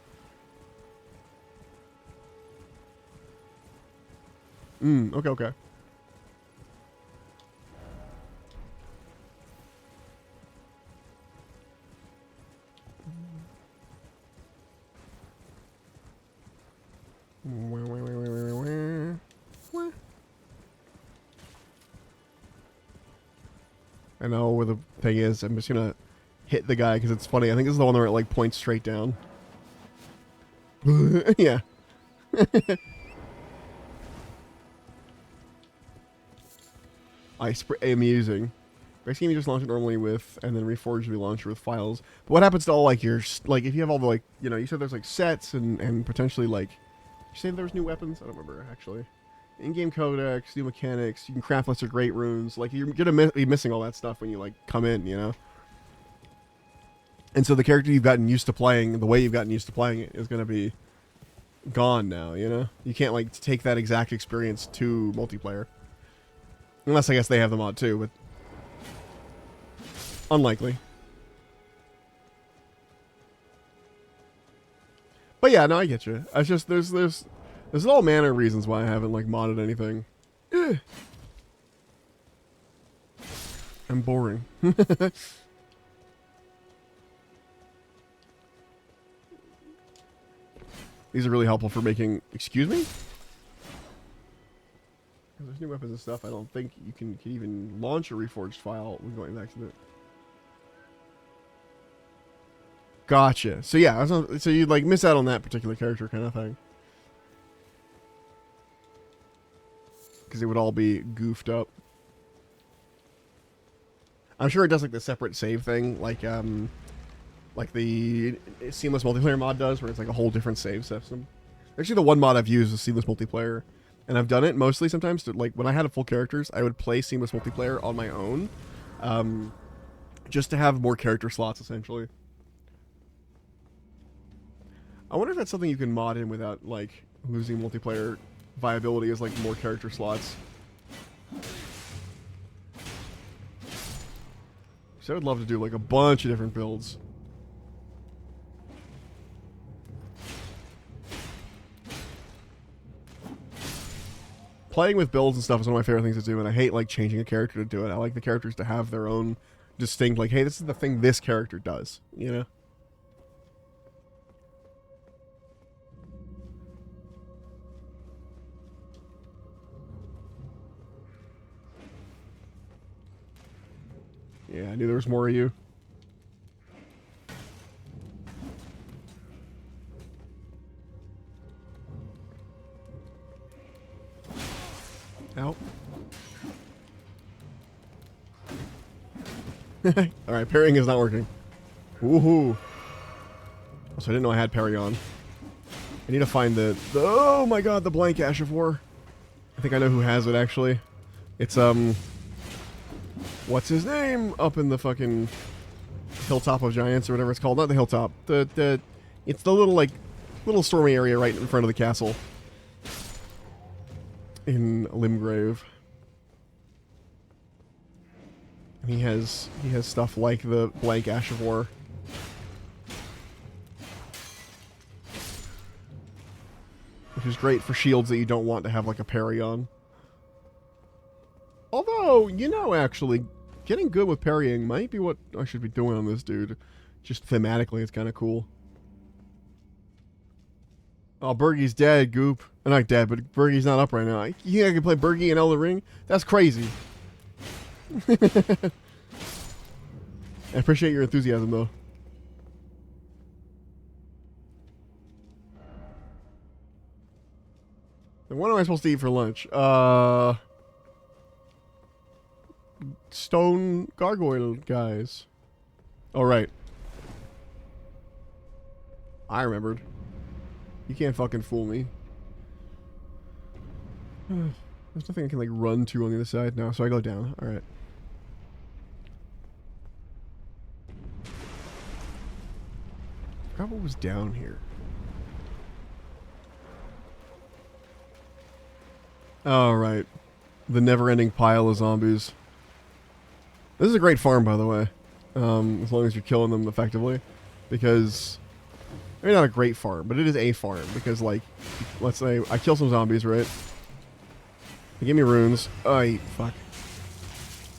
S1: Okay. I know where the thing is. I'm just gonna hit the guy because it's funny. I think this is the one where it like points straight down. Yeah. I'm using. Basically, you just launch it normally with, and then Reforged will be launched with files. But what happens to all like your, like if you have all the like, you know, you said there's like sets and potentially like, you say there was new weapons? I don't remember actually. In-game codex, new mechanics, you can craft lesser great runes. Like you're gonna be missing all that stuff when you like come in, you know. And so the character you've gotten used to playing, the way you've gotten used to playing it, is gonna be gone now. You know, you can't like take that exact experience to multiplayer, unless I guess they have the mod too, but unlikely. But yeah, no, I get you. It's just there's all manner of reasons why I haven't like modded anything. I'm boring. These are really helpful for making. Excuse me? There's new weapons and stuff. I don't think you can even launch a reforged file when going back to the. Gotcha. So yeah, so you'd like miss out on that particular character kind of thing. Because it would all be goofed up. I'm sure it does like the separate save thing, like the seamless multiplayer mod does, where it's like a whole different save system. Actually, the one mod I've used is seamless multiplayer, and I've done it mostly sometimes to, like when I had full characters, I would play seamless multiplayer on my own, just to have more character slots essentially. I wonder if that's something you can mod in without like losing multiplayer viability, as like more character slots. So I would love to do like a bunch of different builds. Playing with builds and stuff is one of my favorite things to do, and I hate like changing a character to do it. I like the characters to have their own distinct, like, hey, this is the thing this character does, you know? Yeah, I knew there was more of you. Ow. Alright, parrying is not working. Woohoo. Also, I didn't know I had parry on. I need to find the oh my god, the blank Ash of War. I think I know who has it, actually. It's, what's his name? Up in the fucking Hilltop of Giants or whatever it's called. Not the Hilltop. It's the little, like, little stormy area right in front of the castle. In Limgrave. And he has stuff like the blank Ash of War. Which is great for shields that you don't want to have like a parry on. Although, you know, actually, getting good with parrying might be what I should be doing on this dude. Just thematically, it's kind of cool. Oh, Bergie's dead, Goop. Not dead, but Bergie's not up right now. You think I can play Bergie in Elden Ring? That's crazy. I appreciate your enthusiasm, though. Then what am I supposed to eat for lunch? Stone gargoyle guys. Oh, right. I remembered. You can't fucking fool me. There's nothing I can, like, run to on the other side now, so I go down. Alright. I forgot what was down here. Alright. The never-ending pile of zombies. This is a great farm, by the way. As long as you're killing them effectively. Because... maybe not a great farm, but it is a farm. Because, like, let's say I kill some zombies, right? They gave me runes. Oh, fuck.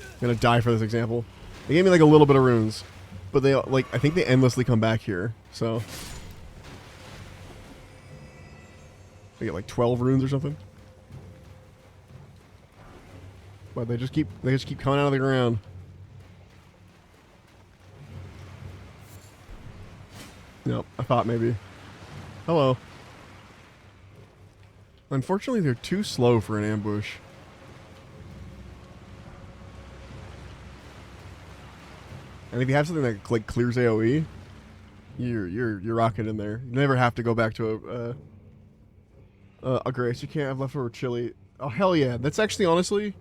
S1: I'm gonna die for this example. They gave me, like, a little bit of runes. But they, like, I think they endlessly come back here. So... I get, like, 12 runes or something. But they just keep coming out of the ground. Nope, I thought maybe. Hello. Unfortunately, they're too slow for an ambush. And if you have something that like clears AoE, you're rocking in there. You never have to go back to a grace. You can't have leftover chili. Oh hell yeah! That's actually honestly,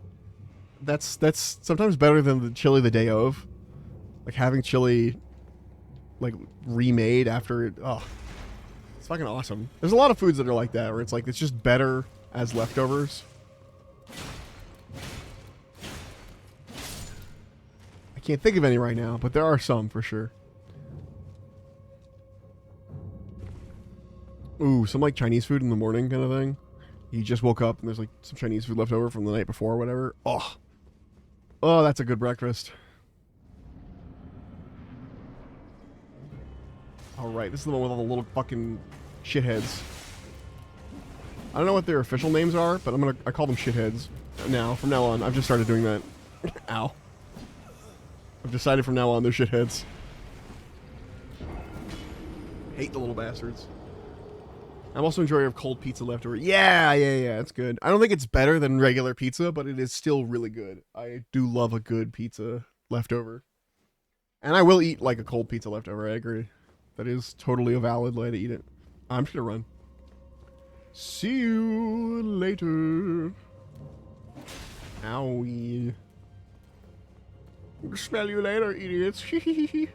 S1: that's sometimes better than the chili the day of. Like having chili like remade after it. Oh, it's fucking awesome. There's a lot of foods that are like that, where it's like it's just better as leftovers. I can't think of any right now, but there are some for sure. Ooh, some like Chinese food in the morning kind of thing. You just woke up and there's like some Chinese food left over from the night before or whatever. Oh, oh, that's a good breakfast. Alright, this is the one with all the little fucking shitheads. I don't know what their official names are, but I call them shitheads now. From now on, I've just started doing that. Ow. I've decided from now on they're shitheads. Hate the little bastards. I'm also enjoying of cold pizza leftover. Yeah, it's good. I don't think it's better than regular pizza, but it is still really good. I do love a good pizza leftover. And I will eat like a cold pizza leftover, I agree. That is totally a valid way to eat it. I'm just gonna run. See you later. Owie. Smell you later, idiots. Okay.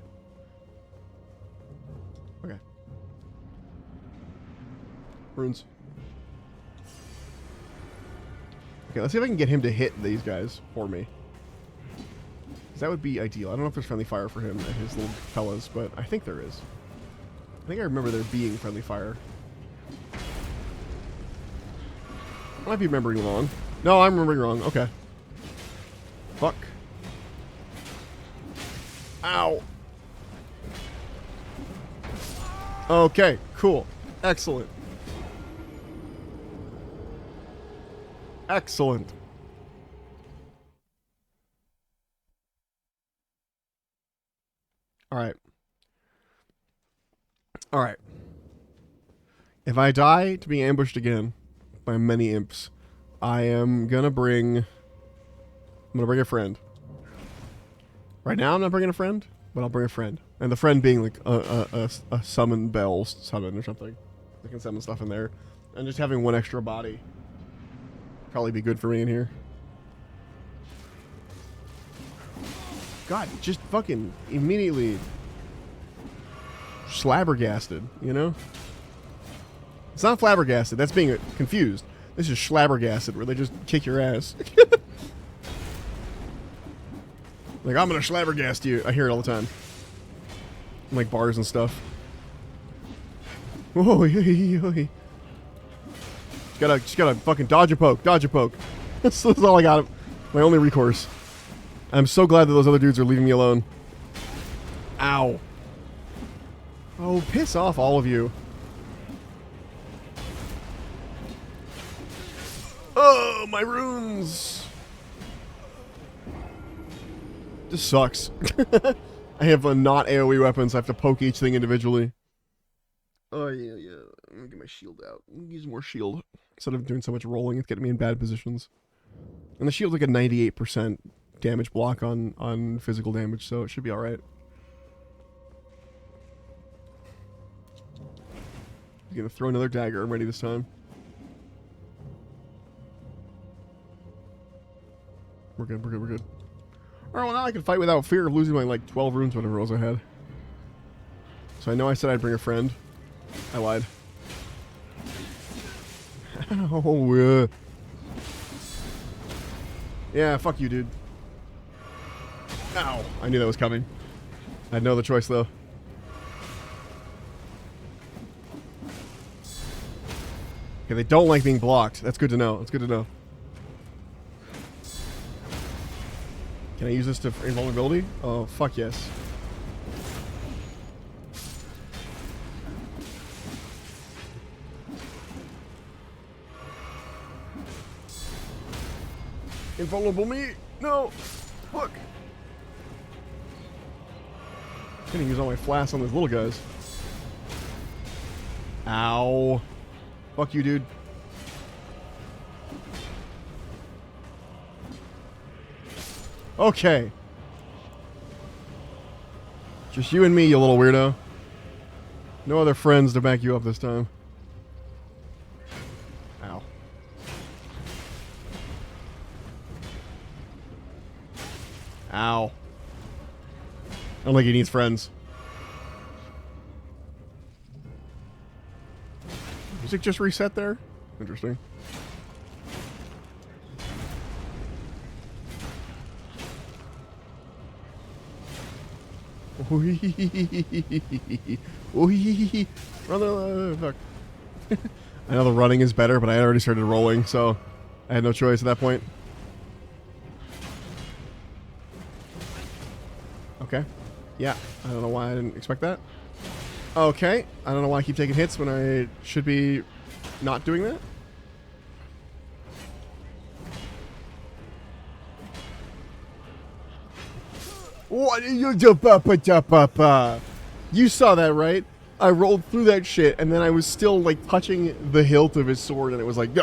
S1: Runes. Okay, let's see if I can get him to hit these guys for me. Because that would be ideal. I don't know if there's friendly fire for him and his little fellas, but I think there is. I think I remember there being friendly fire. I might be remembering wrong. No, I'm remembering wrong. Okay. Fuck. Ow. Okay, cool. Excellent. Excellent. All right. All right. If I die to being ambushed again by many imps, I'm gonna bring a friend. Right now, I'm not bringing a friend, but I'll bring a friend, and the friend being like a summon bell summon or something. I can summon stuff in there, and just having one extra body probably be good for me in here. God, just fucking immediately slabbergasted, you know? It's not flabbergasted, that's being confused. This is schlabbergasted, where they just kick your ass. Like, I'm gonna schlabbergast you. I hear it all the time. In, like, bars and stuff. Whoa, just gotta fucking dodge a poke, dodge a poke. That's all I got. My only recourse. I'm so glad that those other dudes are leaving me alone. Ow. Oh, piss off, all of you. Oh, my runes. This sucks. I have not AoE weapons. I have to poke each thing individually. Oh, yeah. I'm gonna get my shield out. Use more shield. Instead of doing so much rolling, it's getting me in bad positions. And the shield's like a 98% damage block on physical damage, so it should be alright. He's gonna throw another dagger. I'm ready this time. We're good. Alright, well now I can fight without fear of losing my like 12 runes, whatever it was I had. So I know I said I'd bring a friend. I lied. Ow. Yeah, fuck you, dude. Ow. I knew that was coming. I had no other choice, though. Okay, they don't like being blocked. That's good to know. Can I use this to invulnerability? Oh, fuck yes. Invulnerable me? No! Fuck! I'm gonna use all my flasks on those little guys. Ow. Fuck you, dude. Okay. Just you and me, you little weirdo. No other friends to back you up this time. Ow. Ow. I don't think he needs friends. Music just reset there? Interesting. Fuck. I know the running is better, but I had already started rolling, so I had no choice at that point. Okay. Yeah, I don't know why I didn't expect that. Okay, I don't know why I keep taking hits when I should be not doing that. What? You saw that, right? I rolled through that shit, and then I was still, like, touching the hilt of his sword, and it was like,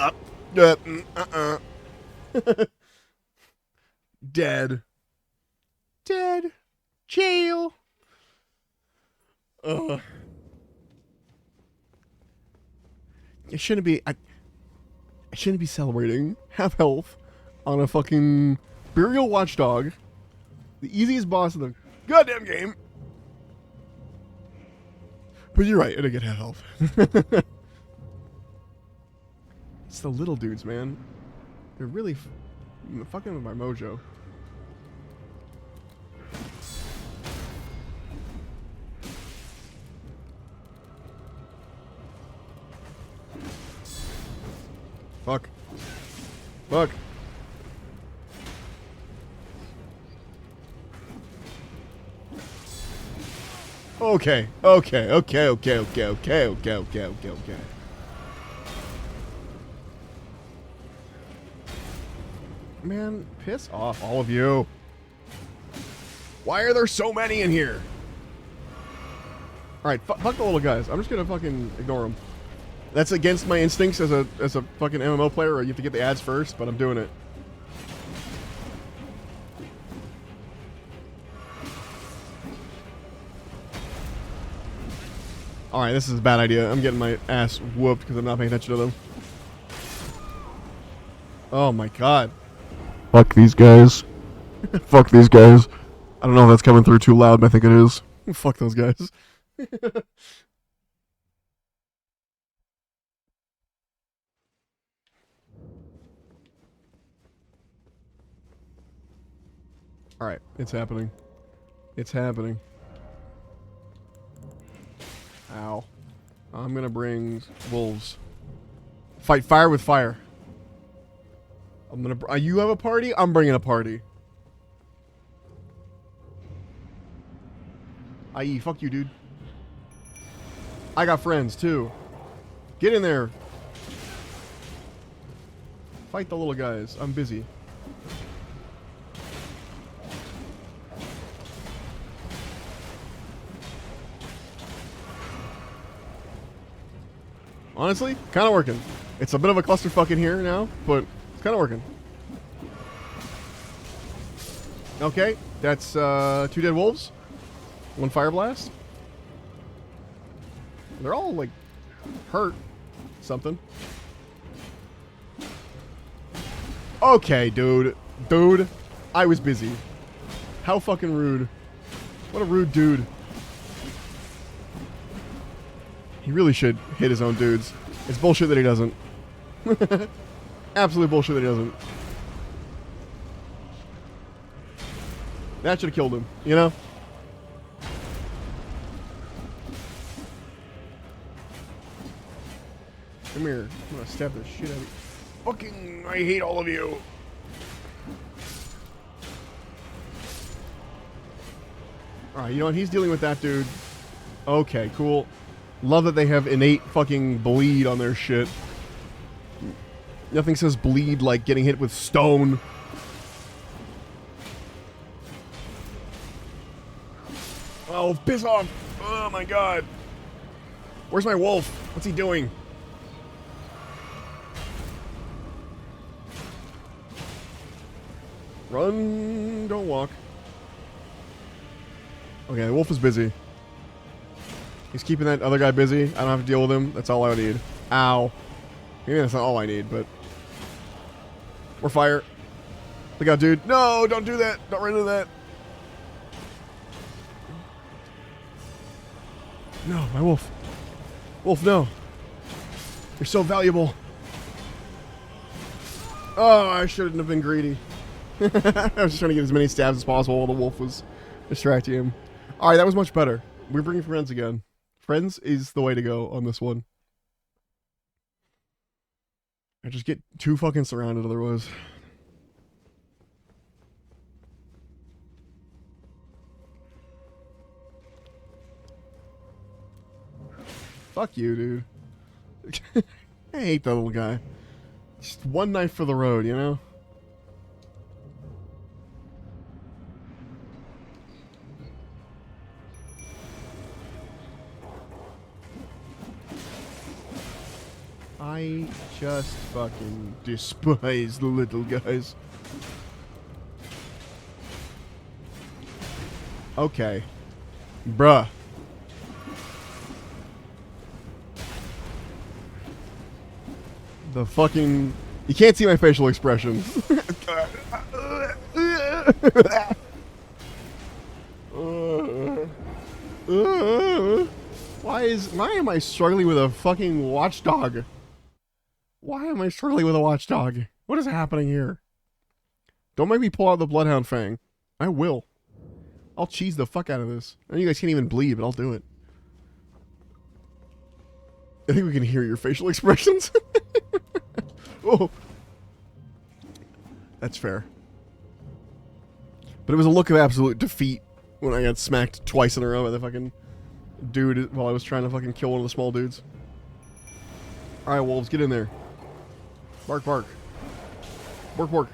S1: Dead. Jail. Ugh. I shouldn't be celebrating half health on a fucking burial watchdog, the easiest boss in the goddamn game. But you're right, I didn't get half health. It's the little dudes, man. They're really fucking with my mojo. Fuck. Okay. Man, piss off, all of you. Why are there so many in here? Alright, fuck the little guys. I'm just gonna fucking ignore them. That's against my instincts as a fucking MMO player, or you have to get the ads first, but I'm doing it. Alright, this is a bad idea. I'm getting my ass whooped because I'm not paying attention to them. Oh my god. Fuck these guys. Fuck these guys. I don't know if that's coming through too loud, but I think it is. Fuck those guys. Alright, it's happening. It's happening. Ow. I'm gonna bring wolves. Fight fire with fire. I'm gonna... you have a party? I'm bringing a party. I.e., fuck you, dude. I got friends, too. Get in there. Fight the little guys. I'm busy. Honestly, kind of working. It's a bit of a clusterfuck in here now, but it's kind of working. Okay, that's 2 dead wolves. 1 fire blast. They're all, like, hurt. Something. Okay, dude. Dude, I was busy. How fucking rude. What a rude dude. He really should hit his own dudes. It's bullshit that he doesn't. Absolute bullshit that he doesn't. That should have killed him, you know? Come here. I'm gonna stab the shit out of you. Fucking, I hate all of you. Alright, you know what? He's dealing with that dude. Okay, cool. Love that they have innate fucking bleed on their shit. Nothing says bleed like getting hit with stone. Oh, piss off! Oh my god. Where's my wolf? What's he doing? Run, don't walk. Okay, the wolf is busy. He's keeping that other guy busy. I don't have to deal with him. That's all I need. Ow. Maybe that's not all I need, but... More fire. Look out, dude. No, don't do that. Don't run into that. No, my wolf. Wolf, no. You're so valuable. Oh, I shouldn't have been greedy. I was just trying to get as many stabs as possible while the wolf was distracting him. Alright, that was much better. We're bringing friends again. Friends is the way to go on this one. I just get too fucking surrounded otherwise. Fuck you, dude. I hate that little guy. Just one knife for the road, you know? I just fucking despise the little guys. Okay. Bruh. The fucking... You can't see my facial expressions. Why am I struggling with a fucking watchdog? Why am I struggling with a watchdog? What is happening here? Don't make me pull out the Bloodhound Fang. I will. I'll cheese the fuck out of this. I know you guys can't even bleed, but I'll do it. I think we can hear your facial expressions. Oh. That's fair. But it was a look of absolute defeat when I got smacked twice in a row by the fucking dude while I was trying to fucking kill one of the small dudes. Alright, wolves, get in there. Bark, bark. Bark, bark.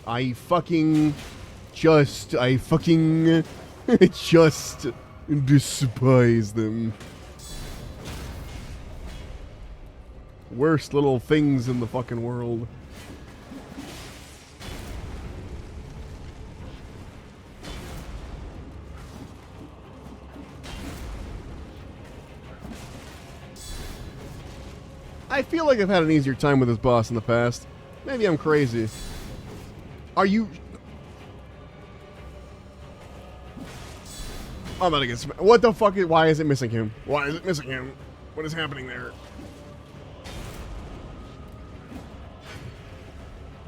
S1: I fucking just just despise them. Worst little things in the fucking world. I feel like I've had an easier time with this boss in the past. Maybe I'm crazy. Are you... I'm about to get smacked. What the fuck? Why is it missing him? Why is it missing him? What is happening there?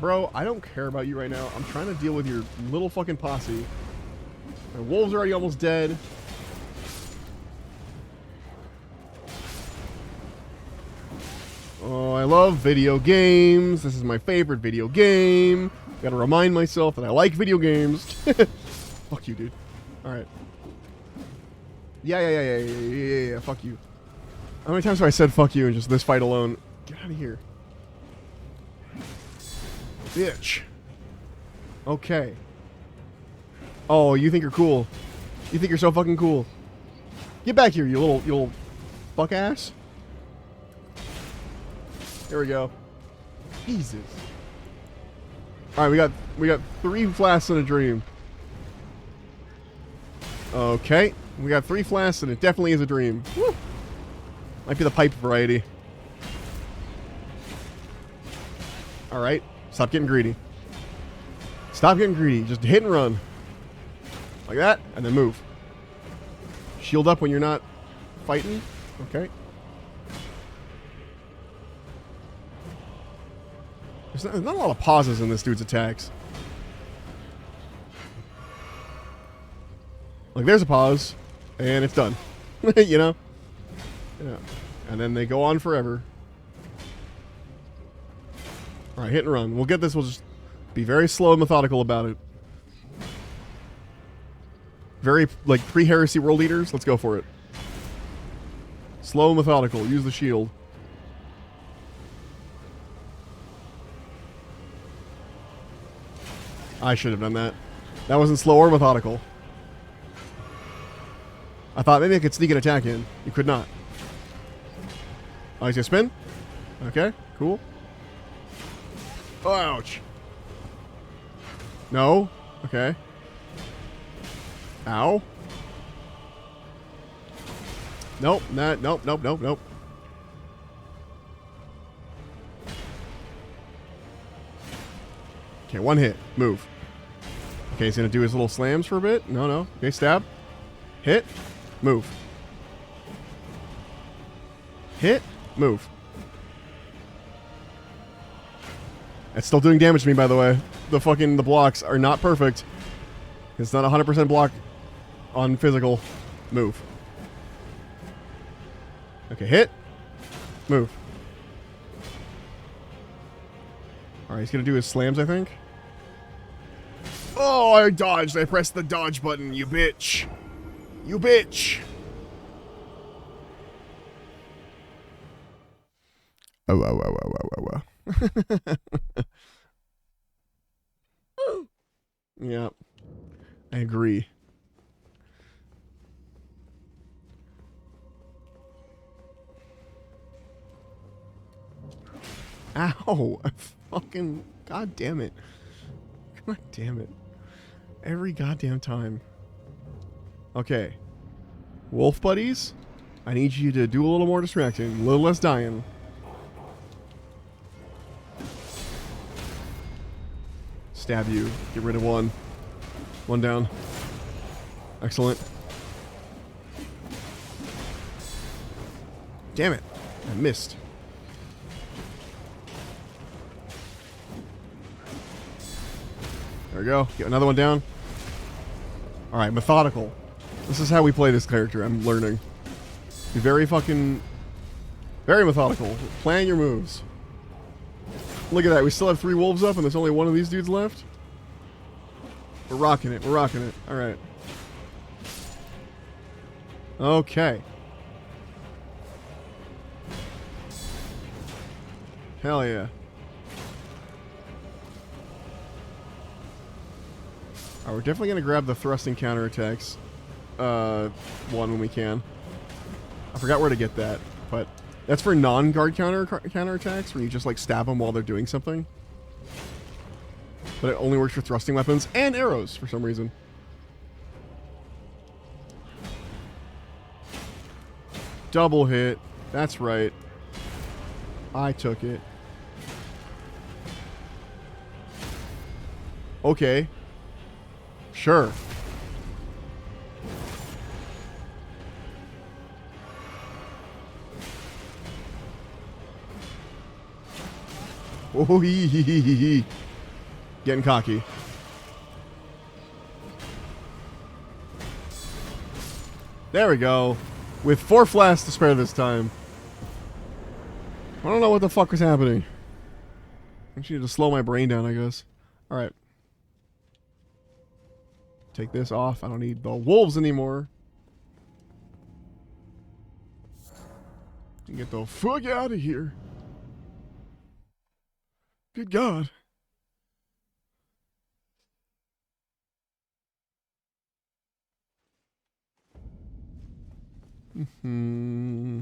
S1: Bro, I don't care about you right now. I'm trying to deal with your little fucking posse. My wolves are already almost dead. Oh, I love video games. This is my favorite video game. Gotta remind myself that I like video games. Fuck you, dude. Alright. Yeah. Fuck you. How many times have I said fuck you in just this fight alone? Get out of here. Bitch. Okay. Oh, you think you're cool. You think you're so fucking cool. Get back here, you little fuck ass. There we go. Jesus. Alright, we got 3 flasks in a dream. Okay. We got 3 flasks and it definitely is a dream. Woo. Might be the pipe variety. Alright. Stop getting greedy. Stop getting greedy. Just hit and run. Like that, and then move. Shield up when you're not fighting. Okay. There's not a lot of pauses in this dude's attacks. Like, there's a pause, and it's done. You know? Yeah. And then they go on forever. Alright, hit and run. We'll get this. We'll just be very slow and methodical about it. Very, like, pre-heresy world eaters. Let's go for it. Slow and methodical. Use the shield. I should have done that. That wasn't slow or methodical. I thought maybe I could sneak an attack in. You could not. Oh, he's gonna spin? Okay, cool. Ouch. No. Okay. Ow. Nope. Nope. Okay, 1 hit. Move. Okay, he's gonna do his little slams for a bit. No. Okay, stab. Hit. Move. Hit. Move. It's still doing damage to me, by the way. The blocks are not perfect. It's not 100% block on physical. Move. Okay, hit. Move. Alright, he's gonna do his slams, I think. Oh, I dodged. I pressed the dodge button, you bitch. You bitch. Oh. Yeah. I agree. Ow! Fucking god damn it. God damn it. Every goddamn time. Okay. Wolf buddies, I need you to do a little more distracting, a little less dying. Stab you. Get rid of 1. 1 down. Excellent. Damn it. I missed. There we go. Get another 1 down. Alright, methodical. This is how we play this character, I'm learning. Be very methodical. Plan your moves. Look at that, we still have 3 wolves up and there's only 1 of these dudes left? We're rocking it, Alright. Okay. Hell yeah. Alright, we're definitely gonna grab the thrusting counterattacks. One when we can. I forgot where to get that, but that's for non-guard counterattacks where you just like stab them while they're doing something. But it only works for thrusting weapons and arrows for some reason. Double hit. That's right. I took it. Okay. Sure. Oh, hee. Getting cocky. There we go. With 4 flasks to spare this time. I don't know what the fuck was happening. I just need to slow my brain down, I guess. Alright. Take this off. I don't need the wolves anymore. Get the fuck out of here. Good God. Hmm.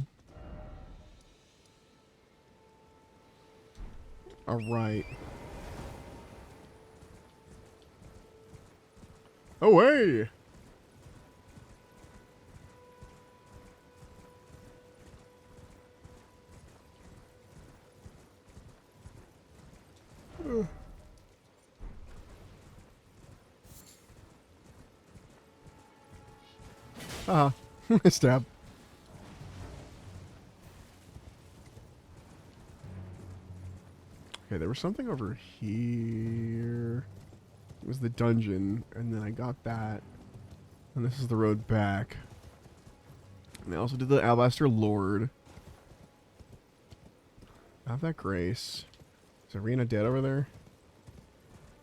S1: All right. Away. Ah, stab. Okay, there was something over here. It was the dungeon, and then I got that. And this is the road back. And I also did the Alabaster Lord. I have that Grace. Is Arena dead over there?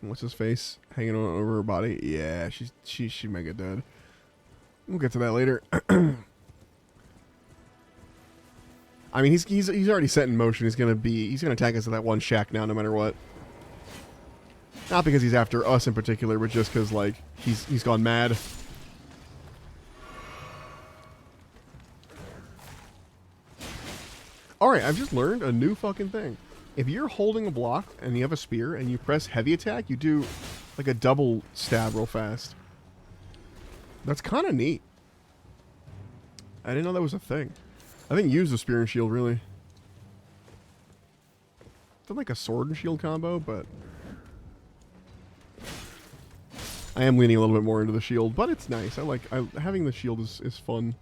S1: And what's his face? Hanging on over her body? Yeah, she mega dead. We'll get to that later. I mean, he's already set in motion. He's gonna attack us at that one shack now, no matter what. Not because he's after us in particular, but just because like he's gone mad. All right, I've just learned a new fucking thing. If you're holding a block and you have a spear and you press heavy attack, you do like a double stab real fast. That's kind of neat. I didn't know that was a thing. I didn't use the spear and shield, really. It's not like a sword and shield combo, but... I am leaning a little bit more into the shield, but it's nice. Having the shield is fun.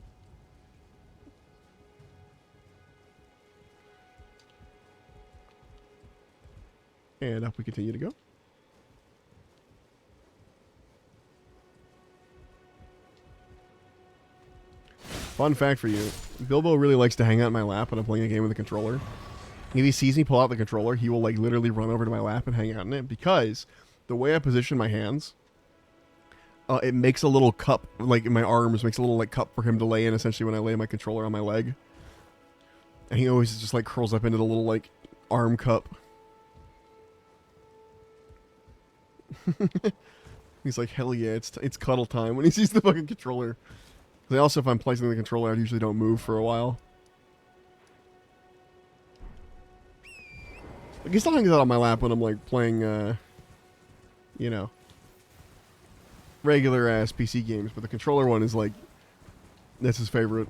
S1: And up we continue to go. Fun fact for you, Bilbo really likes to hang out in my lap when I'm playing a game with a controller. If he sees me pull out the controller, he will like literally run over to my lap and hang out in it, because the way I position my hands, it makes a little cup, like in my arms, makes a little like cup for him to lay in essentially when I lay my controller on my leg. And he always just like curls up into the little like arm cup. He's like, hell yeah, it's cuddle time when he sees the fucking controller. Also, if I'm placing the controller, I usually don't move for a while. Like, he still hangs out on my lap when I'm like playing, you know, regular ass PC games, but the controller one is like, that's his favorite.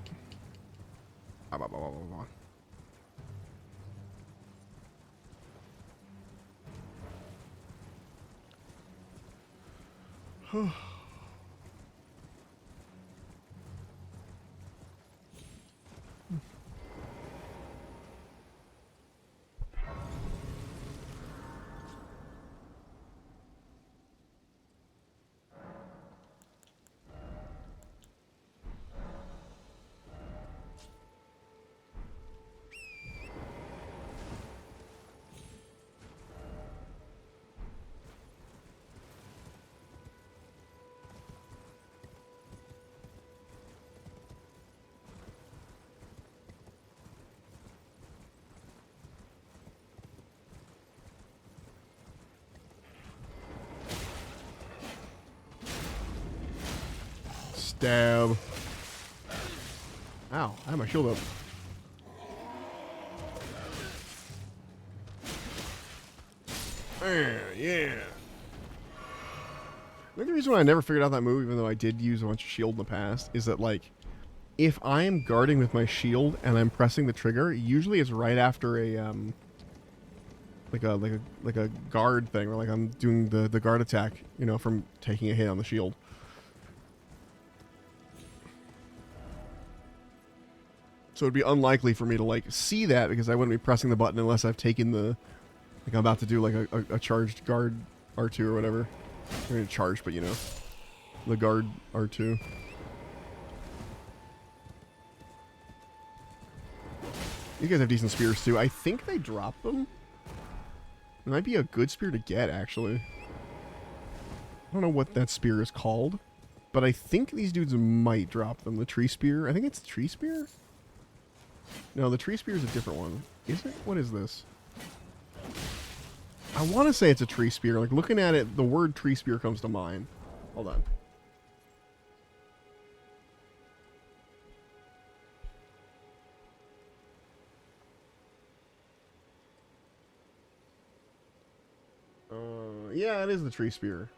S1: Stab. Ow, I have my shield up. Yeah. The only reason why I never figured out that move, even though I did use a bunch of shield in the past, is that like, if I am guarding with my shield and I'm pressing the trigger, usually it's right after a like a guard thing, or like I'm doing the guard attack, you know, from taking a hit on the shield. So it'd be unlikely for me to like see that, because I wouldn't be pressing the button unless I've taken the, like I'm about to do like a charged guard R2 or whatever. I'm gonna charge, but you know, the guard R2. You guys have decent spears too. I think they drop them. It might be a good spear to get, actually. I don't know what that spear is called, but I think these dudes might drop them. The tree spear. I think it's the tree spear? No, the tree spear is a different one. Is it? What is this? I want to say it's a tree spear. Like, looking at it, the word tree spear comes to mind. Hold on. Yeah, it is the tree spear.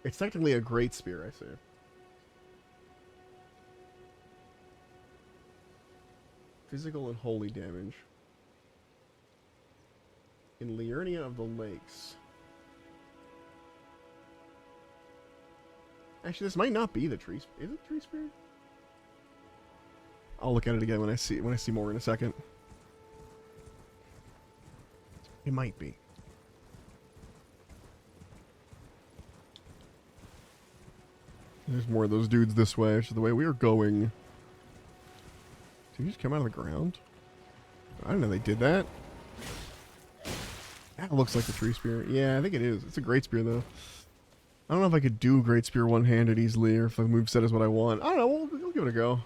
S1: It's technically a great spear, I say. Physical and holy damage. In Liurnia of the Lakes. Actually, this might not be the tree spear. Is it tree spear? I'll look at it again when I see more in a second. It might be. There's more of those dudes this way, which is the way we are going. Did he just come out of the ground? I didn't know they did that. That looks like the tree spear. Yeah, I think it is. It's a great spear, though. I don't know if I could do great spear one-handed easily, or if the moveset is what I want. I don't know. We'll give it a go.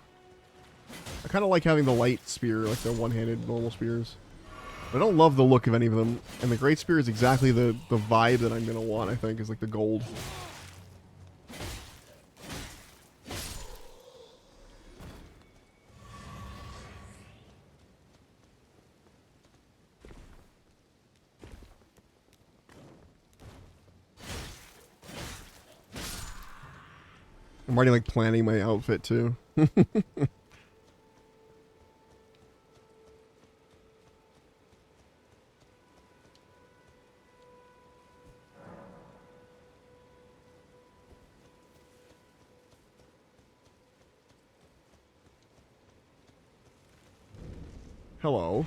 S1: I kind of like having the light spear, like the one-handed normal spears. But I don't love the look of any of them. And the great spear is exactly the vibe that I'm going to want, I think, is like the gold. I'm already like planning my outfit too. Hello.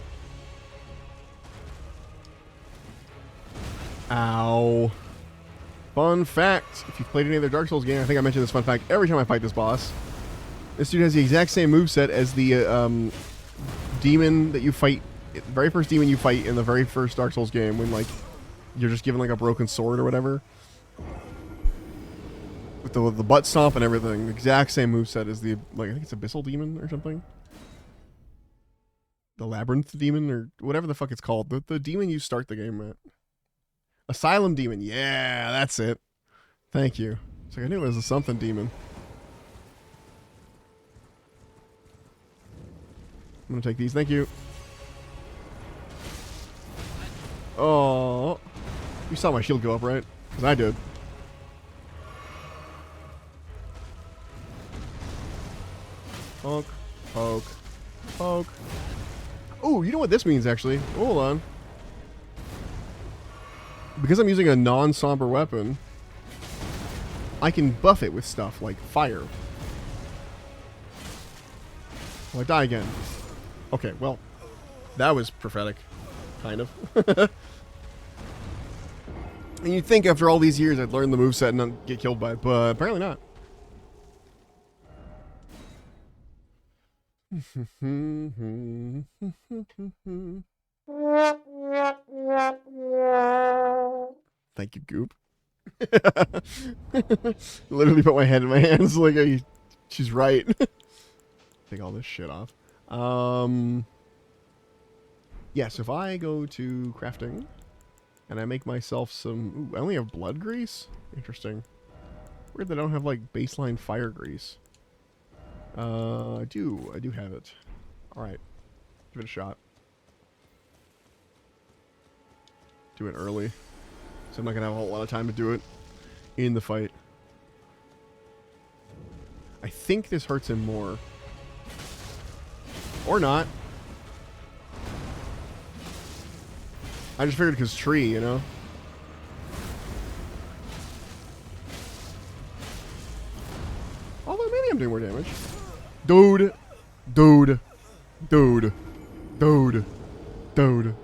S1: Ow. Fun fact, if you've played any other Dark Souls game, I think I mention this fun fact every time I fight this boss. This dude has the exact same moveset as the demon that you fight, the very first demon you fight in the very first Dark Souls game, when like you're just given like a broken sword or whatever. With the butt stomp and everything. The exact same moveset as the, like, I think it's Abyssal Demon or something. The Labyrinth Demon or whatever the fuck it's called. The demon you start the game at. Asylum Demon. Yeah, that's it. Thank you. It's like I knew it was a something demon. I'm gonna take these. Thank you. Oh, you saw my shield go up, right? Because I did. Poke, poke, poke. Oh, you know what this means, actually? Hold on. Because I'm using a non-somber weapon, I can buff it with stuff like fire. Will I die again? Okay, well, that was prophetic. Kind of. And you'd think after all these years I'd learn the moveset and not get killed by it, but apparently not. Thank you, Goop. Literally put my head in my hands like she's right. Take all this shit off. Yes, if I go to crafting and I make myself some... Ooh, I only have blood grease? Interesting. Weird that I don't have like baseline fire grease. I do have it. Alright. Give it a shot. Do it early. So I'm not going to have a whole lot of time to do it in the fight. I think this hurts him more. Or not. I just figured because tree, you know? Although maybe I'm doing more damage. Dude. Dude. Dude. Dude. Dude.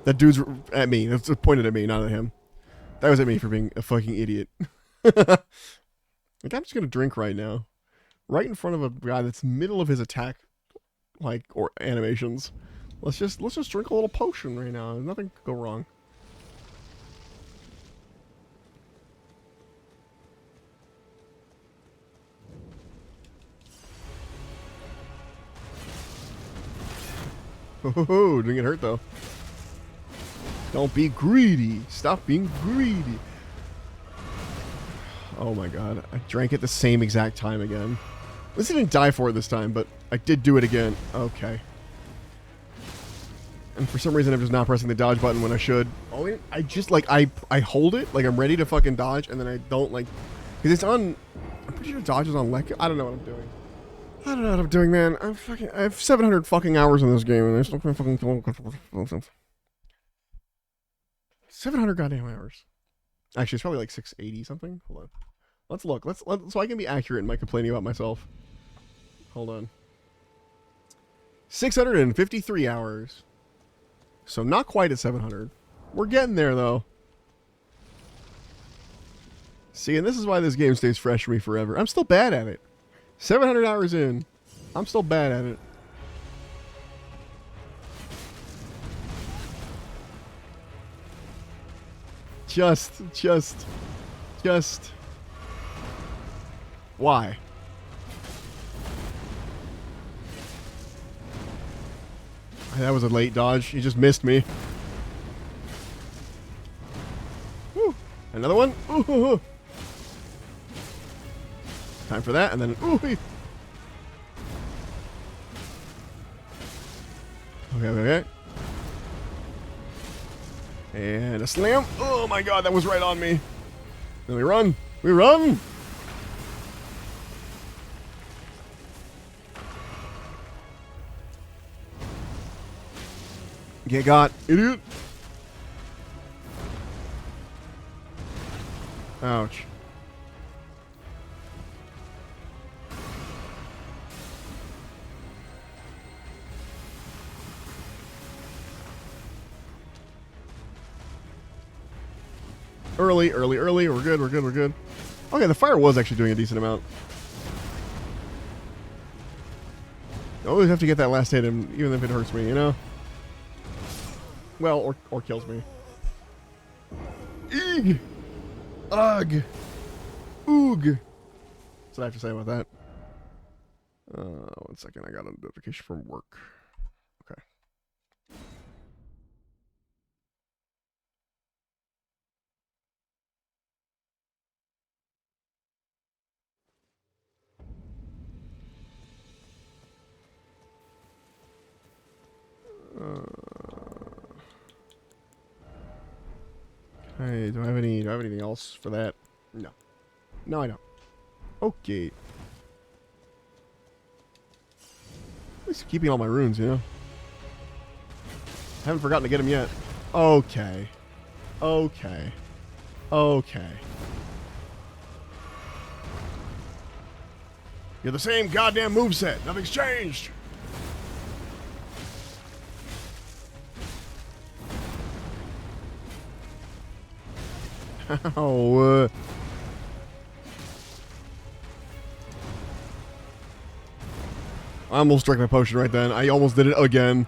S1: That dude's at me. That's pointed at me, not at him. That was at me for being a fucking idiot. Like, I'm just gonna drink right now. Right in front of a guy that's middle of his attack, like, or animations. Let's just drink a little potion right now. Nothing could go wrong. Oh, didn't get hurt though. Don't be greedy. Stop being greedy. Oh my god. I drank at the same exact time again. At least I didn't die for it this time, but I did do it again. Okay. And for some reason, I'm just not pressing the dodge button when I should. Oh, wait, I just, like, I hold it, like, I'm ready to fucking dodge, and then I don't, like... Because it's on... I'm pretty sure dodge is on Lek. I don't know what I'm doing. I don't know what I'm doing, man. I have 700 fucking hours in this game, and I still can't fucking... 700 goddamn hours. Actually, it's probably like 680 something. Hold on. Let's look. So I can be accurate in my complaining about myself. Hold on. 653 hours. So not quite at 700. We're getting there, though. See, and this is why this game stays fresh for me forever. I'm still bad at it. 700 hours in. I'm still bad at it. Just. Why? That was a late dodge. He just missed me. Woo. Another one. Ooh. Time for that, and then ooh. Okay. And a slam. Oh my god, that was right on me. Then we run. We run. Get got, idiot. Ouch. Early. We're good. Okay, the fire was actually doing a decent amount. You always have to get that last hit, even if it hurts me, you know? Well, or kills me. Eeg! Ugh! Oog! That's what I have to say about that. 1 second, I got a notification from work. Okay. Hey, do I have anything else for that? No. No, I don't. Okay. At least keeping all my runes, you know? Haven't forgotten to get them yet. Okay. You're the same goddamn moveset. Nothing's changed. Oh, I almost drank my potion right then. I almost did it again.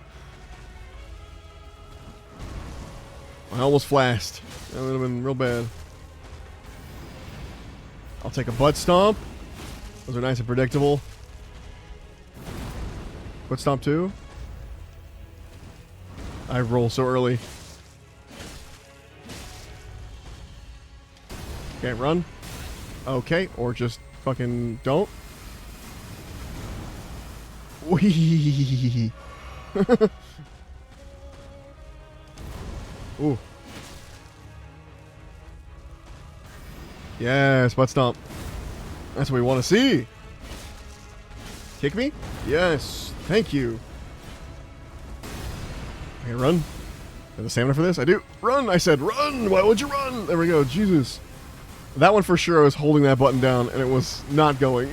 S1: I almost flashed. That would have been real bad. I'll take a butt stomp. Those are nice and predictable. Butt stomp 2. I roll so early. Okay, run. Okay, or just fucking don't. Wee. Ooh. Yes, butt stomp. That's what we want to see. Kick me? Yes. Thank you. Okay, run. Have the stamina for this? I do. Run! I said run! Why would you run? There we go. Jesus. That one for sure, I was holding that button down and it was not going.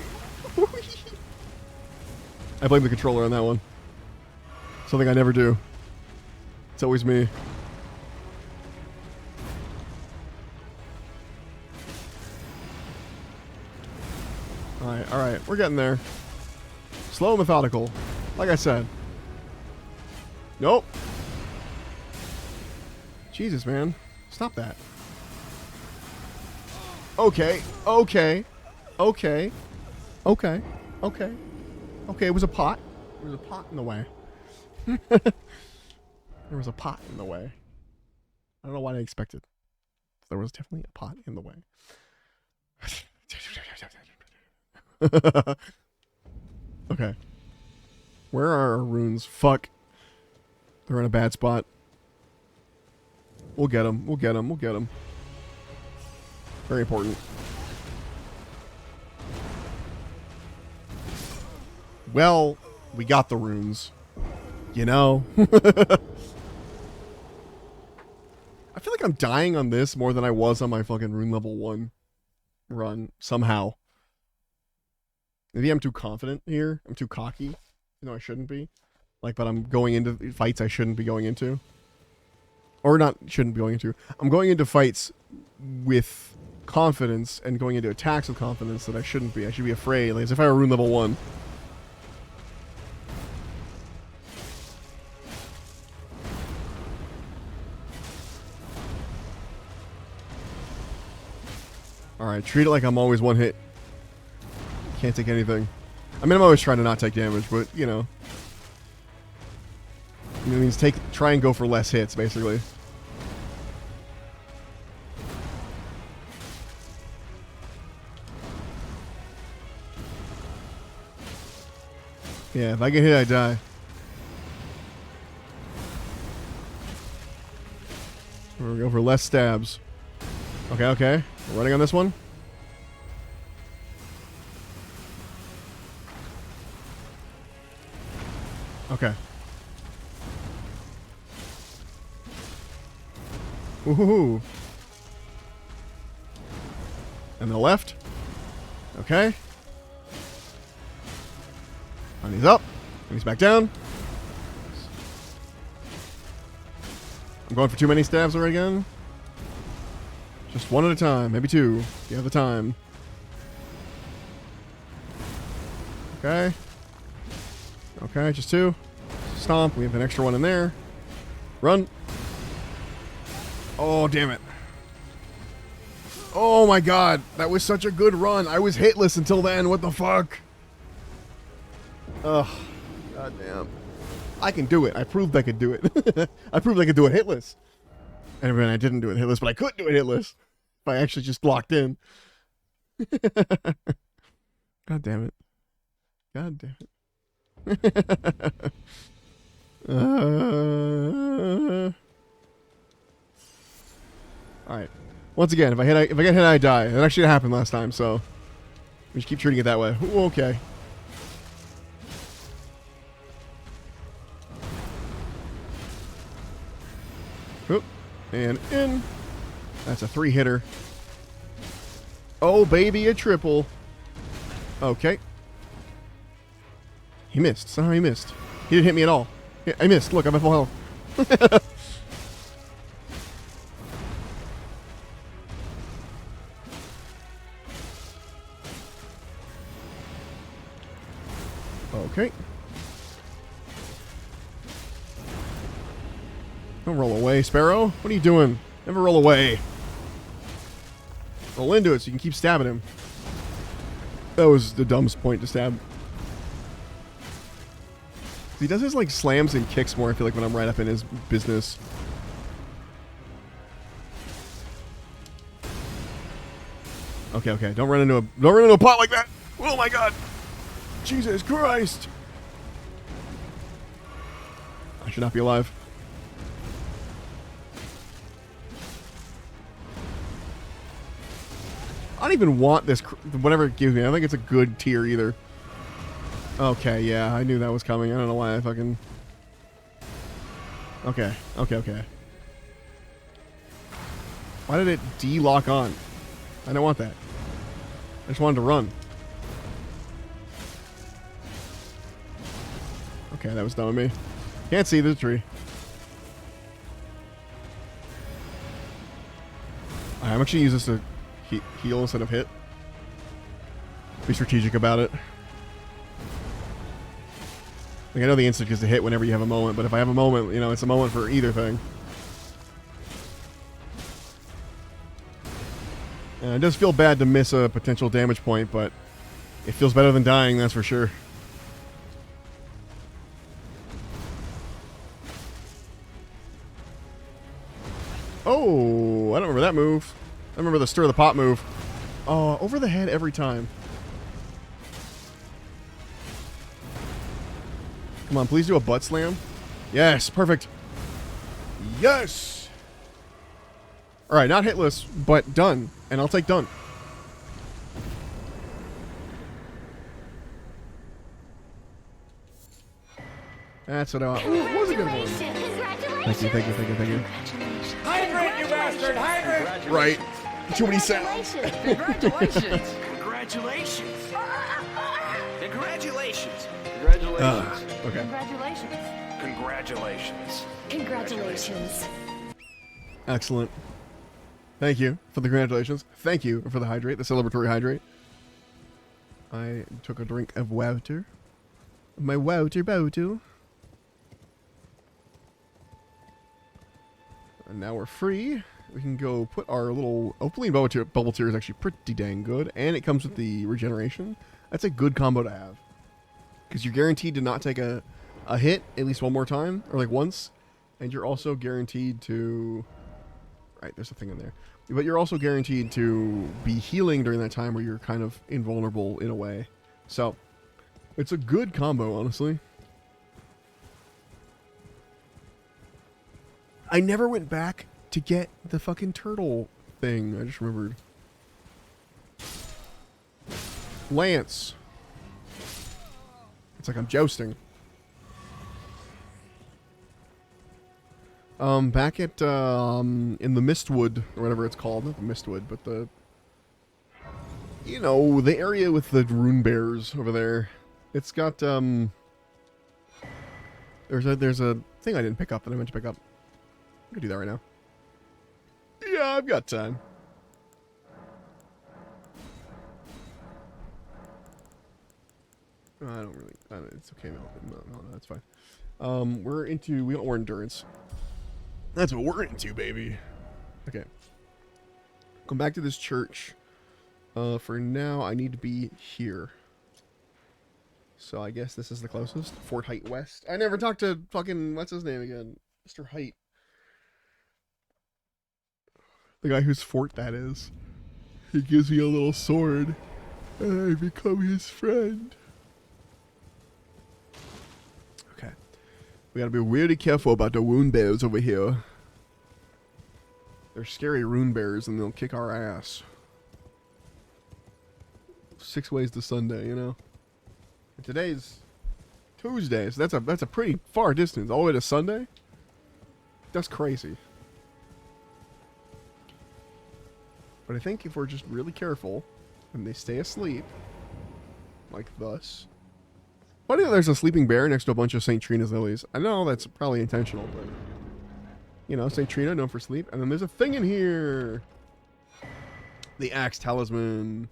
S1: I blame the controller on that one. Something I never do. It's always me. Alright, we're getting there. Slow and methodical. Like I said. Nope. Jesus, man. Stop that. Okay. Okay, it was a pot. There was a pot in the way. There was a pot in the way. I don't know what I expected. There was definitely a pot in the way. Okay. Where are our runes? Fuck. They're in a bad spot. We'll get them. We'll get them. We'll get them. Very important. Well, we got the runes. You know? I feel like I'm dying on this more than I was on my fucking rune level 1 run, somehow. Maybe I'm too confident here. I'm too cocky. You know, I shouldn't be. Like, but I'm going into fights I shouldn't be going into. Or not shouldn't be going into. I'm going into fights with confidence and going into attacks with confidence that I shouldn't be. I should be afraid, like as if I were rune level 1. Alright, treat it like I'm always one hit. Can't take anything. I mean, I'm always trying to not take damage, but, you know. It means try and go for less hits, basically. Yeah, if I get hit, I die. We're gonna go for less stabs. Okay, okay. We're running on this one. Okay. Woohoo! And the left. Okay. And he's up. And he's back down. I'm going for too many stabs already again. Just one at a time. Maybe two. If you have the time. Okay. Okay, just two. Stomp. We have an extra one in there. Run. Oh, damn it. Oh my god. That was such a good run. I was hitless until then. What the fuck? Ugh. God damn. I can do it. I proved I could do it. I proved I could do it hitless. And then I didn't do it hitless, but I could do it hitless. If I actually just locked in. God damn it. God damn it. Alright. Once again, if I get hit, I die. That actually happened last time, so we just keep treating it that way. Ooh, okay. Oop. And in. That's a 3-hitter. Oh, baby, a triple. Okay. He missed. Somehow he missed. He didn't hit me at all. Yeah, I missed. Look, I'm at full health. Okay. Don't roll away, Sparrow. What are you doing? Never roll away. Roll into it so you can keep stabbing him. That was the dumbest point to stab. He does his like slams and kicks more, I feel like, when I'm right up in his business. Okay, okay. Don't run into a pot like that. Oh my god. Jesus Christ. I should not be alive. I don't even want this, whatever it gives me. I don't think it's a good tier either. Okay, yeah, I knew that was coming. I don't know why I fucking... Okay, okay, okay. Why did it de-lock on? I don't want that. I just wanted to run. Okay, that was dumb of me. Can't see the tree. I'm actually use this to heal instead of hit. Be strategic about it. Like, I know the instinct is to hit whenever you have a moment, but if I have a moment, you know, it's a moment for either thing. And it does feel bad to miss a potential damage point, but it feels better than dying, that's for sure. Oh, I don't remember that move. I remember the stir the pot move. Oh, over the head every time. Come on, please do a butt slam. Yes, perfect. Yes! Alright, not hitless, but done. And I'll take done. That's what I want. Ooh, it was a good one. Thank you, thank you, thank you, thank you.
S7: Hydrate, you bastard! Hydrate!
S1: Right. Too many sounds.
S7: Congratulations! Congratulations! Congratulations! Congratulations!
S1: Okay.
S8: Congratulations.
S7: Congratulations!
S8: Congratulations.
S1: Excellent. Thank you for the congratulations. Thank you for the hydrate, the celebratory hydrate. I took a drink of water. My water bottle. And now we're free. We can go put our little... Hopefully bubble tier is actually pretty dang good. And it comes with the regeneration. That's a good combo to have. Because you're guaranteed to not take a hit at least one more time. Or like once. And you're also guaranteed to... Right, there's a thing in there. But you're also guaranteed to be healing during that time where you're kind of invulnerable in a way. So, it's a good combo, honestly. I never went back to get the fucking turtle thing. I just remembered. Lance. It's like I'm jousting. Back at, in the Mistwood, or whatever it's called. Not the Mistwood, but the... You know, the area with the rune bears over there. It's got, there's a thing I didn't pick up that I meant to pick up. I could do that right now. Yeah, I've got time. I don't really... it's okay, no, that's fine. We got more endurance. That's what we're into, baby. Okay. Come back to this church. For now, I need to be here. So I guess this is the closest. Fort Height West. I never talked to fucking... What's his name again? Mr. Height. The guy whose fort that is. He gives me a little sword. And I become his friend. Okay. We gotta be really careful about the rune bears over here. They're scary rune bears and they'll kick our ass. 6 ways to Sunday, you know? And today's Tuesday, so that's a pretty far distance. All the way to Sunday? That's crazy. But I think if we're just really careful and they stay asleep, like thus. Why do you know there's a sleeping bear next to a bunch of St. Trina's lilies? I know that's probably intentional, but... You know, St. Trina, known for sleep. And then there's a thing in here! The axe talisman.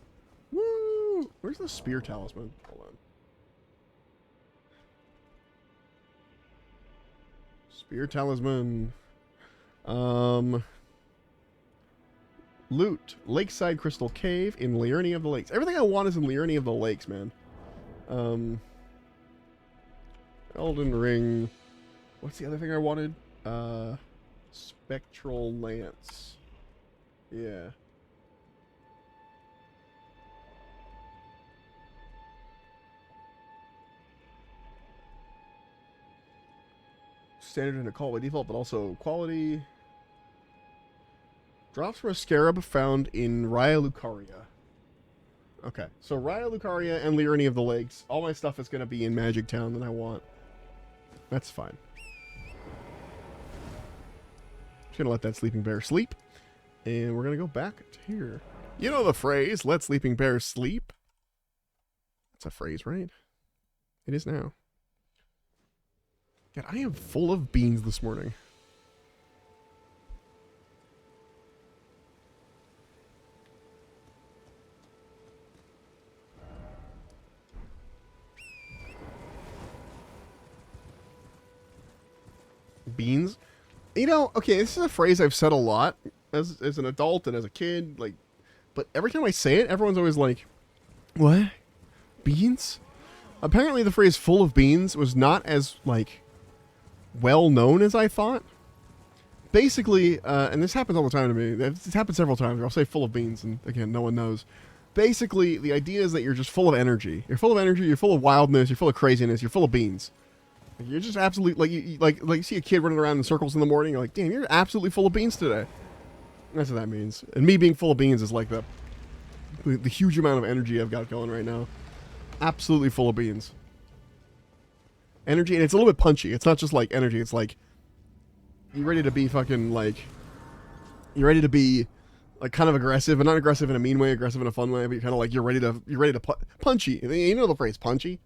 S1: Woo! Where's the spear talisman? Hold on. Spear talisman. Loot. Lakeside Crystal Cave in Liurny of the Lakes. Everything I want is in Liurny of the Lakes, man. Elden Ring. What's the other thing I wanted? Spectral Lance. Yeah. Standard and occult by default, but also quality. Drops from a scarab found in Raya Lucaria. Okay, so Raya Lucaria and Liurny of the Lakes. All my stuff is going to be in Magic Town that I want. That's fine. Just going to let that sleeping bear sleep. And we're going to go back to here. You know the phrase, let sleeping bears sleep? That's a phrase, right? It is now. God, I am full of beans this morning. Beans? You know, okay, this is a phrase I've said a lot as an adult and as a kid, like, but every time I say it, everyone's always like, what? Beans? Apparently the phrase full of beans was not as, like, well known as I thought. Basically, and this happens all the time to me. It's happened several times. I'll say full of beans, and again, no one knows. Basically, the idea is that you're just full of energy. You're full of energy, you're full of wildness, you're full of craziness, you're full of beans. You're just absolutely like you see a kid running around in circles in the morning. You're like, damn, you're absolutely full of beans today. That's what that means. And me being full of beans is like the huge amount of energy I've got going right now. Absolutely full of beans. Energy, and it's a little bit punchy. It's not just like energy. It's like you're ready to be fucking like you're ready to be like kind of aggressive, but not aggressive in a mean way, aggressive in a fun way. But you're kind of like you're ready to punchy. You know the phrase punchy.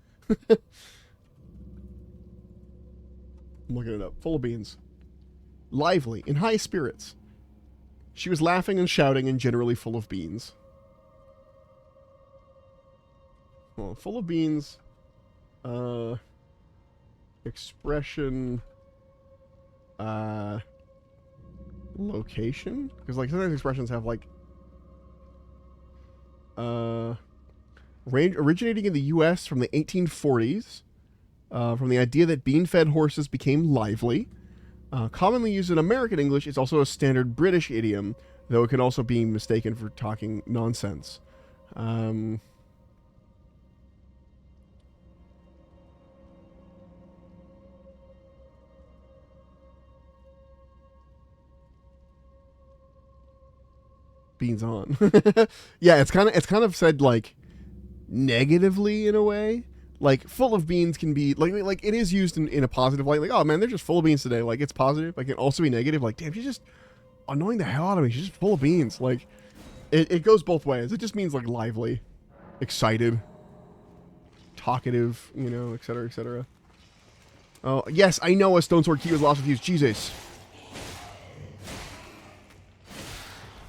S1: I'm looking it up. Full of beans. Lively, in high spirits. She was laughing and shouting and generally full of beans. Well, full of beans. Expression. Location? Because like sometimes expressions have like range originating in the US from the 1840s. From the idea that bean-fed horses became lively. Commonly used in American English, it's also a standard British idiom, though it can also be mistaken for talking nonsense. Beans on. Yeah, it's kind of said like negatively in a way. Like, full of beans can be, like it is used in a positive light. Like, oh, man, they're just full of beans today. Like, it's positive. Like, it can also be negative. Like, damn, she's just annoying the hell out of me. She's just full of beans. Like, it goes both ways. It just means, like, lively, excited, talkative, you know, etc., etc. Oh, yes, I know a Stone Sword key was lost with use. Jesus.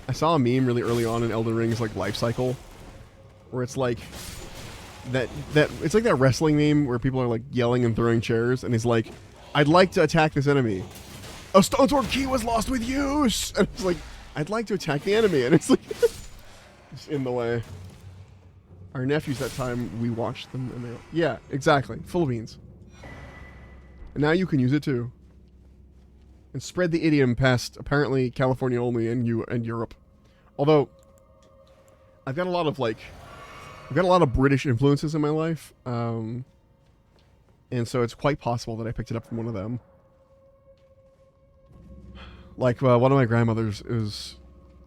S1: I saw a meme really early on in Elden Ring's, like, life cycle, where it's like... That it's like that wrestling meme where people are like yelling and throwing chairs, and he's like, "I'd like to attack this enemy. A Stone Sword key was lost with use." And it's like, "I'd like to attack the enemy," and it's like, it's in the way. Our nephews that time we watched them, and yeah, exactly, full of beans. And now you can use it too, and spread the idiom past apparently California only and Europe. Although, I've got a lot of British influences in my life, and so it's quite possible that I picked it up from one of them. Like, one of my grandmothers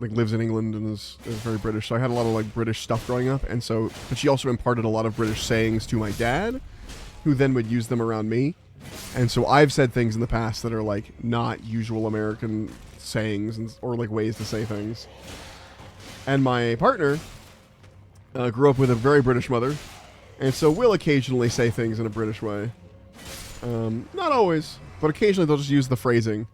S1: lives in England and is very British, so I had a lot of, like, British stuff growing up, and so, but she also imparted a lot of British sayings to my dad, who then would use them around me, and so I've said things in the past that are, like, not usual American sayings, or, like, ways to say things. And my partner... grew up with a very British mother, and so we'll occasionally say things in a British way. Not always, but occasionally they'll just use the phrasing.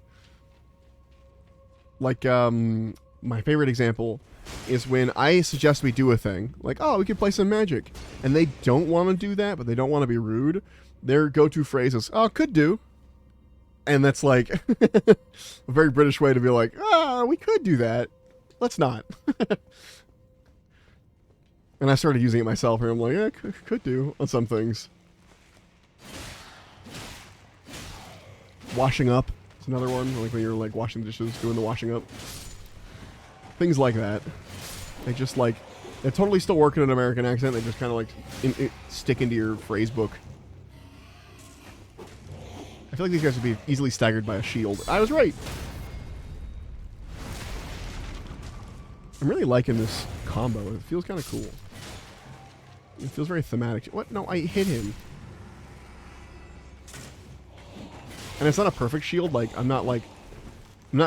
S1: Like, my favorite example is when I suggest we do a thing, like, oh, we could play some Magic, and they don't want to do that, but they don't want to be rude. Their go-to phrase is, oh, could do. And that's like a very British way to be like, ah, we could do that. Let's not. And I started using it myself, and I'm like, yeah, could do on some things. Washing up is another one, like when you're like washing dishes, doing the washing up. Things like that. They just like, they totally still work in an American accent. They just kind of like stick into your phrase book. I feel like these guys would be easily staggered by a shield. I was right. I'm really liking this combo. It feels kind of cool. It feels very thematic. What? No, I hit him. And it's not a perfect shield. Like, I'm not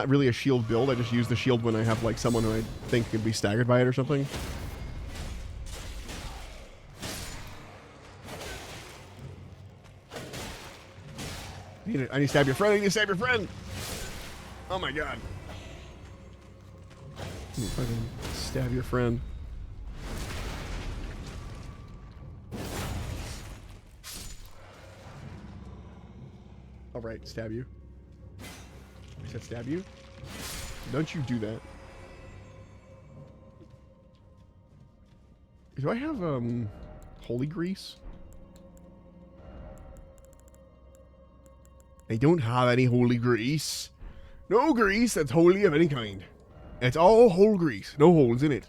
S1: really a shield build. I just use the shield when I have, like, someone who I think could be staggered by it or something. I need to stab your friend. I need to stab your friend. Oh my god. Fucking stab your friend. Alright, stab you. I said stab you? Don't you do that. Do I have, holy grease? I don't have any holy grease. No grease that's holy of any kind. It's all whole grease. No holes in it.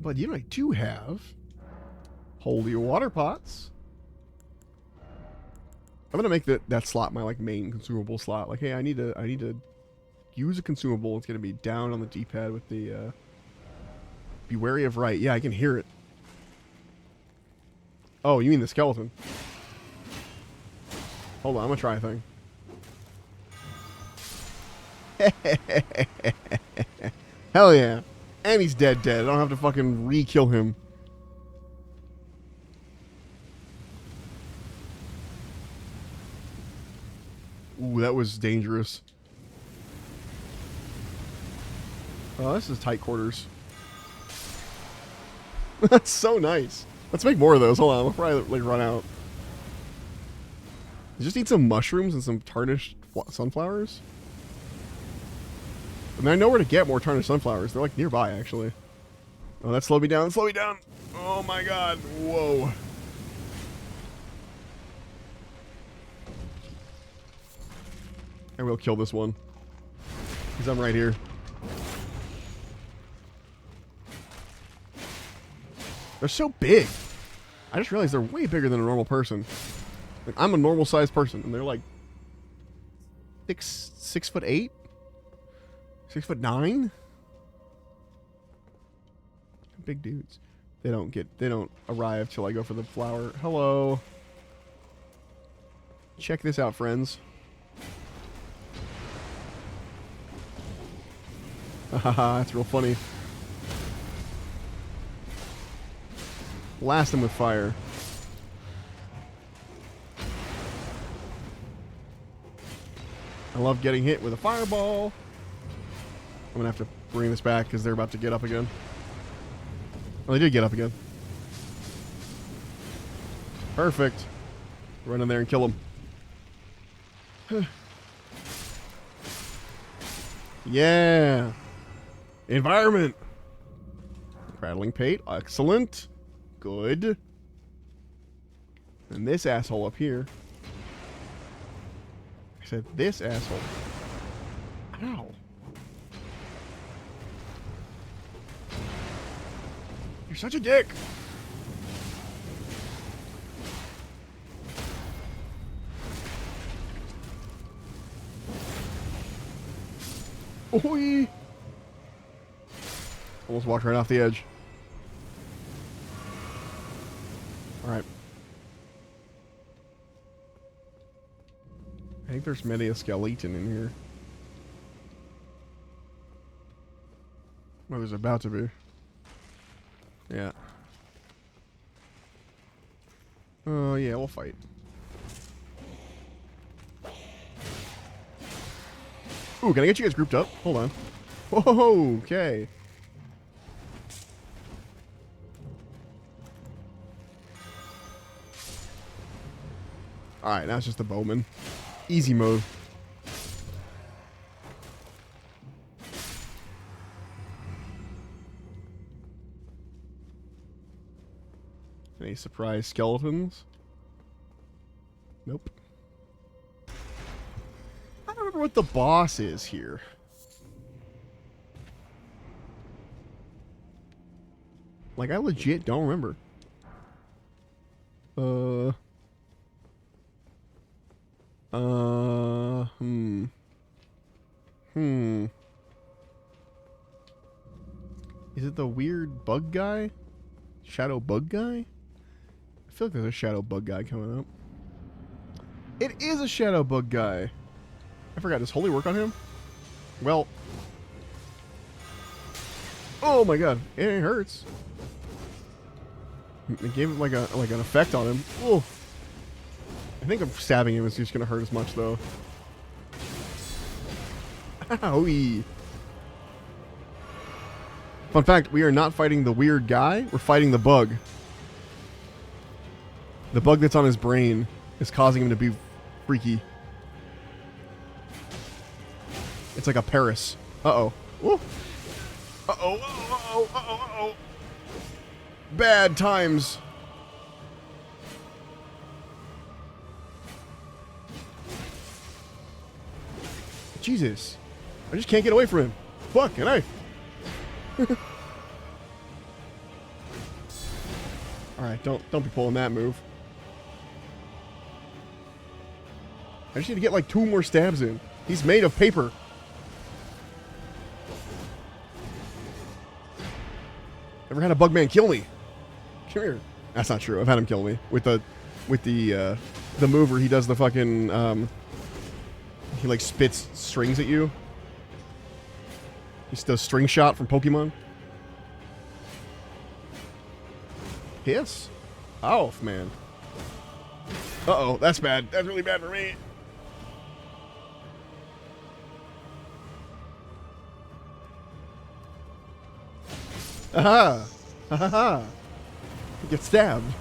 S1: But, you know, I do have holy water pots. I'm gonna make that slot my like main consumable slot. Like, hey, I need to use a consumable. It's gonna be down on the D-pad with the be wary of right. Yeah, I can hear it. Oh, you mean the skeleton? Hold on, I'm gonna try a thing. Hell yeah. And he's dead. I don't have to fucking re-kill him. Ooh, that was dangerous. Oh, this is tight quarters. That's so nice. Let's make more of those. Hold on, we'll probably like run out. You just need some mushrooms and some tarnished sunflowers. I mean, I know where to get more tarnished sunflowers. They're like nearby, actually. Oh, that slowed me down. Slow me down. Oh my god. Whoa. I will kill this one. Because I'm right here. They're so big. I just realized they're way bigger than a normal person. Like, I'm a normal sized person, and they're like 6'8", 6'9". Big dudes. They don't arrive till I go for the flower. Hello. Check this out, friends. Haha, that's real funny. Blast him with fire. I love getting hit with a fireball. I'm gonna have to bring this back because they're about to get up again. Oh, they did get up again. Perfect. Run in there and kill them. Yeah. Environment. Rattling pate. Excellent. Good. And this asshole up here. I said this asshole. Ow. You're such a dick. Oi. Almost walked right off the edge. Alright. I think there's many a skeleton in here. Well, there's about to be. Yeah. Oh, yeah, we'll fight. Ooh, can I get you guys grouped up? Hold on. Whoa, okay. Alright, now it's just the bowman. Easy mode. Any surprise skeletons? Nope. I don't remember what the boss is here. Like, I legit don't remember. Is it the weird bug guy? Shadow bug guy? I feel like there's a shadow bug guy coming up. It is a shadow bug guy. I forgot. Does holy work on him? Well. Oh my god. It hurts. It gave it like an effect on him. Oh. I think stabbing him is just gonna hurt as much though. Owie. Fun fact, we are not fighting the weird guy, we're fighting the bug. The bug that's on his brain is causing him to be freaky. It's like a Paris. Uh-oh. Woo. Uh-oh, uh-oh, uh-oh, uh-oh. Bad times. Jesus. I just can't get away from him. Fuck, can I? Alright, don't be pulling that move. I just need to get like 2 more stabs in. He's made of paper. Never had a bug man kill me. Come here. That's not true. I've had him kill me with the move where he does the fucking he like spits strings at you. He does string shot from Pokemon. Hiss. Oh man. Uh-oh, that's bad. That's really bad for me. Aha! Ha ha ha! Get stabbed.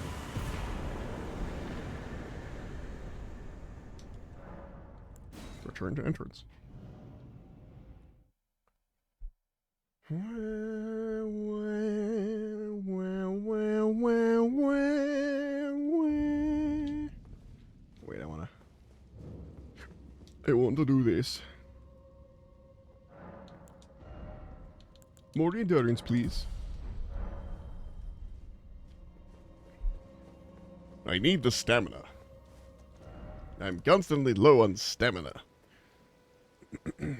S1: Return to entrance. Wait, I want to do this. More endurance, please. I need the stamina. I'm constantly low on stamina. Alright,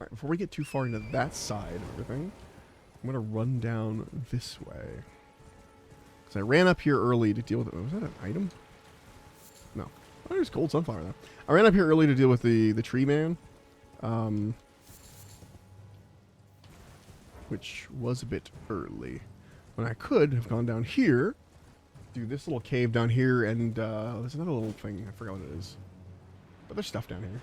S1: before we get too far into that side of everything, I'm going to run down this way. Because I ran up here early to deal with it. Was that an item? No. Oh, there's gold sunflower though. I ran up here early to deal with the tree man. Which was a bit early. When I could have gone down here, do this little cave down here, and there's another little thing. I forgot what it is. But there's stuff down here.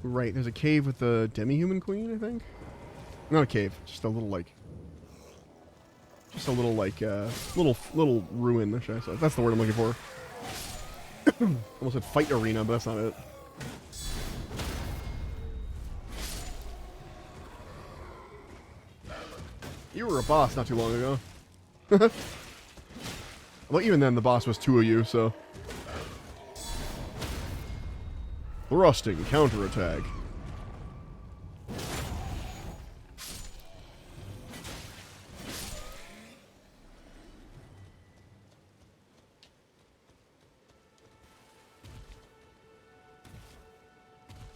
S1: Right, there's a cave with the demi-human queen, I think? Not a cave, just a little, like... Just a little, like, little ruin, should I say. That's the word I'm looking for. Almost said fight arena, but that's not it. You were a boss not too long ago. Well, even then, the boss was 2 of you, so... Thrusting counterattack.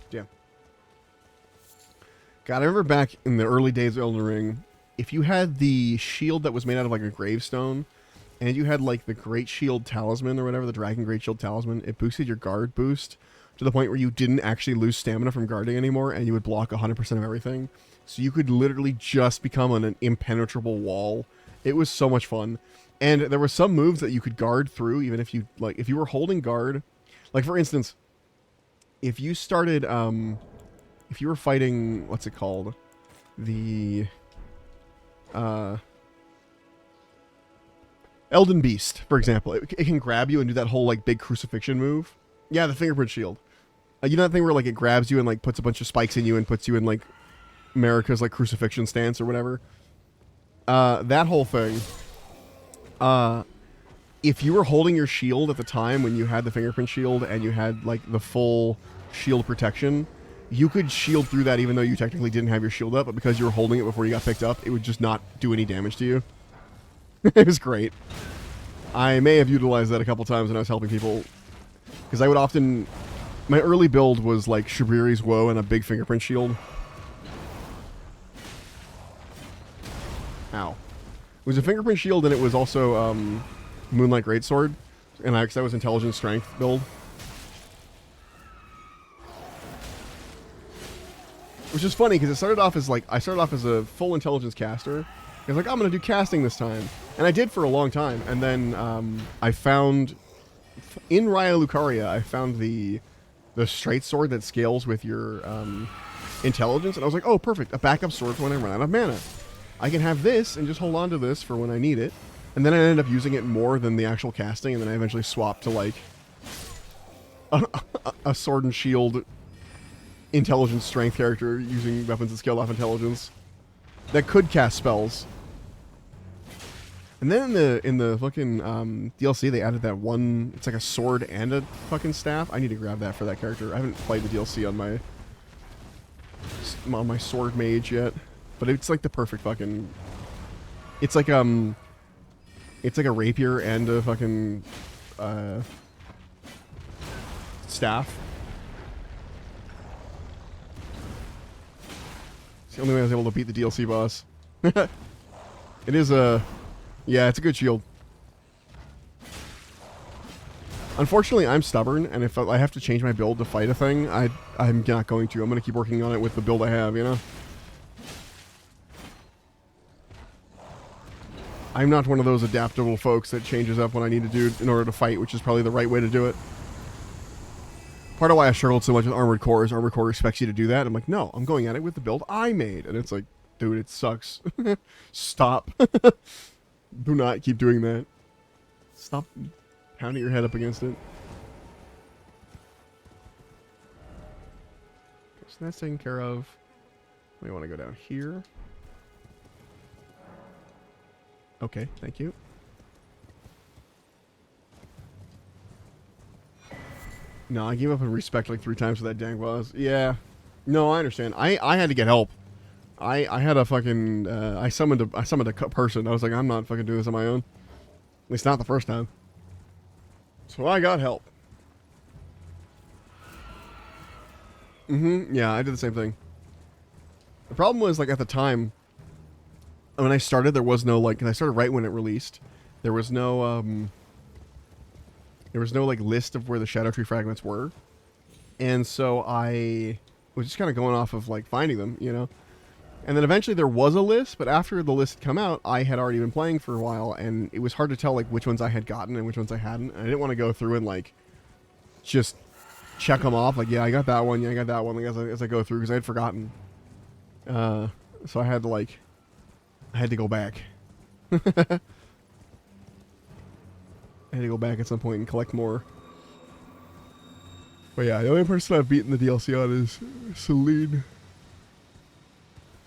S1: Yeah. God, I remember back in the early days of Elden Ring, if you had the shield that was made out of like a gravestone, and you had like the Great Shield Talisman or whatever, the Dragon Great Shield Talisman, it boosted your guard boost to the point where you didn't actually lose stamina from guarding anymore, and you would block 100% of everything. So you could literally just become an impenetrable wall. It was so much fun. And there were some moves that you could guard through, even if you, like, if you were holding guard. Like, for instance, if you started, if you were fighting, what's it called? The, Elden Beast, for example. It can grab you and do that whole, like, big crucifixion move. Yeah, the fingerprint shield. You know that thing where, like, it grabs you and, like, puts a bunch of spikes in you and puts you in, like, America's, like, crucifixion stance or whatever? That whole thing. If you were holding your shield at the time when you had the fingerprint shield and you had, like, the full shield protection, you could shield through that even though you technically didn't have your shield up, but because you were holding it before you got picked up, it would just not do any damage to you. It was great. I may have utilized that a couple times when I was helping people, because I would often... My early build was, like, Shabriri's Woe and a big fingerprint shield. Ow. It was a fingerprint shield, and it was also Moonlight Greatsword, and because I was Intelligence Strength build. Which is funny, because it started off as, like, I started off as a full Intelligence caster. I was like, I'm going to do casting this time. And I did for a long time, and then I found... In Raya Lucaria, I found the straight sword that scales with your intelligence, and I was like, oh, perfect, a backup sword for when I run out of mana. I can have this and just hold on to this for when I need it. And then I ended up using it more than the actual casting, and then I eventually swapped to, like, a sword and shield intelligence strength character using weapons that scale off intelligence that could cast spells. And then in the fucking DLC, they added that one. It's like a sword and a fucking staff. I need to grab that for that character. I haven't played the DLC on my sword mage yet, but it's like the perfect fucking. It's like It's like a rapier and a fucking staff. It's the only way I was able to beat the DLC boss. It is a... Yeah, it's a good shield. Unfortunately, I'm stubborn, and if I have to change my build to fight a thing, I'm not going to. I'm going to keep working on it with the build I have, you know? I'm not one of those adaptable folks that changes up when I need to do in order to fight, which is probably the right way to do it. Part of why I struggled so much with Armored Core is Armored Core expects you to do that. I'm like, no, I'm going at it with the build I made. And it's like, dude, it sucks. Stop. Do not keep doing that. Stop pounding your head up against it. So that's taken care of. We want to go down here. Okay, thank you. No, I gave up on respect like 3 times for that dang boss. Yeah. No, I understand. I had to get help. I had a fucking I summoned a person. I was like, I'm not fucking doing this on my own. At least not the first time. So I got help. Yeah, I did the same thing. The problem was, like, at the time, when I started, there was no, like, and I started right when it released. There was no, like, list of where the Shadow Tree fragments were. And so I was just kind of going off of, like, finding them, you know? And then eventually there was a list, but after the list had come out, I had already been playing for a while, and it was hard to tell, like, which ones I had gotten and which ones I hadn't. And I didn't want to go through and, like, just check them off. Like, yeah, I got that one, yeah, I got that one, like, as I go through, because I had forgotten. So I had to, like, I had to go back. I had to go back at some point and collect more. But yeah, the only person I've beaten the DLC on is Celine.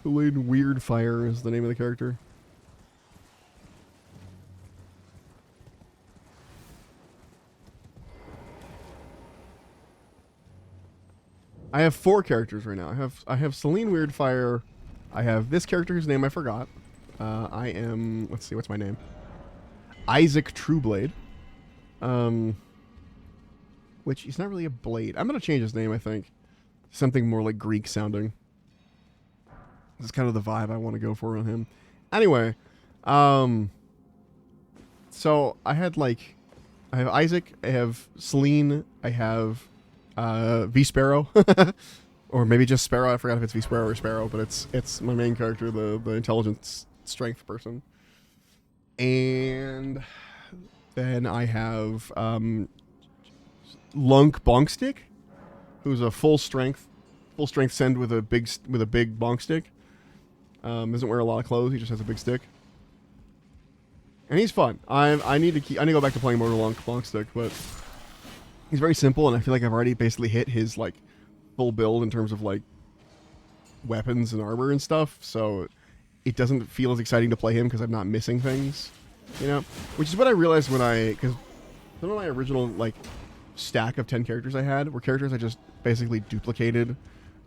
S1: Celine Weirdfire is the name of the character. I have 4 characters right now. I have Celine Weirdfire. I have this character whose name I forgot. I am, let's see, what's my name? Isaac Trueblade. Which he's not really a blade. I'm gonna change his name, I think. Something more like Greek sounding. This is kind of the vibe I want to go for on him. Anyway, so I had like, I have Isaac, I have Celine, I have V Sparrow, or maybe just Sparrow. I forgot if it's V Sparrow or Sparrow, but it's my main character, the intelligence strength person. And then I have Lunk Bonkstick, who's a full strength send with a big bonk stick. Doesn't wear a lot of clothes. He just has a big stick, and he's fun. I need to go back to playing more Lunk Bonkstick, but he's very simple, and I feel like I've already basically hit his like full build in terms of like weapons and armor and stuff. So it doesn't feel as exciting to play him because I'm not missing things, you know. Which is what I realized because some of my original like stack of 10 characters I had were characters I just basically duplicated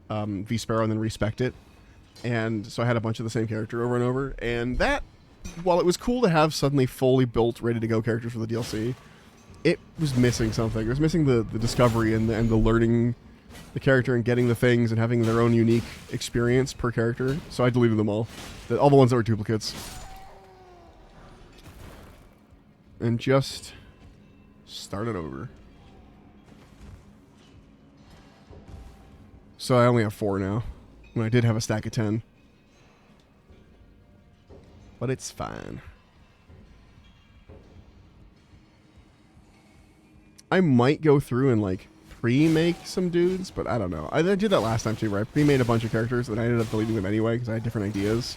S1: V Sparrow and then respect it. And so I had a bunch of the same character over and over. And that, while it was cool to have suddenly fully built, ready to go characters for the DLC, it was missing something. It was missing the discovery and the learning the character and getting the things and having their own unique experience per character. So I deleted them all. All the ones that were duplicates. And just started over. So I only have 4 now. When I did have a stack of 10. But it's fine. I might go through and like pre-make some dudes, but I don't know. I did that last time too, right? I pre-made a bunch of characters and I ended up deleting them anyway because I had different ideas.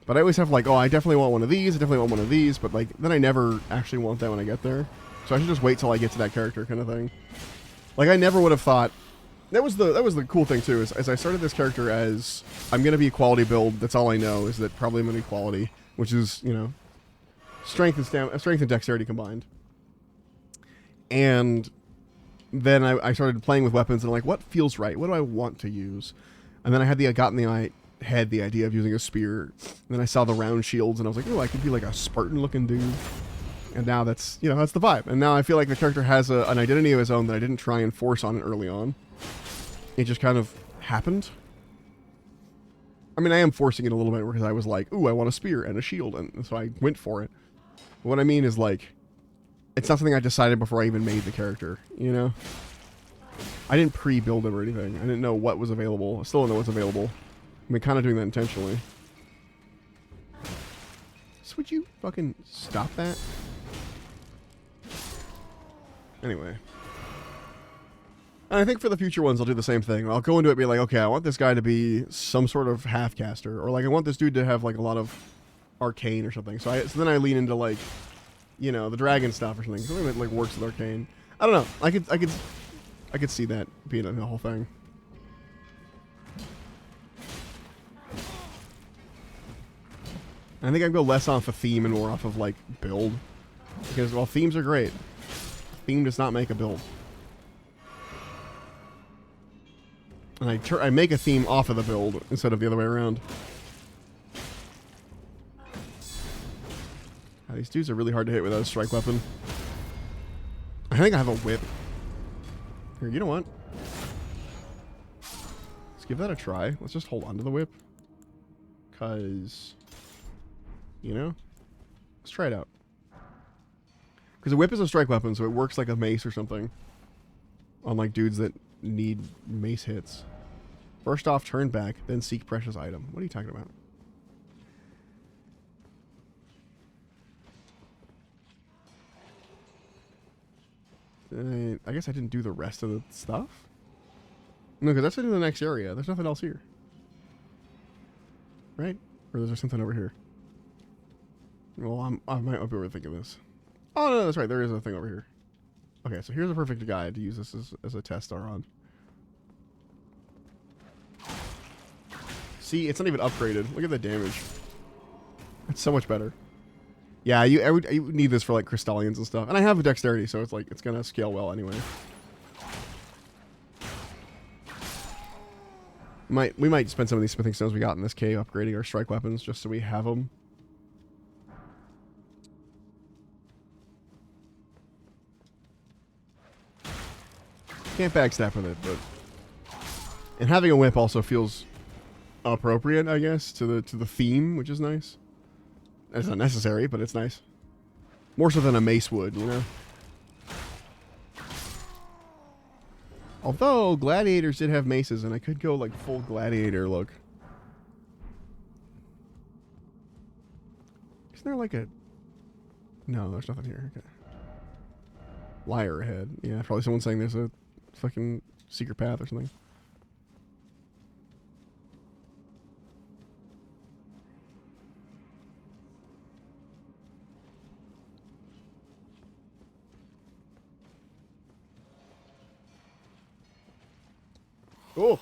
S1: But I always have like, oh, I definitely want one of these, I definitely want one of these, but like then I never actually want that when I get there. So I should just wait till I get to that character kind of thing. Like I never would have thought. That was the cool thing too, is as I started this character as I'm gonna be a quality build. That's all I know is that probably I'm gonna be quality, which is, you know, strength and dexterity combined. And then I started playing with weapons and I'm like, what feels right? What do I want to use? And then I had gotten the head the idea of using a spear. And then I saw the round shields, and I was like, oh, I could be like a Spartan-looking dude. And now that's, you know, that's the vibe. And now I feel like the character has an identity of his own that I didn't try and force on it early on. It just kind of happened. I mean, I am forcing it a little bit because I was like, ooh, I want a spear and a shield, and so I went for it. But what I mean is, like, it's not something I decided before I even made the character, you know? I didn't pre-build it or anything. I didn't know what was available. I still don't know what's available. I mean, kind of doing that intentionally. So would you fucking stop that? Anyway. And I think for the future ones, I'll do the same thing. I'll go into it and be like, okay, I want this guy to be some sort of half-caster. Or, like, I want this dude to have, like, a lot of arcane or something. So then I lean into, like, you know, the dragon stuff or something. Something that, like, works with arcane. I don't know. I could see that being a whole thing. I think I'd go less off of theme and more off of, like, build. Because, while themes are great, theme does not make a build. And I make a theme off of the build instead of the other way around. These dudes are really hard to hit without a strike weapon. I think I have a whip. Here, you know what? Let's give that a try. Let's just hold on to the whip. Because, you know, let's try it out. Because a whip is a strike weapon, so it works like a mace or something. On, like, dudes that need mace hits. First off, turn back, then seek precious item. What are you talking about? I guess I didn't do the rest of the stuff? No, because that's in the next area. There's nothing else here. Right? Or is there something over here? Well, I might be overthinking this. Oh, no, that's right. There is a thing over here. Okay, so here's a perfect guide to use this as a test star on. See, it's not even upgraded. Look at the damage. It's so much better. Yeah, you would need this for, like, Crystallians and stuff. And I have a dexterity, so it's like, it's gonna scale well anyway. We might spend some of these smithing stones we got in this cave upgrading our strike weapons just so we have them. Can't backstab with it, but... And having a whip also feels appropriate, I guess, to the theme, which is nice. It's not necessary, but it's nice. More so than a mace would, you know? Although, gladiators did have maces, and I could go, like, full gladiator look. Isn't there, like, a... No, there's nothing here. Okay. Liar ahead. Yeah, probably someone saying there's a fucking secret path or something. Oh!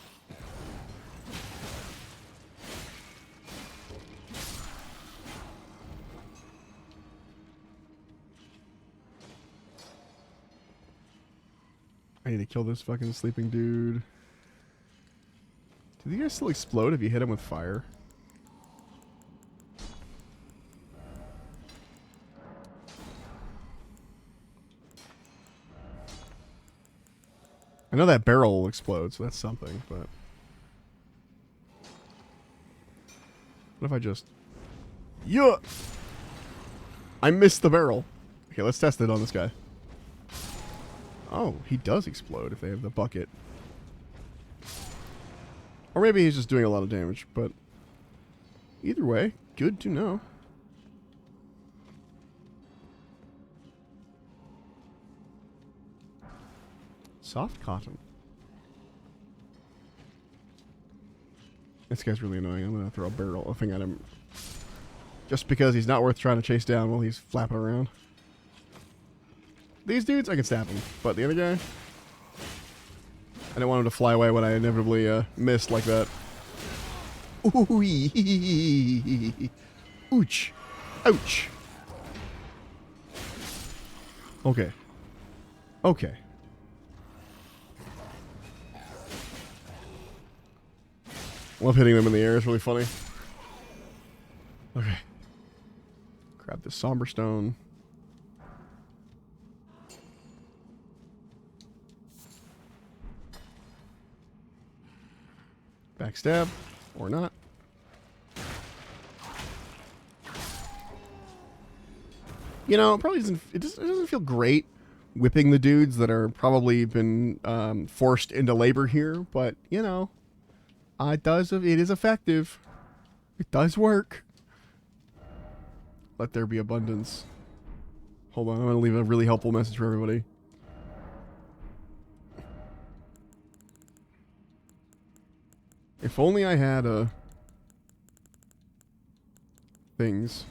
S1: I need to kill this fucking sleeping dude. Do these guys still explode if you hit them with fire? I know that barrel will explode, so that's something, but... What if I just... Yeah! I missed the barrel. Okay, let's test it on this guy. Oh, he does explode if they have the bucket. Or maybe he's just doing a lot of damage, but... Either way, good to know. Soft cotton. This guy's really annoying. I'm gonna throw a thing at him. Just because he's not worth trying to chase down while he's flapping around. These dudes, I can stab them. But the other guy... I didn't want him to fly away when I inevitably missed like that. Ooh-wee. Ouch. Ouch. Okay. Okay. Love hitting them in the air. It's really funny. Okay. Grab this somber stone. Backstab. Or not. You know, it probably doesn't. It doesn't feel great whipping the dudes that are probably been forced into labor here, but you know, it is effective. It does work. Let there be abundance. Hold on, I'm gonna leave a really helpful message for everybody. If only I had things.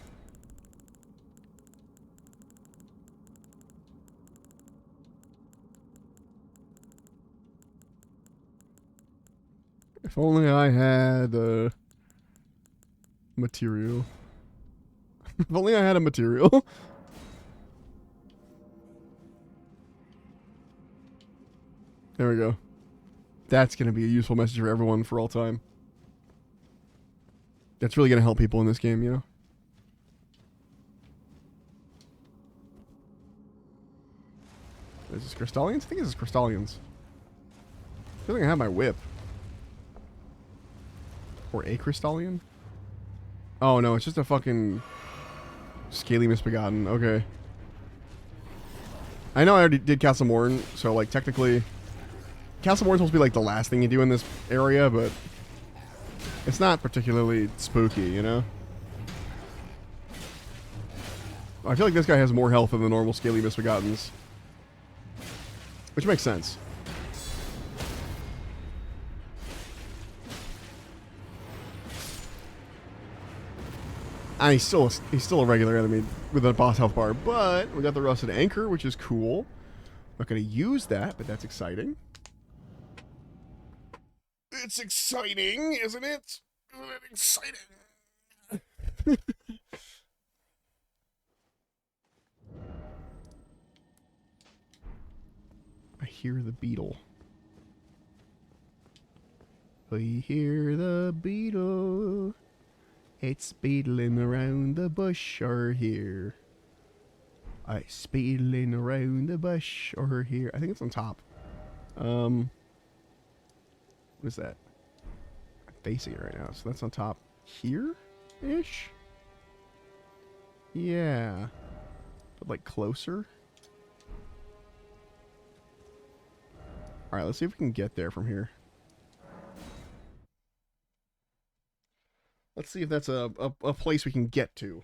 S1: If only I had material. If only I had a material. There we go. That's going to be a useful message for everyone for all time. That's really going to help people in this game, you know? Is this Crystallians? I think this is Crystallians. I feel like I have my whip. Or a Crystallian? Oh no, it's just a fucking Scaly Misbegotten. Okay. I know I already did Castle Morn, so like technically Castle Morn's supposed to be like the last thing you do in this area, but it's not particularly spooky, you know? I feel like this guy has more health than the normal Scaly Misbegottens. Which makes sense. And he's still a regular enemy with a boss health bar, but we got the Rusted Anchor, which is cool. Not going to use that, but that's exciting. It's exciting, isn't it? Isn't it exciting? I hear the beetle. I hear the beetle. It's beetling around the bush or here. It's beetling around the bush or here. I think it's on top. What is that? I'm facing it right now, so that's on top here-ish? Yeah. But like closer? Alright, let's see if we can get there from here. Let's see if that's a place we can get to.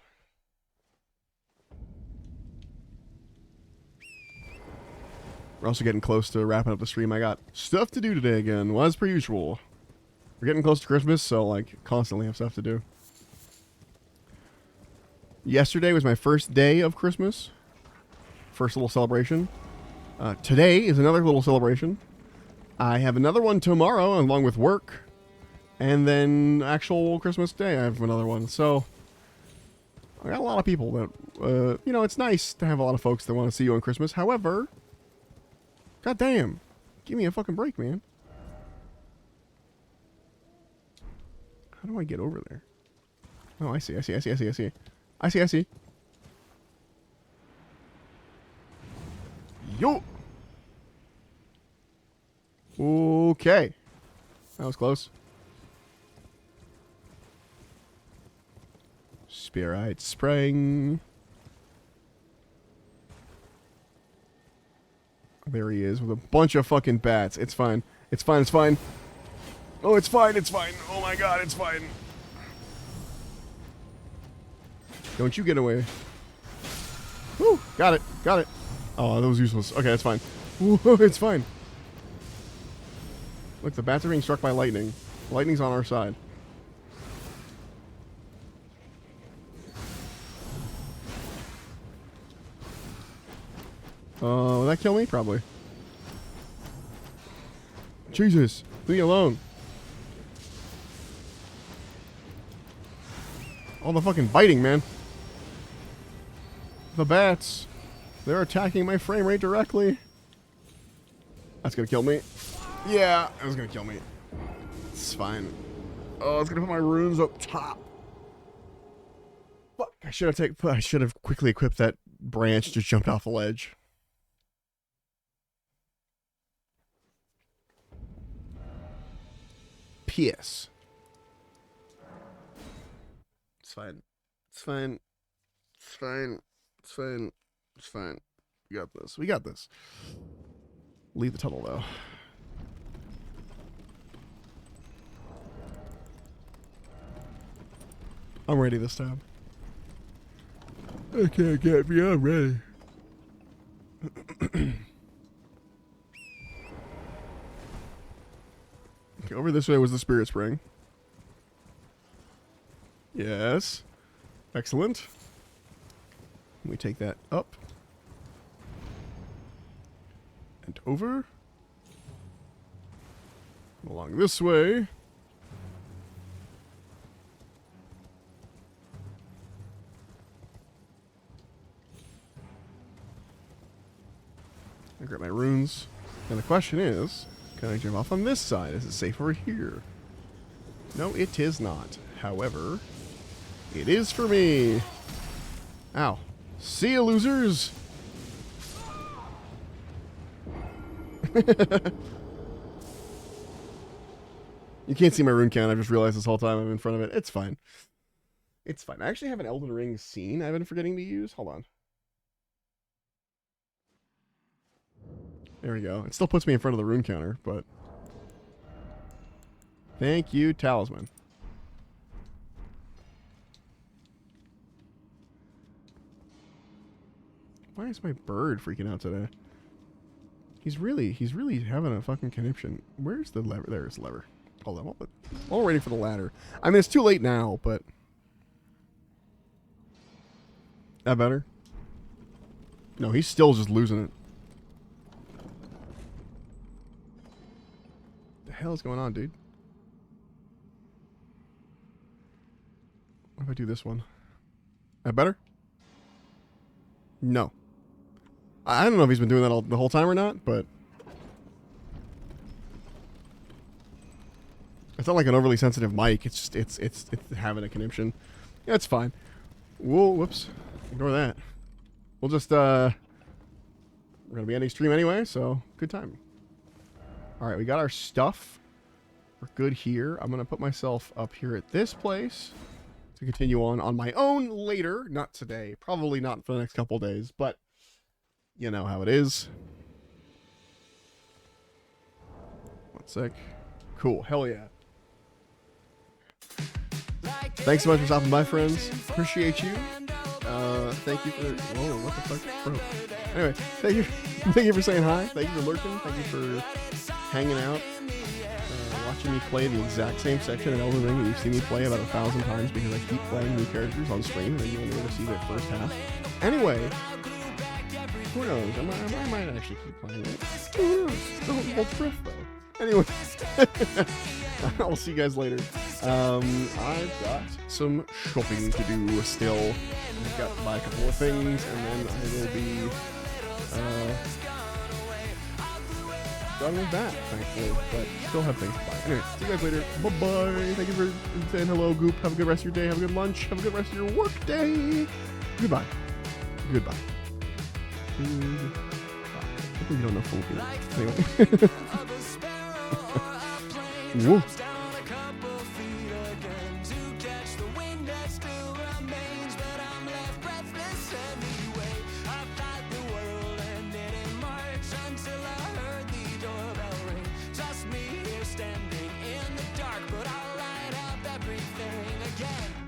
S1: We're also getting close to wrapping up the stream. I got stuff to do today again, as per usual. We're getting close to Christmas, so like constantly have stuff to do. Yesterday was my first day of Christmas. First little celebration. Today is another little celebration. I have another one tomorrow along with work. And then actual Christmas Day, I have another one. So, I got a lot of people that, you know, it's nice to have a lot of folks that want to see you on Christmas. However, goddamn, give me a fucking break, man. How do I get over there? Oh, I see. Yo! Okay. That was close. Spirite Spring. There he is with a bunch of fucking bats. It's fine. It's fine. It's fine. Oh, it's fine. It's fine. Oh my god, it's fine. Don't you get away. Woo! Got it. Got it. Oh, that was useless. Okay, that's fine. Woo, it's fine. Look, the bats are being struck by lightning. Lightning's on our side. Will that kill me? Probably. Jesus, leave me alone. All the fucking biting, man. The bats. They're attacking my frame rate directly. That's gonna kill me. Yeah, that was gonna kill me. It's fine. Oh, it's gonna put my runes up top. Fuck! I should have quickly equipped that branch. Just jumped off the ledge. P.S. It's fine. It's fine. It's fine. It's fine. It's fine. We got this. We got this. Leave the tunnel though. I'm ready this time. I can't get me. I'm ready. Okay, over this way was the spirit spring. Yes. Excellent. We take that up. And over. Along this way. I grab my runes. And the question is, can I jump off on this side? Is it safe over here? No, it is not. However, it is for me. Ow. See ya, losers! You can't see my rune count. I just realized this whole time I'm in front of it. It's fine. It's fine. I actually have an Elden Ring scene I've been forgetting to use. Hold on. There we go. It still puts me in front of the rune counter, but... Thank you, Talisman. Why is my bird freaking out today? He's really having a fucking conniption. Where's the lever? There's the lever. Hold on. While we're waiting for the ladder. I mean, it's too late now, but... That better? No, he's still just losing it. The hell is going on, dude? What if I do this one? That better? No. I don't know if he's been doing that the whole time or not, but... It's not like an overly sensitive mic. It's just, it's having a conniption. Yeah, it's fine. Whoa, whoops. Ignore that. We'll just, we're gonna be ending stream anyway, so good time. Alright, we got our stuff. We're good here. I'm gonna put myself up here at this place to continue on my own later. Not today. Probably not for the next couple days, but you know how it is. 1 sec. Cool. Hell yeah. Thanks so much for stopping by, friends. Appreciate you. Thank you for... Whoa, what the fuck? Bro. Anyway, thank you for saying hi. Thank you for lurking. Thank you for hanging out. Watching me play the exact same section of Elden Ring that you've seen me play about 1,000 times because I keep playing new characters on stream and then you only ever see the first half. Anyway, who knows? I might actually keep playing it. Who knows? Don't hold breath, though. Anyway, I'll see you guys later. I've got some shopping to do still. I've got to buy a couple of things, and then I will be done with that, thankfully. But still have things to buy. Anyway, see you guys later. Bye-bye. Thank you for saying hello, Goop. Have a good rest of your day. Have a good lunch. Have a good rest of your work day. Goodbye. Goodbye. Goodbye. I think you don't know full Anyway. Whoa.
S8: Standing in the dark, but I'll light up everything again.